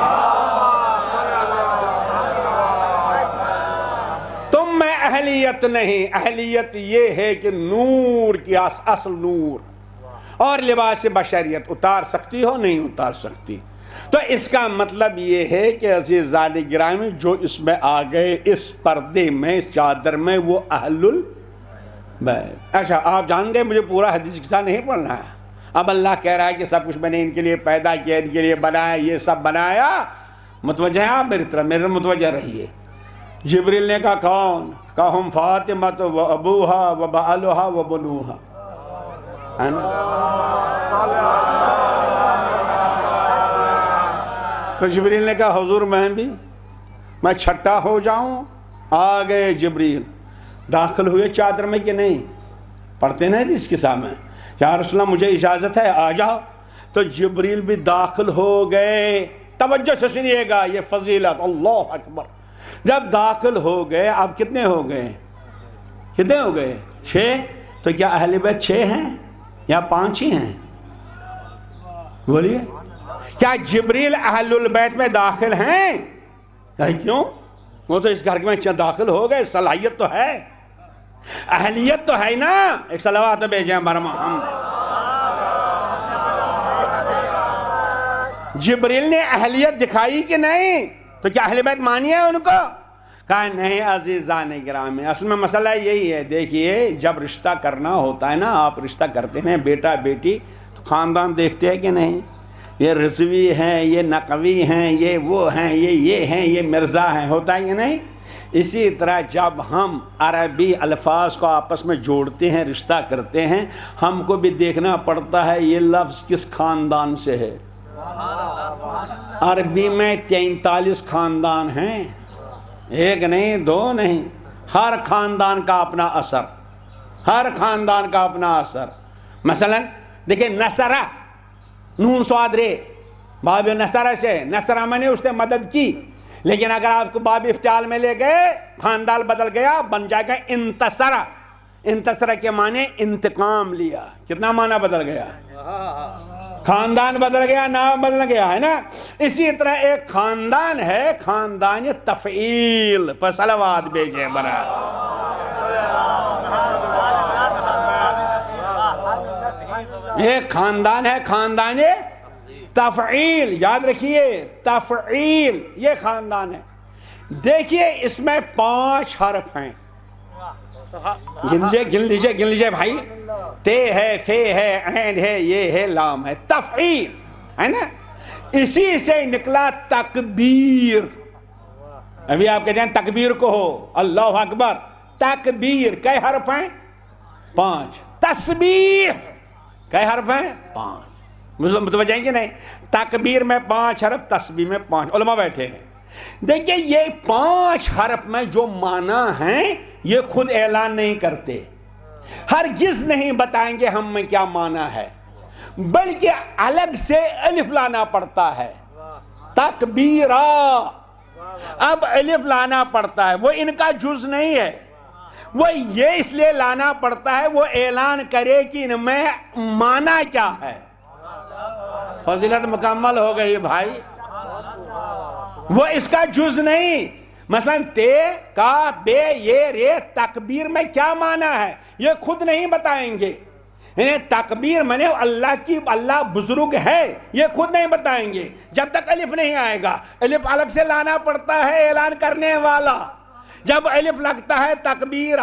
تم میں اہلیت نہیں. اہلیت یہ ہے کہ نور کی اصل نور اور لباس بشریت اتار سکتی ہو، نہیں اتار سکتی. تو اس کا مطلب یہ ہے کہ عزیزان گرامی جو اس میں آ گئے، اس پردے میں، اس چادر میں، وہ اہل البیت. اچھا آپ جانتے ہیں مجھے پورا حدیث قصہ نہیں پڑھنا ہے. اب اللہ کہہ رہا ہے کہ سب کچھ میں نے ان کے لیے پیدا کیا، ان کے لیے بنایا، یہ سب بنایا. متوجہ ہیں آپ میری طرف؟ میرے متوجہ رہیے. جبریل نے کہا کون؟ کہا ہم فاطمہ و ابوہا و بعلہا و بنوہا. تو جبریل نے کہا حضور میں چھٹا ہو جاؤں؟ آ گئے جبریل، داخل ہوئے چادر میں کہ نہیں؟ پڑھتے نا اس قصہ میں، یا رسول اللہ مجھے اجازت ہے آ جاؤ. تو جبریل بھی داخل ہو گئے. توجہ سے سنیے گا یہ فضیلت، اللہ اکبر. جب داخل ہو گئے، اب کتنے ہو گئے؟ 6. تو کیا اہل بیت 6 ہیں یا 5 ہی ہیں؟ بولیے، کیا جبریل اہل البیت میں داخل ہیں؟ کیوں؟ وہ تو اس گھر میں داخل ہو گئے، صلاحیت تو ہے، اہلیت تو ہے نا۔ ایک صلوات بھیجیں بر محمد۔ جبریل نے اہلیت دکھائی کہ نہیں؟ تو کیا اہل بیت مانی ہے ان کو؟ کہا نہیں عزیزان گرامی، اصل میں مسئلہ یہی ہے۔ دیکھیے جب رشتہ کرنا ہوتا ہے نا، آپ رشتہ کرتے ہیں بیٹا بیٹی، تو خاندان دیکھتے ہیں کہ نہیں؟ یہ رضوی ہیں، یہ نقوی ہیں، یہ وہ ہیں، یہ ہیں، یہ مرزا ہیں، ہوتا ہے کہ نہیں؟ اسی طرح جب ہم عربی الفاظ کو آپس میں جوڑتے ہیں، رشتہ کرتے ہیں، ہم کو بھی دیکھنا پڑتا ہے یہ لفظ کس خاندان سے ہے۔ عربی میں 43 خاندان ہیں، 1 نہیں 2 نہیں، ہر خاندان کا اپنا اثر، ہر خاندان کا اپنا اثر۔ مثلا دیکھیں نصرہ، نون صاد رے، باب نصرہ سے، نصرہ میں نے اس نے مدد کی، لیکن اگر آپ کو باب افتعال میں لے گئے خاندان بدل گیا، بن جائے گا انتصرہ۔ انتصرہ کے معنی انتقام لیا، کتنا معنی بدل گیا؟ خاندان بدل گیا، نام بدل گیا، ہے نا۔ اسی طرح ایک خاندان ہے خاندان تفعیل، پر صلوات بھیجیں برا۔ ایک خاندان ہے خاندان تفعیل، یاد رکھیے تفعیل، یہ خاندان ہے۔ دیکھیے اس میں 5 حرف ہیں، گن لیجئے بھائی، تے ہے، فے ہے، عین ہے، یہ ہے، لام ہے، تفعیل ہے نا۔ اسی سے نکلا تکبیر۔ ابھی آپ کہتے ہیں تکبیر کو ہو، اللہ اکبر، تکبیر کئے حرف ہیں؟ 5۔ تسبیح کئے حرف ہیں؟ 5۔ متوجہ ہیں کہ نہیں؟ تکبیر میں 5 حرف، تسبیح میں 5۔ علماء بیٹھے ہیں، دیکھیں یہ 5 حرف میں جو معنی ہیں یہ خود اعلان نہیں کرتے، ہرگز نہیں بتائیں گے ہم میں کیا معنی ہے، بلکہ الگ سے الف لانا پڑتا ہے۔ تکبیرہ، اب الف لانا پڑتا ہے، وہ ان کا جز نہیں ہے، وہ یہ اس لیے لانا پڑتا ہے وہ اعلان کرے کہ ان میں معنی کیا ہے۔ فضیلت مکمل ہو گئی بھائی، وہ اس کا جز نہیں۔ مثلا تے، کا، بے، یہ، رے، تکبیر میں کیا معنی ہے یہ خود نہیں بتائیں گے۔ یعنی تکبیر میں نے اللہ بزرگ ہے یہ خود نہیں بتائیں گے جب تک الف نہیں آئے گا۔ الف الگ سے لانا پڑتا ہے اعلان کرنے والا۔ جب الف لگتا ہے تکبیر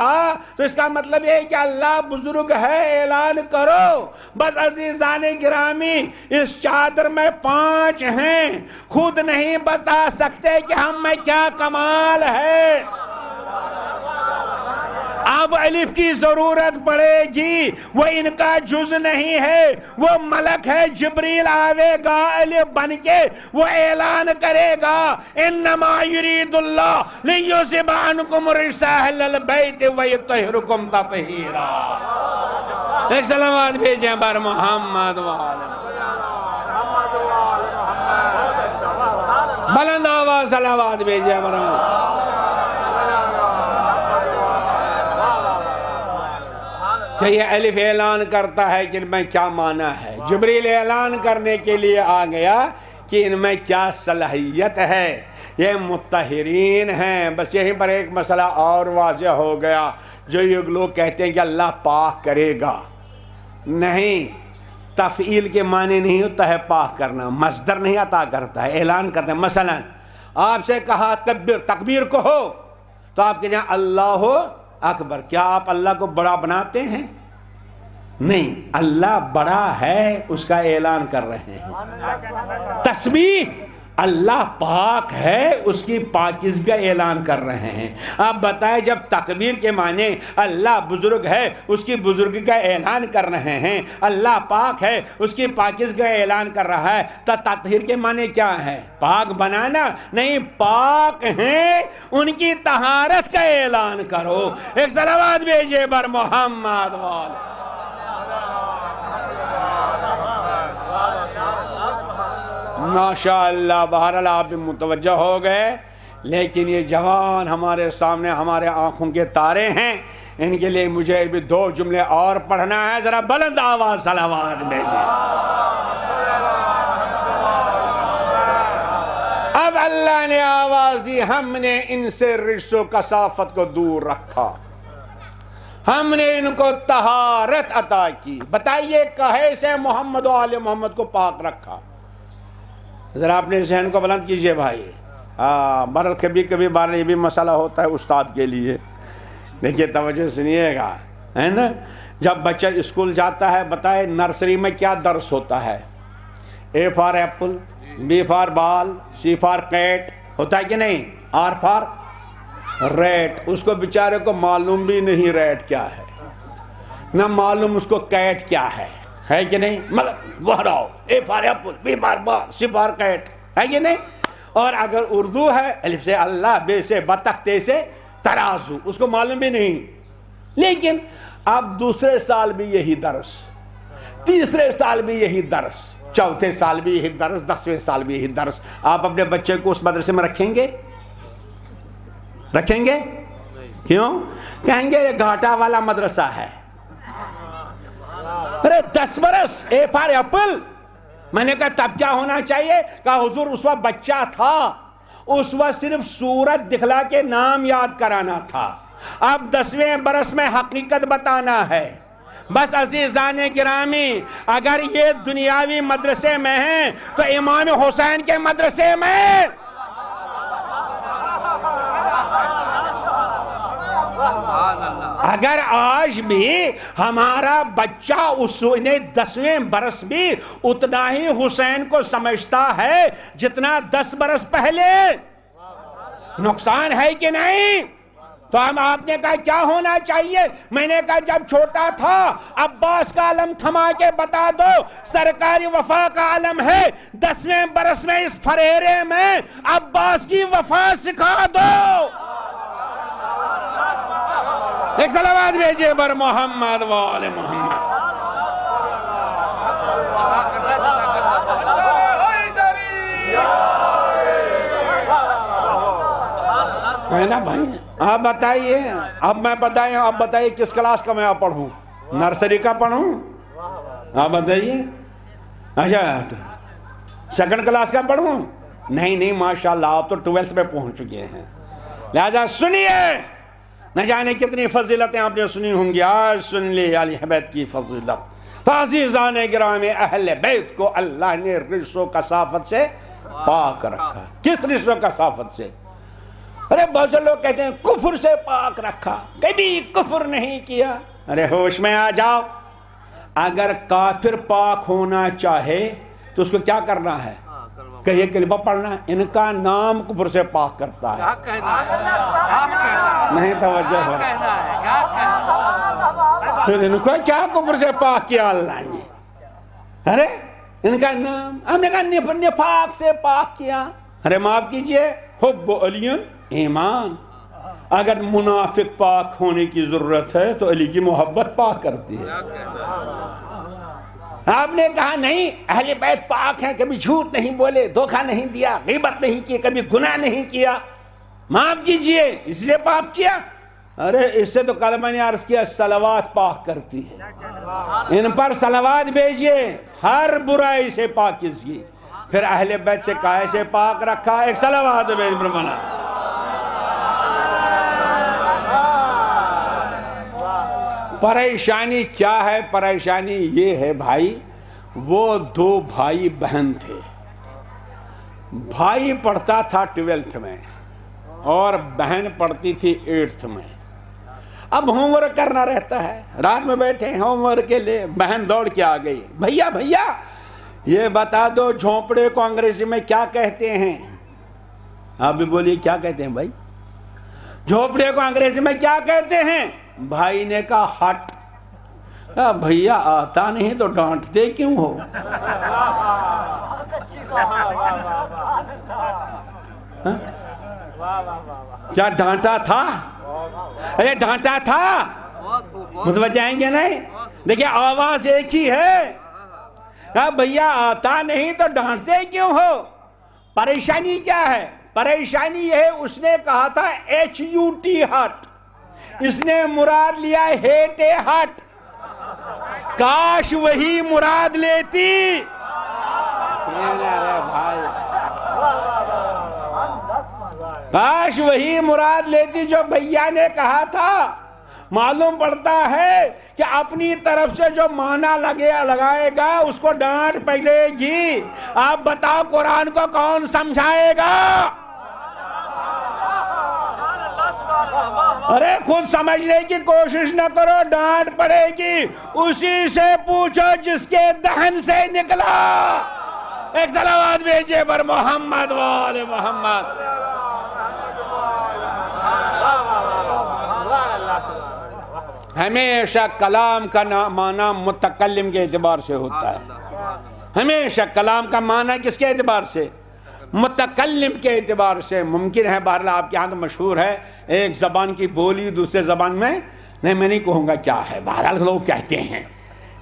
تو اس کا مطلب یہ ہے کہ اللہ بزرگ ہے، اعلان کرو۔ بس عزیزان گرامی، اس چادر میں 5 ہیں، خود نہیں بتا سکتے کہ ہم میں کیا کمال ہے۔ اب الف کی ضرورت پڑے گی، وہ ان کا جز نہیں ہے، وہ ملک ہے، جبریل آوے گا الف بن کے، وہ اعلان کرے گا انما یرید اللہ لیذھب عنکم الرجس اہل البیت ویطہرکم تطہیرا۔ ایک سلامات بھیجیں بر محمد بلند آواز سلامات بھیجیں بر محمد۔ تو یہ الف اعلان کرتا ہے کہ ان میں کیا معنی ہے۔ جبریل اعلان کرنے کے لیے آ گیا کہ ان میں کیا صلاحیت ہے، یہ مطہرین ہیں۔ بس یہیں پر ایک مسئلہ اور واضح ہو گیا، جو یہ لوگ کہتے ہیں کہ اللہ پاک کرے گا، نہیں، تفعیل کے معنی نہیں ہوتا ہے پاک کرنا، مصدر نہیں عطا کرتا ہے، اعلان کرتا ہے۔ مثلا آپ سے کہا تکبیر کو ہو تو آپ کہتے ہیں اللہ اکبر، کیا آپ اللہ کو بڑا بناتے ہیں؟ نہیں، اللہ بڑا ہے اس کا اعلان کر رہے ہیں۔ تسبیح، اللہ پاک ہے اس کی پاکیزگی کا اعلان کر رہے ہیں۔ آپ بتائیں جب تکبیر کے معنی اللہ بزرگ ہے اس کی بزرگی کا اعلان کر رہے ہیں، اللہ پاک ہے اس کی پاکیزگی کا اعلان کر رہا ہے، تو تطہیر کے معنی کیا ہے؟ پاک بنانا نہیں، پاک ہیں ان کی طہارت کا اعلان کرو۔ ایک صلوات بھیجئے بر محمد وآلہ۔ ماشاءاللہ، بہرحال آپ بھی متوجہ ہو گئے لیکن یہ جوان ہمارے سامنے ہمارے آنکھوں کے تارے ہیں، ان کے لیے مجھے بھی 2 جملے اور پڑھنا ہے، ذرا بلند آواز صلوات بھیجیں۔ اب اللہ نے آواز دی، ہم نے ان سے رجس و کثافت کو دور رکھا، ہم نے ان کو طہارت عطا کی۔ بتائیے کہے سے محمد و آل محمد کو پاک رکھا؟ ذرا اپنے ذہن کو بلند کیجئے بھائی۔ برل کبھی کبھی بار یہ بھی مسئلہ ہوتا ہے استاد کے لیے، دیکھیے توجہ سنیے گا، ہے نا؟ جب بچہ اسکول جاتا ہے، بتائے نرسری میں کیا درس ہوتا ہے؟ A for apple, B for ball, C for cat, ہوتا ہے کہ نہیں؟ Are for rate. اس کو بیچارے کو معلوم بھی نہیں ریٹ کیا ہے، نہ معلوم اس کو کیٹ کیا ہے کہ نہیں؟ مطلب بہراؤ، A for apple, B for ball, C for cat, ہے کہ نہیں؟ اور اگر اردو ہے، الف سے اللہ، بے سے بطخ، تے سے ترازو، اس کو معلوم بھی نہیں۔ لیکن اب دوسرے سال بھی یہی درس، تیسرے سال بھی یہی درس، چوتھے سال بھی یہی درس، 10ویں سال بھی یہی درس۔ آپ اپنے بچے کو اس مدرسے میں رکھیں گے؟ رکھیں گے؟ کیوں؟ کہیں گے یہ گھاٹا والا مدرسہ ہے۔ ارے 10 برس اے فار ایپل، میں نے کہا تب کیا ہونا چاہیے؟ کہا حضور اس وقت بچہ تھا، اس وقت صرف صورت دکھلا کے نام یاد کرانا تھا، اب 10ویں برس میں حقیقت بتانا ہے۔ بس عزیزان گرامی، اگر یہ دنیاوی مدرسے میں ہیں تو امام حسین کے مدرسے میں اگر آج بھی ہمارا بچہ اس نے 10ویں برس بھی اتنا ہی حسین کو سمجھتا ہے جتنا 10 برس پہلے، نقصان ہے کہ نہیں؟ تو ہم آپ نے کہا کیا ہونا چاہیے؟ میں نے کہا جب چھوٹا تھا عباس کا علم تھما کے بتا دو، سرکاری وفا کا علم ہے، 10ویں برس میں اس پھریرے میں عباس کی وفا سکھا دو۔ ایک صلوات بھیجئے بر محمد و آل محمد۔ کہنا بھائی آپ بتائیے، اب میں بتائیں، آپ بتائیے کس کلاس کا میں آپ پڑھوں؟ نرسری کا پڑھوں؟ آپ بتائیے۔ اچھا سیکنڈ کلاس کا پڑھوں؟ نہیں ماشاءاللہ آپ تو 12th میں پہنچ چکے ہیں، لہذا سنیے، نہ جانے کتنی فضیلتیں آپ نے سنی ہوں گی، آج سن لی اہل بیت کی فضیلت۔ عزیزان گرامی، اہل بیت کو اللہ نے رجس و کثافت سے پاک رکھا۔ کس رجس و کثافت سے؟ ارے بہت سے لوگ کہتے ہیں کفر سے پاک رکھا، کبھی کفر نہیں کیا۔ ارے ہوش میں آ جاؤ، اگر کافر پاک ہونا چاہے تو اس کو کیا کرنا ہے؟ کہ یہ کلمہ پڑھنا ہے، ان کا نام کفر سے پاک کرتا ہے۔ نہیں توجہ ہو پھر ان کو کیا کفر سے پاک کیا اللہ نے؟ ارے ان کا نام، ہم نے کہا نفاق سے پاک کیا۔ ارے معاف کیجئے، حب علی ایمان، اگر منافق پاک ہونے کی ضرورت ہے تو علی کی محبت پاک کرتی ہے۔ آپ نے کہا نہیں اہل بیت پاک ہیں، کبھی جھوٹ نہیں بولے، دھوکہ نہیں دیا، غیبت نہیں کی، کبھی گناہ نہیں کیا، معاف کیجئے، اس سے پاک کیا۔ ارے اس سے تو کلمہ نے عرض کیا صلوات پاک کرتی ہے، ان پر صلوات بھیجئے، ہر برائی سے پاک کیجئے۔ پھر اہل بیت سے کائے سے پاک رکھا، ایک صلوات بھیج برمانا۔ پریشانی کیا ہے؟ پریشانی یہ ہے بھائی، وہ 2 بھائی بہن تھے، بھائی پڑھتا تھا 12th میں اور بہن پڑھتی تھی 8th میں۔ اب ہوم ورک کرنا رہتا ہے، رات میں بیٹھے ہوم ورک کے لیے، بہن دوڑ کے آ گئی، بھیا یہ بتا دو جھونپڑے کو انگریزی میں کیا کہتے ہیں؟ آپ بھی بولیے کیا کہتے ہیں بھائی؟ جھونپڑے کو انگریزی میں کیا کہتے ہیں؟ بھائی نے کہا ہٹ۔ بھیا آتا نہیں تو ڈانٹتے کیوں ہو؟ کیا ڈانٹا تھا؟ ارے ڈانٹا تھا، متوجہ آئیں گے نہیں؟ دیکھیں آواز ایک ہی ہے، کہا بھیا آتا نہیں تو ڈانٹتے کیوں ہو؟ پریشانی کیا ہے؟ پریشانی یہ ہے اس نے کہا تھا HUT ہٹ، اس نے مراد لیا ہیٹ ہٹ. کاش وہی مراد لیتی. کاش وہی مراد لیتی جو بھیا نے کہا تھا. معلوم پڑتا ہے کہ اپنی طرف سے جو معنی لگائے گا اس کو ڈانٹ پڑے گی. آپ بتاؤ قرآن کو کون سمجھائے گا؟ ارے خود سمجھنے کی کوشش نہ کرو، ڈانٹ پڑے گی. اسی سے پوچھو جس کے دہن سے نکلا. ایک صلوات بھیجئے پر محمد و آل محمد. ہمیشہ کلام کا معنی متکلم کے اعتبار سے ہوتا ہے. ہمیشہ کلام کا معنی کس کے اعتبار سے؟ متکلم کے اعتبار سے. ممکن ہے بہرحال آپ کے ہاں تو مشہور ہے ایک زبان کی بولی دوسرے زبان میں نہیں، میں نہیں کہوں گا کیا ہے، بہرحال لوگ کہتے ہیں.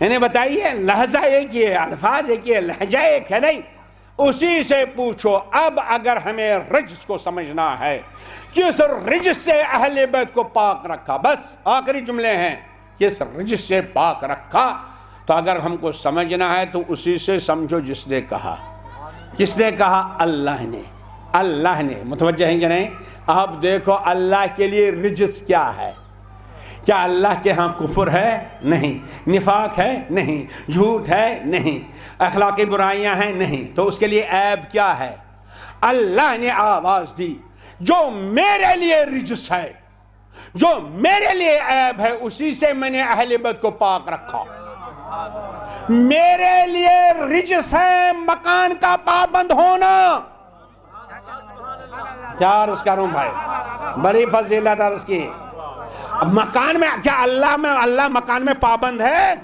انہیں بتائیے لہجہ ایک ہی ہے، الفاظ ایک ہی ہے، لہجہ ایک ہے نہیں. اسی سے پوچھو. اب اگر ہمیں رجس کو سمجھنا ہے کس رجس سے اہل بیت کو پاک رکھا، بس آخری جملے ہیں، کس رجس سے پاک رکھا، تو اگر ہم کو سمجھنا ہے تو اسی سے سمجھو جس نے کہا. کس نے کہا؟ اللہ نے. اللہ نے. متوجہ ہیں کہ نہیں؟ اب دیکھو اللہ کے لیے رجس کیا ہے. کیا اللہ کے ہاں کفر ہے؟ نہیں. نفاق ہے؟ نہیں. جھوٹ ہے؟ نہیں. اخلاقی برائیاں ہیں؟ نہیں. تو اس کے لیے عیب کیا ہے؟ اللہ نے آواز دی جو میرے لیے رجس ہے، جو میرے لیے عیب ہے، اسی سے میں نے اہل بیت کو پاک رکھا. میرے لیے رجس ہے مکان کا پابند ہونا. کیا عرض کروں بھائی، بڑی فضیلت عرض کی. مکان میں کیا اللہ مکان میں پابند ہے؟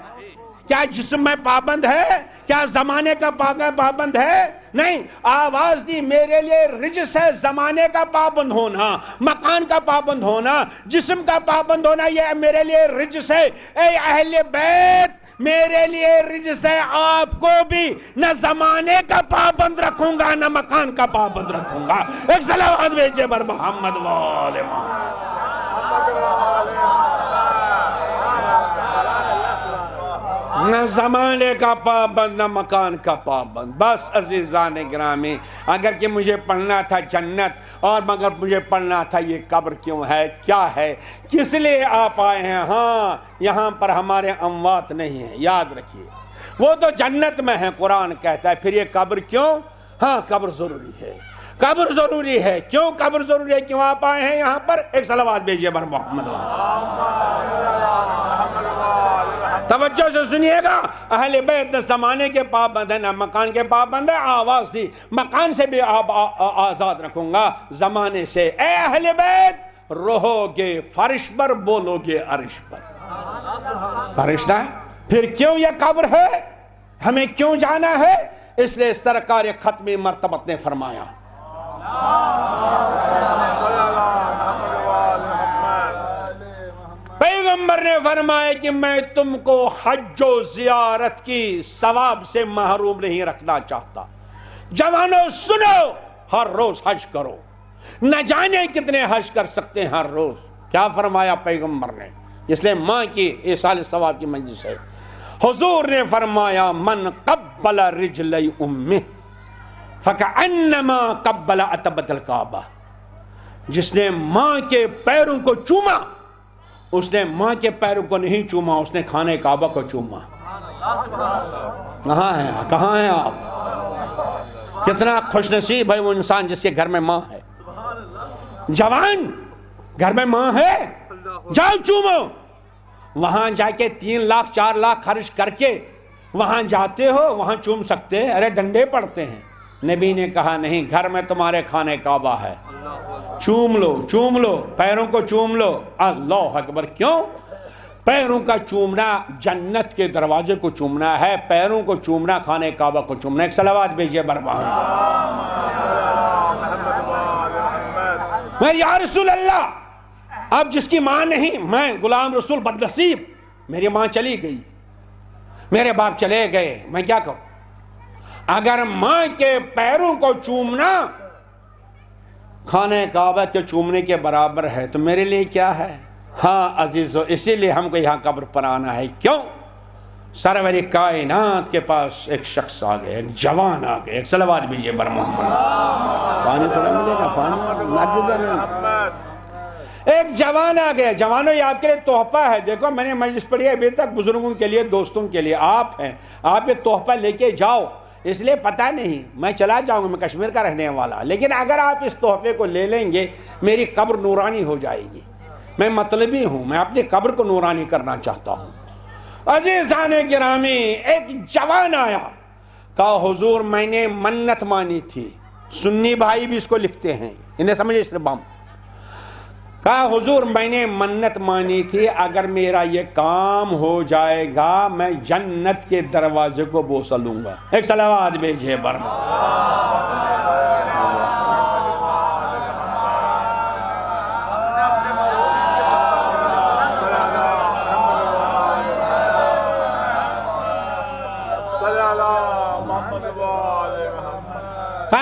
کیا جسم میں پابند ہے؟ کیا زمانے کا پابند ہے؟ نہیں. آواز دی میرے لیے رجس ہے زمانے کا پابند ہونا، مکان کا پابند ہونا، جسم کا پابند ہونا، یہ میرے لیے رجس ہے. اے اہل بیت میرے لیے رجس ہے، آپ کو بھی نہ زمانے کا پابند رکھوں گا نہ مکان کا پابند رکھوں گا. ایک صلوات بھیجئے بر محمد و آل محمد. نہ زمانے کا پابند نہ مکان کا پابند. بس عزیزان گرامی، اگر کہ مجھے پڑھنا تھا جنت اور مگر مجھے پڑھنا تھا یہ قبر کیوں ہے، کیا ہے، کس لیے آپ آئے ہیں. ہاں یہاں پر ہمارے اموات نہیں ہیں، یاد رکھیے، وہ تو جنت میں ہیں قرآن کہتا ہے. پھر یہ قبر کیوں؟ ہاں قبر ضروری ہے. قبر ضروری ہے. کیوں قبر ضروری ہے؟ کیوں آپ آئے ہیں یہاں پر؟ ایک صلوات بھیجئے بر محمد. توجہ سے سنیے گا. اہل بیت نہ زمانے کے پابند ہے نہ مکان کے پابند ہے. آواز دی مکان سے بھی آزاد رکھوں گا، زمانے سے. اے اہل بیت رہو گے فرش پر، بولو گے عرش پر. فرشتہ ہے. پھر کیوں یہ قبر ہے، ہمیں کیوں جانا ہے؟ اس لیے سرکار ختمی مرتبت نے فرمایا پیغمبر نے فرمایا کہ میں تم کو حج و زیارت کی ثواب سے محروم نہیں رکھنا چاہتا. جوانوں سنو، ہر روز حج کرو. نہ جانے کتنے حج کر سکتے ہیں ہر روز. کیا فرمایا پیغمبر نے؟ اس لیے ماں کی ایصال ثواب کی مجلس ہے. حضور نے فرمایا من قبل رجلی امہ فکأنما قبل عتبۃ الکعبہ. جس نے ماں کے پیروں کو چوما، اس نے ماں کے پیروں کو نہیں چوما، اس نے خانہ کعبہ کو چوما. کہاں ہیں آپ؟ کتنا خوش نصیب ہے وہ انسان جس کے گھر میں ماں ہے. جوان گھر میں ماں ہے، جاؤ چومو. وہاں جا کے 3 لاکھ 4 لاکھ خرچ کر کے وہاں جاتے ہو، وہاں چوم سکتے ہیں؟ ارے ڈنڈے پڑتے ہیں. نبی نے کہا نہیں، گھر میں تمہارے خانہ کعبہ ہے، چوم لو، چوم لو، پیروں کو چوم لو. اللہ اکبر. کیوں؟ پیروں کا چومنا جنت کے دروازے کو چومنا ہے، پیروں کو چومنا خانہ کعبہ کو چومنا. ایک صلوات بھیجئے برباد. میں یا رسول اللہ، اب جس کی ماں نہیں، میں غلام رسول بدنصیب، میری ماں چلی گئی، میرے باپ چلے گئے، میں کیا کروں؟ اگر ماں کے پیروں کو چومنا خانہ کعبہ کے چومنے کے برابر ہے تو میرے لیے کیا ہے؟ ہاں عزیزو، اسی لیے ہم کو یہاں قبر پر آنا ہے۔ کیوں؟ سرور کائنات کے پاس ایک شخص آ گئے، ایک جوان آ گئے، ایک صلوات بھیجئے بر محمد۔ پانی تھوڑا ملے گا، پانی ایک جوان آ گیا۔ جوانوں، یہ آپ کے لیے تحفہ ہے۔ دیکھو میں نے مجلس پڑھی ہے ابھی تک، بزرگوں کے لیے، دوستوں کے لیے، آپ ہیں، آپ یہ تحفہ لے کے جاؤ۔ اس لیے پتہ نہیں، میں چلا جاؤں گا، میں کشمیر کا رہنے والا، لیکن اگر آپ اس تحفے کو لے لیں گے میری قبر نورانی ہو جائے گی۔ میں مطلبی ہوں، میں اپنی قبر کو نورانی کرنا چاہتا ہوں۔ عزیزان گرامی، ایک جوان آیا، کہا حضور میں نے منت مانی تھی۔ سنی بھائی بھی اس کو لکھتے ہیں، انہیں سمجھے اس بام۔ کہا حضور میں نے منت مانی تھی، اگر میرا یہ کام ہو جائے گا میں جنت کے دروازے کو بوسہ لوں گا۔ ایک صلوات بھیجئے برما۔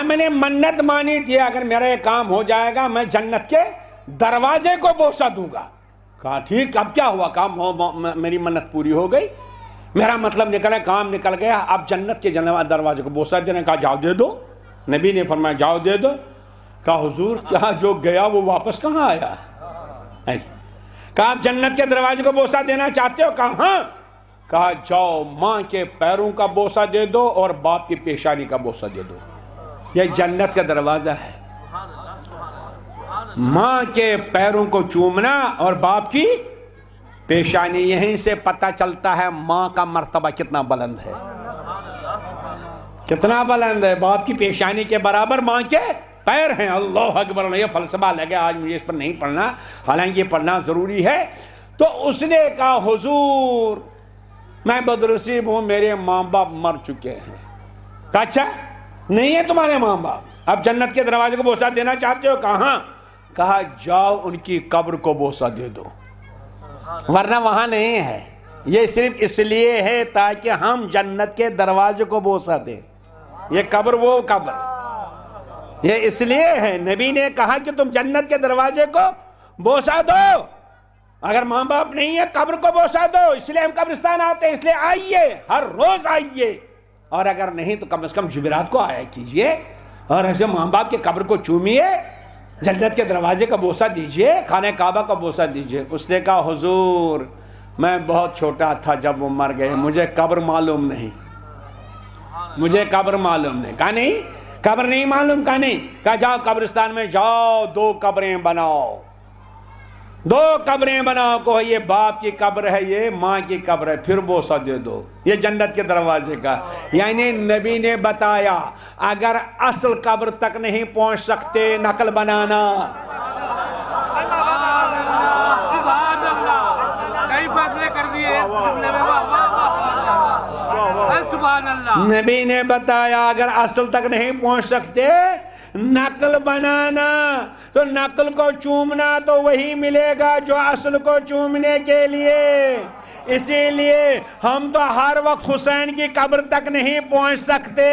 میں نے منت مانی تھی، اگر میرا یہ کام ہو جائے گا میں جنت کے دروازے کو بوسہ دوں گا۔ کہا ٹھیک، اب کیا ہوا؟ کام میری منت پوری ہو گئی، میرا مطلب نکلا، کام نکل گیا، اب جنت کے دروازے کو بوسہ دینے۔ کہا جاؤ دے دو۔ نبی نے فرمایا جاؤ دے دو۔ کہا حضور کیا جو گیا وہ واپس کہاں آیا؟ کہا آپ جنت کے دروازے کو بوسہ دینا چاہتے ہو؟ کہا ہاں۔ کہا جاؤ ماں کے پیروں کا بوسہ دے دو اور باپ کی پیشانی کا بوسہ دے دو۔ یہ جنت کا دروازہ ہے۔ ماں کے پیروں کو چومنا اور باپ کی پیشانی، یہیں سے پتہ چلتا ہے ماں کا مرتبہ کتنا بلند ہے، کتنا بلند ہے۔ باپ کی پیشانی کے برابر ماں کے پیر ہیں۔ اللہ اکبر۔ یہ فلسفہ لگے، آج مجھے اس پر نہیں پڑھنا، حالانکہ یہ پڑھنا ضروری ہے۔ تو اس نے کہا حضور میں بدنصیب ہوں، میرے ماں باپ مر چکے ہیں۔ کہا اچھا نہیں ہے تمہارے ماں باپ، اب جنت کے دروازے کو بوسہ دینا چاہتے ہو؟ کہا ہاں۔ کہا جاؤ ان کی قبر کو بوسہ دے دو، ورنہ وہاں نہیں ہے۔ یہ صرف اس لیے ہے تاکہ ہم جنت کے دروازے کو بوسہ دیں۔ یہ قبر وہ قبر، یہ اس لیے ہے۔ نبی نے کہا کہ تم جنت کے دروازے کو بوسہ دو، اگر ماں باپ نہیں ہے قبر کو بوسہ دو۔ اس لیے ہم قبرستان آتے ہیں، اس لیے آئیے، ہر روز آئیے، اور اگر نہیں تو کم از کم جمعرات کو آیا کیجئے، اور ایسے ماں باپ کے قبر کو چومیے، جنت کے دروازے کا بوسہ دیجئے، خانہ کعبہ کا بوسہ دیجئے۔ اس نے کہا حضور میں بہت چھوٹا تھا جب وہ مر گئے، مجھے قبر معلوم نہیں، مجھے قبر معلوم نہیں۔ کہا نہیں قبر نہیں معلوم؟ کہا نہیں۔ کہا جاؤ قبرستان میں جاؤ، 2 قبریں بناؤ، 2 قبریں بناؤ، کہو یہ باپ کی قبر ہے، یہ ماں کی قبر ہے، پھر بوسہ دے دو۔ یہ جنت کے دروازے کا، یعنی نبی نے بتایا اگر اصل قبر تک نہیں پہنچ سکتے نقل بنانا۔ سبحان اللہ، کئی فیصلے کر دیے سبحان اللہ۔ نبی نے بتایا اگر اصل تک نہیں پہنچ سکتے نقل بنانا، تو نقل کو چومنا تو وہی ملے گا جو اصل کو چومنے کے لیے۔ اسی لیے ہم تو ہر وقت حسین کی قبر تک نہیں پہنچ سکتے،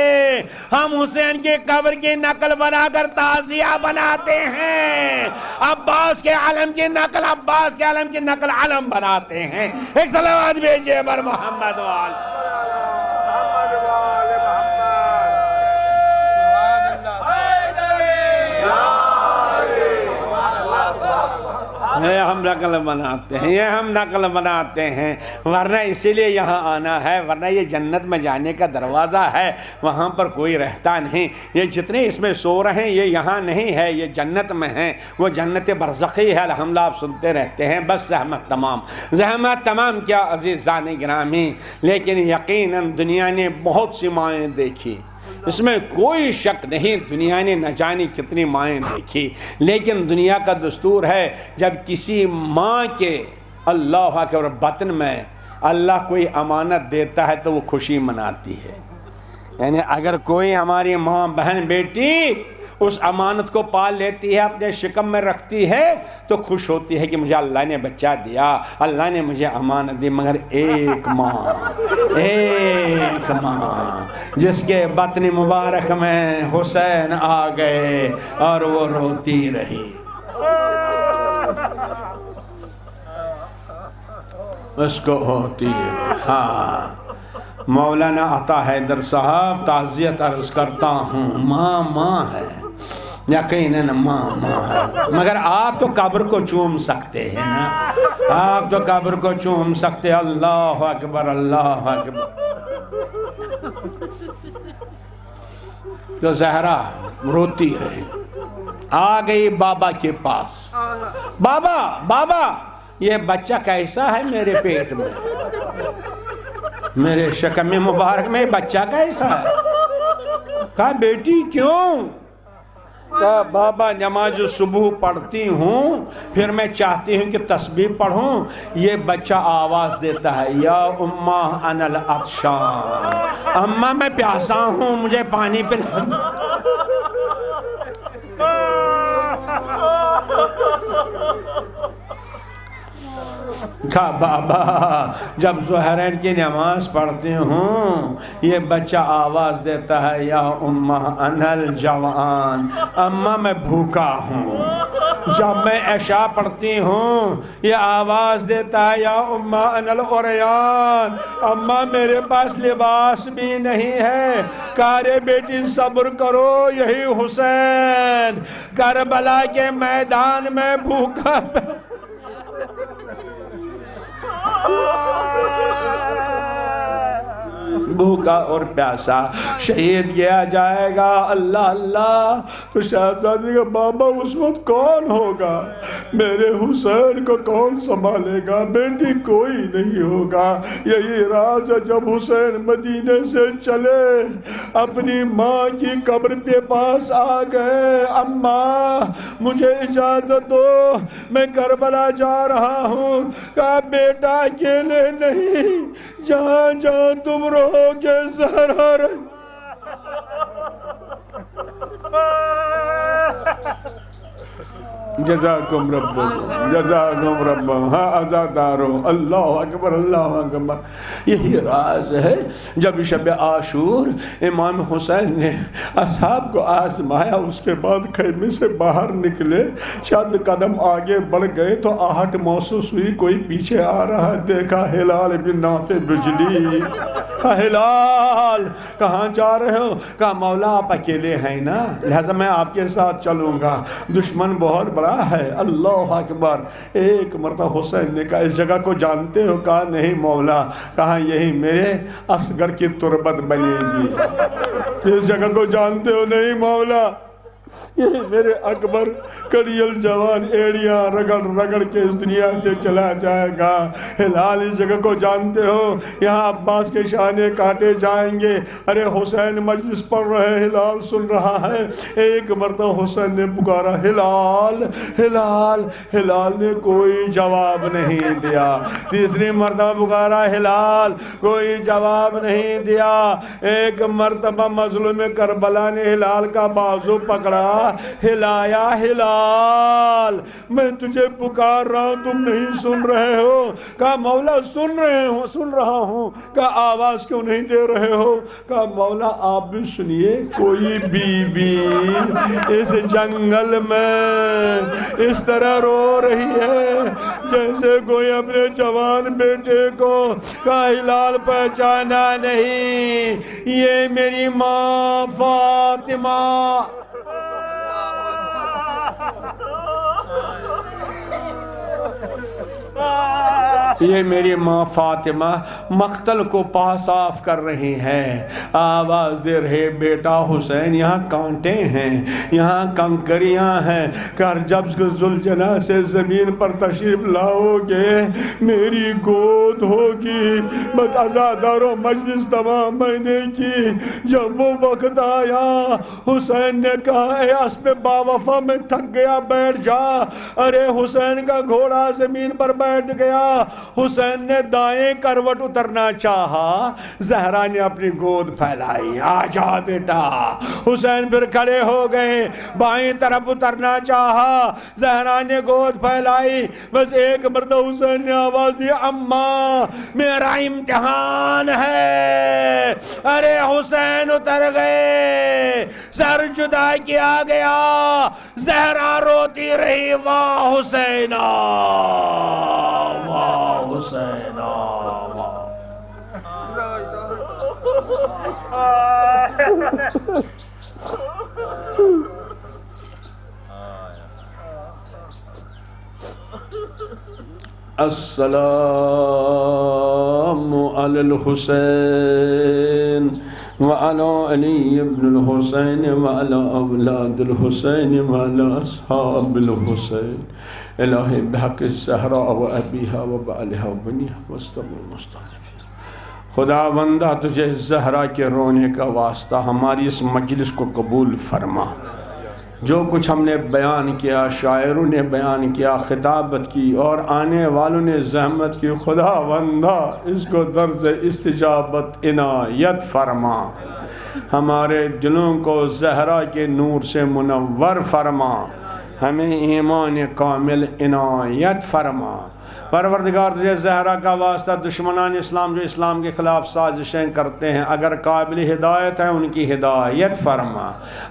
ہم حسین کی قبر کی نقل بنا کر تعزیہ بناتے ہیں، عباس کے علم کی نقل، عباس کے علم کی نقل علم بناتے ہیں۔ ایک صلوات بھیجئے بر محمد وآل ہم نقل بناتے ہیں، یہ ہم نقل بناتے ہیں، ورنہ اسی لیے یہاں آنا ہے، ورنہ یہ جنت میں جانے کا دروازہ ہے، وہاں پر کوئی رہتا نہیں۔ یہ جتنے اس میں سو رہے ہیں یہ یہاں نہیں ہے، یہ جنت میں ہیں، وہ جنت برزخی ہے، الحمدللہ آپ سنتے رہتے ہیں۔ بس زحمت تمام، زحمت تمام کیا عزیزان گرامی، لیکن یقیناً دنیا نے بہت سی مائیں دیکھی، اس میں کوئی شک نہیں، دنیا نے نہ جانے کتنی مائیں دیکھی، لیکن دنیا کا دستور ہے جب کسی ماں کے اللہ کے بطن میں اللہ کوئی امانت دیتا ہے تو وہ خوشی مناتی ہے۔ یعنی اگر کوئی ہماری ماں بہن بیٹی اس امانت کو پال لیتی ہے، اپنے شکم میں رکھتی ہے تو خوش ہوتی ہے کہ مجھے اللہ نے بچہ دیا، اللہ نے مجھے امانت دی۔ مگر ایک ماں جس کے بطن مبارک میں حسین آ گئے اور وہ روتی رہی، اس کو ہوتی رہی۔ ہاں مولانا عطا حیدر صاحب تعزیت عرض کرتا ہوں، ماں ہے، یقیناً ماں ہے، مگر آپ تو قبر کو چوم سکتے ہیں نا، آپ تو قبر کو چوم سکتے۔ اللہ اکبر، اللہ اکبر۔ تو زہرا روتی رہی، آ گئی بابا کے پاس، بابا یہ بچہ کیسا ہے میرے پیٹ میں، میرے شکم مبارک میں بچہ کیسا ہے؟ کہا بیٹی کیوں؟ کہا بابا نماز صبح پڑھتی ہوں، پھر میں چاہتی ہوں کہ تسبیح پڑھوں، یہ بچہ آواز دیتا ہے، یا اماں انا العطشان، اماں میں پیاسا ہوں، مجھے پانی پلا۔ کہا بابا جب ظہرین کی نماز پڑھتی ہوں یہ بچہ آواز دیتا ہے، یا اماں انا الجوان، اماں میں بھوکا ہوں۔ جب میں عشاء پڑھتی ہوں یہ آواز دیتا ہے، یا اماں انا العریان، اماں میرے پاس لباس بھی نہیں ہے۔ کارے بیٹی صبر کرو، یہی حسین کربلا کے میدان میں بھوکا بھوکا اور پیاسا شہید کیا جائے گا۔ اللہ اللہ، تو شہزادی کا بابا اس وقت کون ہوگا؟ میرے حسین کو کون سنبھالے گا؟ بیٹی کوئی نہیں ہوگا۔ یہی راز ہے جب حسین مدینے سے چلے اپنی ماں کی قبر کے پاس آ گئے، اماں مجھے اجازت دو، میں کربلا جا رہا ہوں۔ کہا بیٹا اکیلے نہیں، جہاں جہاں تم رہو گے زہرا رہے۔ جزاکم ربکم، ہاں عزادارو، اللہ اکبر، اللہ اکبر۔ یہی راز ہے جب شب عاشور امام حسین نے اصحاب کو آزمایا، اس کے بعد خیمے سے باہر نکلے، چند قدم آگے بڑھ گئے تو آہٹ محسوس ہوئی، کوئی پیچھے آ رہا ہے۔ دیکھا ہلال بن نافع بجلی۔ ہلال کہاں جا رہے ہو؟ کہا مولا آپ اکیلے ہیں نا، لہذا میں آپ کے ساتھ چلوں گا، دشمن بہت بڑا ہے۔ اللہ اکبر۔ ایک مرتبہ حسین نے کہا اس جگہ کو جانتے ہو؟ کہا نہیں مولا۔ کہا یہی میرے اصغر کی تربت بنے گی۔ اس جگہ کو جانتے ہو؟ نہیں مولا۔ یہ میرے اکبر کڑیل جوان ایڑیاں رگڑ رگڑ کے اس دنیا سے چلا جائے گا۔ ہلال اس جگہ کو جانتے ہو؟ یہاں عباس کے شانے کاٹے جائیں گے۔ ارے حسین مجلس پڑھ رہے، ہلال سن رہا ہے۔ ایک مرتبہ حسین نے پکارا ہلال ہلال، ہلال نے کوئی جواب نہیں دیا۔ تیسری مرتبہ پکارا ہلال، کوئی جواب نہیں دیا۔ ایک مرتبہ مظلوم کربلا نے ہلال کا بازو پکڑا، ہلایا، ہلال میں تجھے پکار رہا ہوں، تم نہیں سن رہے ہو؟ کہا مولا سن رہا ہوں۔ کہا آواز کیوں نہیں دے رہے ہو؟ کہا مولا آپ بھی سنیے، کوئی بی بی اس جنگل میں اس طرح رو رہی ہے جیسے کوئی اپنے جوان بیٹے کو۔ کہا ہلال پہچانا نہیں، یہ میری ماں فاطمہ۔ یہ میری ماں فاطمہ مقتل کو صاف کر رہی ہیں، آواز دے رہے بیٹا حسین یہاں کانٹے ہیں، یہاں کنکریاں ہیں، کر جب ذوالجناح سے زمین پر تشریف لاؤ گے میری گود ہوگی۔ بس عزاداروں مجلس تمام میں نے کی۔ جب وہ وقت آیا حسین نے کہا اے اسب باوفا میں تھک گیا، بیٹھ جا۔ ارے حسین کا گھوڑا زمین پر بیٹھ پہنچ گیا، حسین نے دائیں کروٹ اترنا چاہا، زہرا نے اپنی گود پھیلائی، آجا بیٹا۔ حسین پھر کھڑے ہو گئے، بائیں طرف اترنا چاہا، زہرا نے گود پھیلائی، بس ایک مرتبہ حسین نے آواز دی، اماں میرا امتحان ہے۔ ارے حسین اتر گئے، سر جدا کیا گیا، زہرا روتی رہی، واہ حسینہ واہ حسینہ واہ۔ السلام علی الحسین وعلى علی ابن الحسین وعلى اولاد الحسین وعلى اصحاب الحسین الہی بحق الزہراء و ابیہا و بعلہا و بنیہا واستغفر المستضعفین۔ خدا بندہ تجھے زہرا کے رونے کا واسطہ ہماری اس مجلس کو قبول فرما۔ جو کچھ ہم نے بیان کیا، شاعروں نے بیان کیا، خطابت کی اور آنے والوں نے زحمت کی، خدا بندہ اس کو درز استجابت عنایت فرما۔ ہمارے دلوں کو زہرا کے نور سے منور فرما، ہمیں ایمان کامل عنایت فرما۔ پروردگار تجھے زہرا کا واسطہ دشمنان اسلام جو اسلام کے خلاف سازشیں کرتے ہیں، اگر قابل ہدایت ہیں ان کی ہدایت فرما،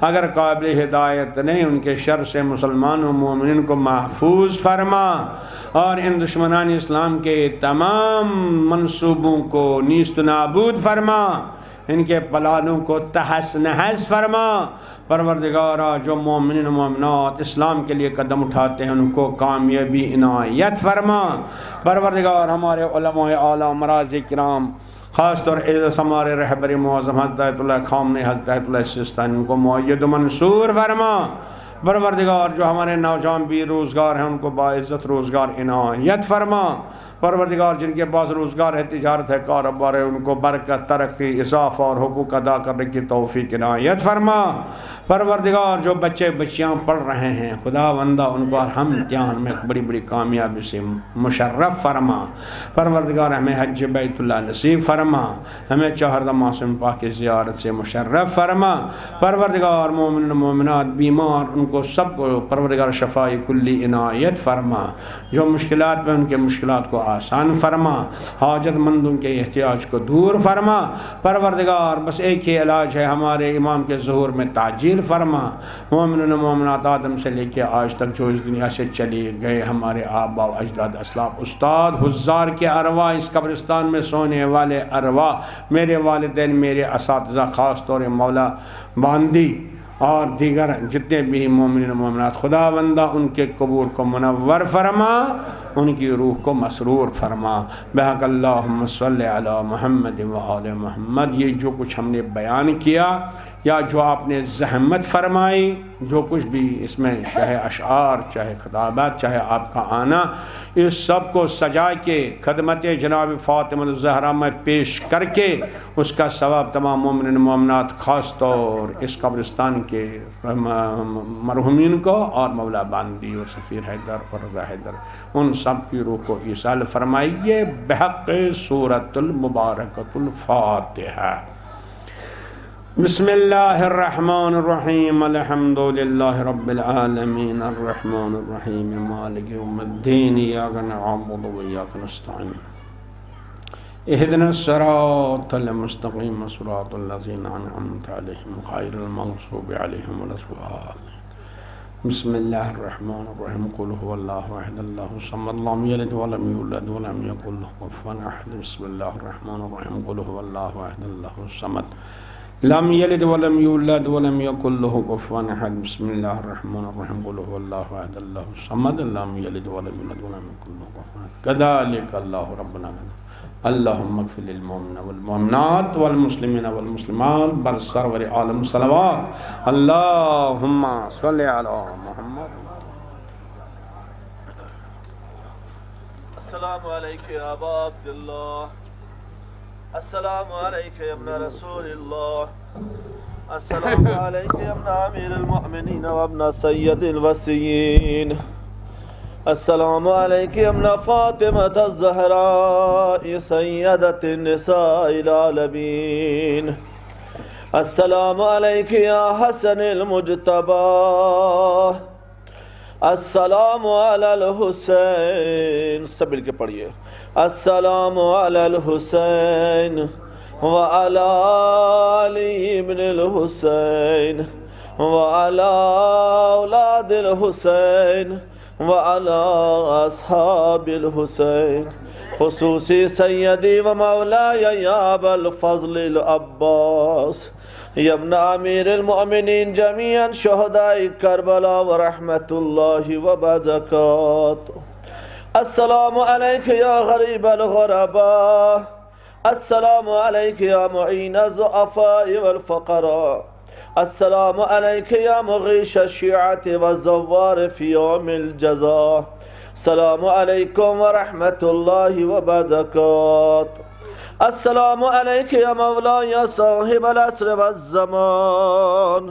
اگر قابل ہدایت نہیں ان کے شر سے مسلمان و مومنین کو محفوظ فرما، اور ان دشمنان اسلام کے تمام منصوبوں کو نیست و نابود فرما، ان کے پلانوں کو تہس نہس فرما۔ پروردگارہ جو مومنین و مومنات اسلام کے لیے قدم اٹھاتے ہیں ان کو کامیابی عنایت فرما۔ پروردگار ہمارے علماء اعلیٰ مراجع کرام، خاص طور ہمارے رہبر معظم حضرت آیت اللہ خامنہ، حضرت آیت اللہ سستانی، ان کو مؤید و منصور فرما۔ پروردگار جو ہمارے نوجوان بھی روزگار ہیں ان کو باعزت روزگار عنایت فرما۔ پروردگار جن کے پاس روزگار ہے، تجارت ہے، کاروبار ہے، ان کو برکت، ترقی، اضافہ اور حقوق ادا کرنے کی توفیق عنایت فرما۔ پروردگار جو بچے بچیاں پڑھ رہے ہیں، خدا بندہ ان کو ہم امتحان میں بڑی بڑی کامیابی سے مشرف فرما۔ پروردگار ہمیں حج بیت اللہ نصیب فرما، ہمیں چہردہ معصوم پاک کی زیارت سے مشرف فرما۔ پروردگار مومن و مومنات بیمار ان کو سب کو پروردگار شفائی کلی عنایت فرما، جو مشکلات میں ان کے مشکلات کو آسان فرما، حاجت مندوں کے احتیاج کو دور فرما۔ پروردگار بس ایک ہی علاج ہے، ہمارے امام کے ظہور میں تعجیل فرما۔ مومنون و مومنات آدم سے لے کے آج تک جو اس دنیا سے چلے گئے، ہمارے آباء و اجداد، اسلاف، استاد، حضار کے ارواح، اس قبرستان میں سونے والے ارواح، میرے والدین، میرے اساتذہ، خاص طور مولا باندی اور دیگر جتنے بھی مومنین و مومنات، خدا بندہ ان کے قبور کو منور فرما، ان کی روح کو مسرور فرما۔ بحق اللہم صلی علی محمد و آل محمد۔ یہ جو کچھ ہم نے بیان کیا یا جو آپ نے زحمت فرمائی، جو کچھ بھی اس میں چاہے اشعار، چاہے خطابات، چاہے آپ کا آنا، اس سب کو سجا کے خدمت جناب فاطمہ الزہرا میں پیش کر کے اس کا ثواب تمام مومنین مومنات، خاص طور اس قبرستان کے مرحومین کو اور مولا باندی اور سفیر حیدر اور رضا حیدر، ان سب کی روح کو ایصال فرمائیے بحق سورۃ المبارکۃ الفاتحہ۔ بسم اللہ الرحمن الرحیم، الحمد للہ رب العالمین، الرحمن الرحیم، مالک یوم الدین، ایاک نعبد و ایاک نستعین، اہدنا الصراط المستقیم، صراط الذین انعمت علیہم غیر المغضوب علیہم ولا الضالین۔ بسم اللہ الرحمن الرحیم، قل هو اللہ احد اللہ الصمد لم یلد ولم یولد ولم یکن له کفوا احد۔ بسم اللہ الرحمن الرحیم، قل هو اللہ احد اللہ الصمد لم یلد ولم یولد ولم یکن له کفوا احد۔ بسم اللہ الرحمن الرحیم، قل هو اللہ احد اللہ الصمد لم یلد ولم یولد ولم یکن له کفوا احد۔ کذالک اللہ ربنا اللہم اغفر للمؤمنین والمؤمنات والمسلمین والمسلمات بر سرور عالم صلوات اللہم صلی علی محمد۔ السلام علیکم یا ابا عبداللہ، السلام علیکم یا ابن رسول اللہ، السلام علیکم یا ابن امیر المؤمنین و ابن سید الوسیین۔ السلام علیک ابن فاطمة الزہراء سیدۃ النساء العالمین. السلام علیک یا حسن المجتبی. السلام علی الحسین. سب مل کے پڑھیے. السلام علی الحسین وعلی علی ابن الحسین وعلی اولاد الحسین وعلی اصحاب الحسین. خصوصی سیدی و مولاي یا ابا الفضل العباس یا ابن امیر المؤمنین جميعا شہداء کربلا ورحمت اللہ وبرکاتہ. السلام علیک یا غریب الغرباء. السلام علیک یا معین الضعفاء والفقراء. السلام علیک یا مغیث الشیعۃ والزوار فی یوم الجزاء. السلام علیکم ورحمت اللہ وبرکاتہ. السلام علیک یا مولا یا صاحب العصر والزمان.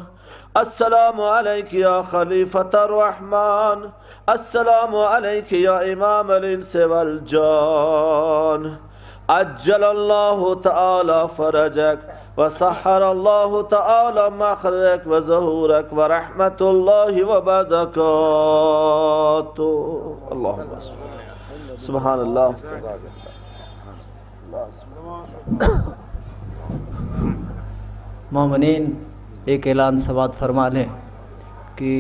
السلام علیک یا خلیفۃ الرحمن. السلام علیک یا امام الانس والجان. عجل اللہ تعالی فرجک وسحر اللہ تعالی مخرجک وظہورک ورحمت اللہ وبرکاتہ. اللہم سبحان اللہ. مومنین ایک اعلان سماعت فرما لیں کہ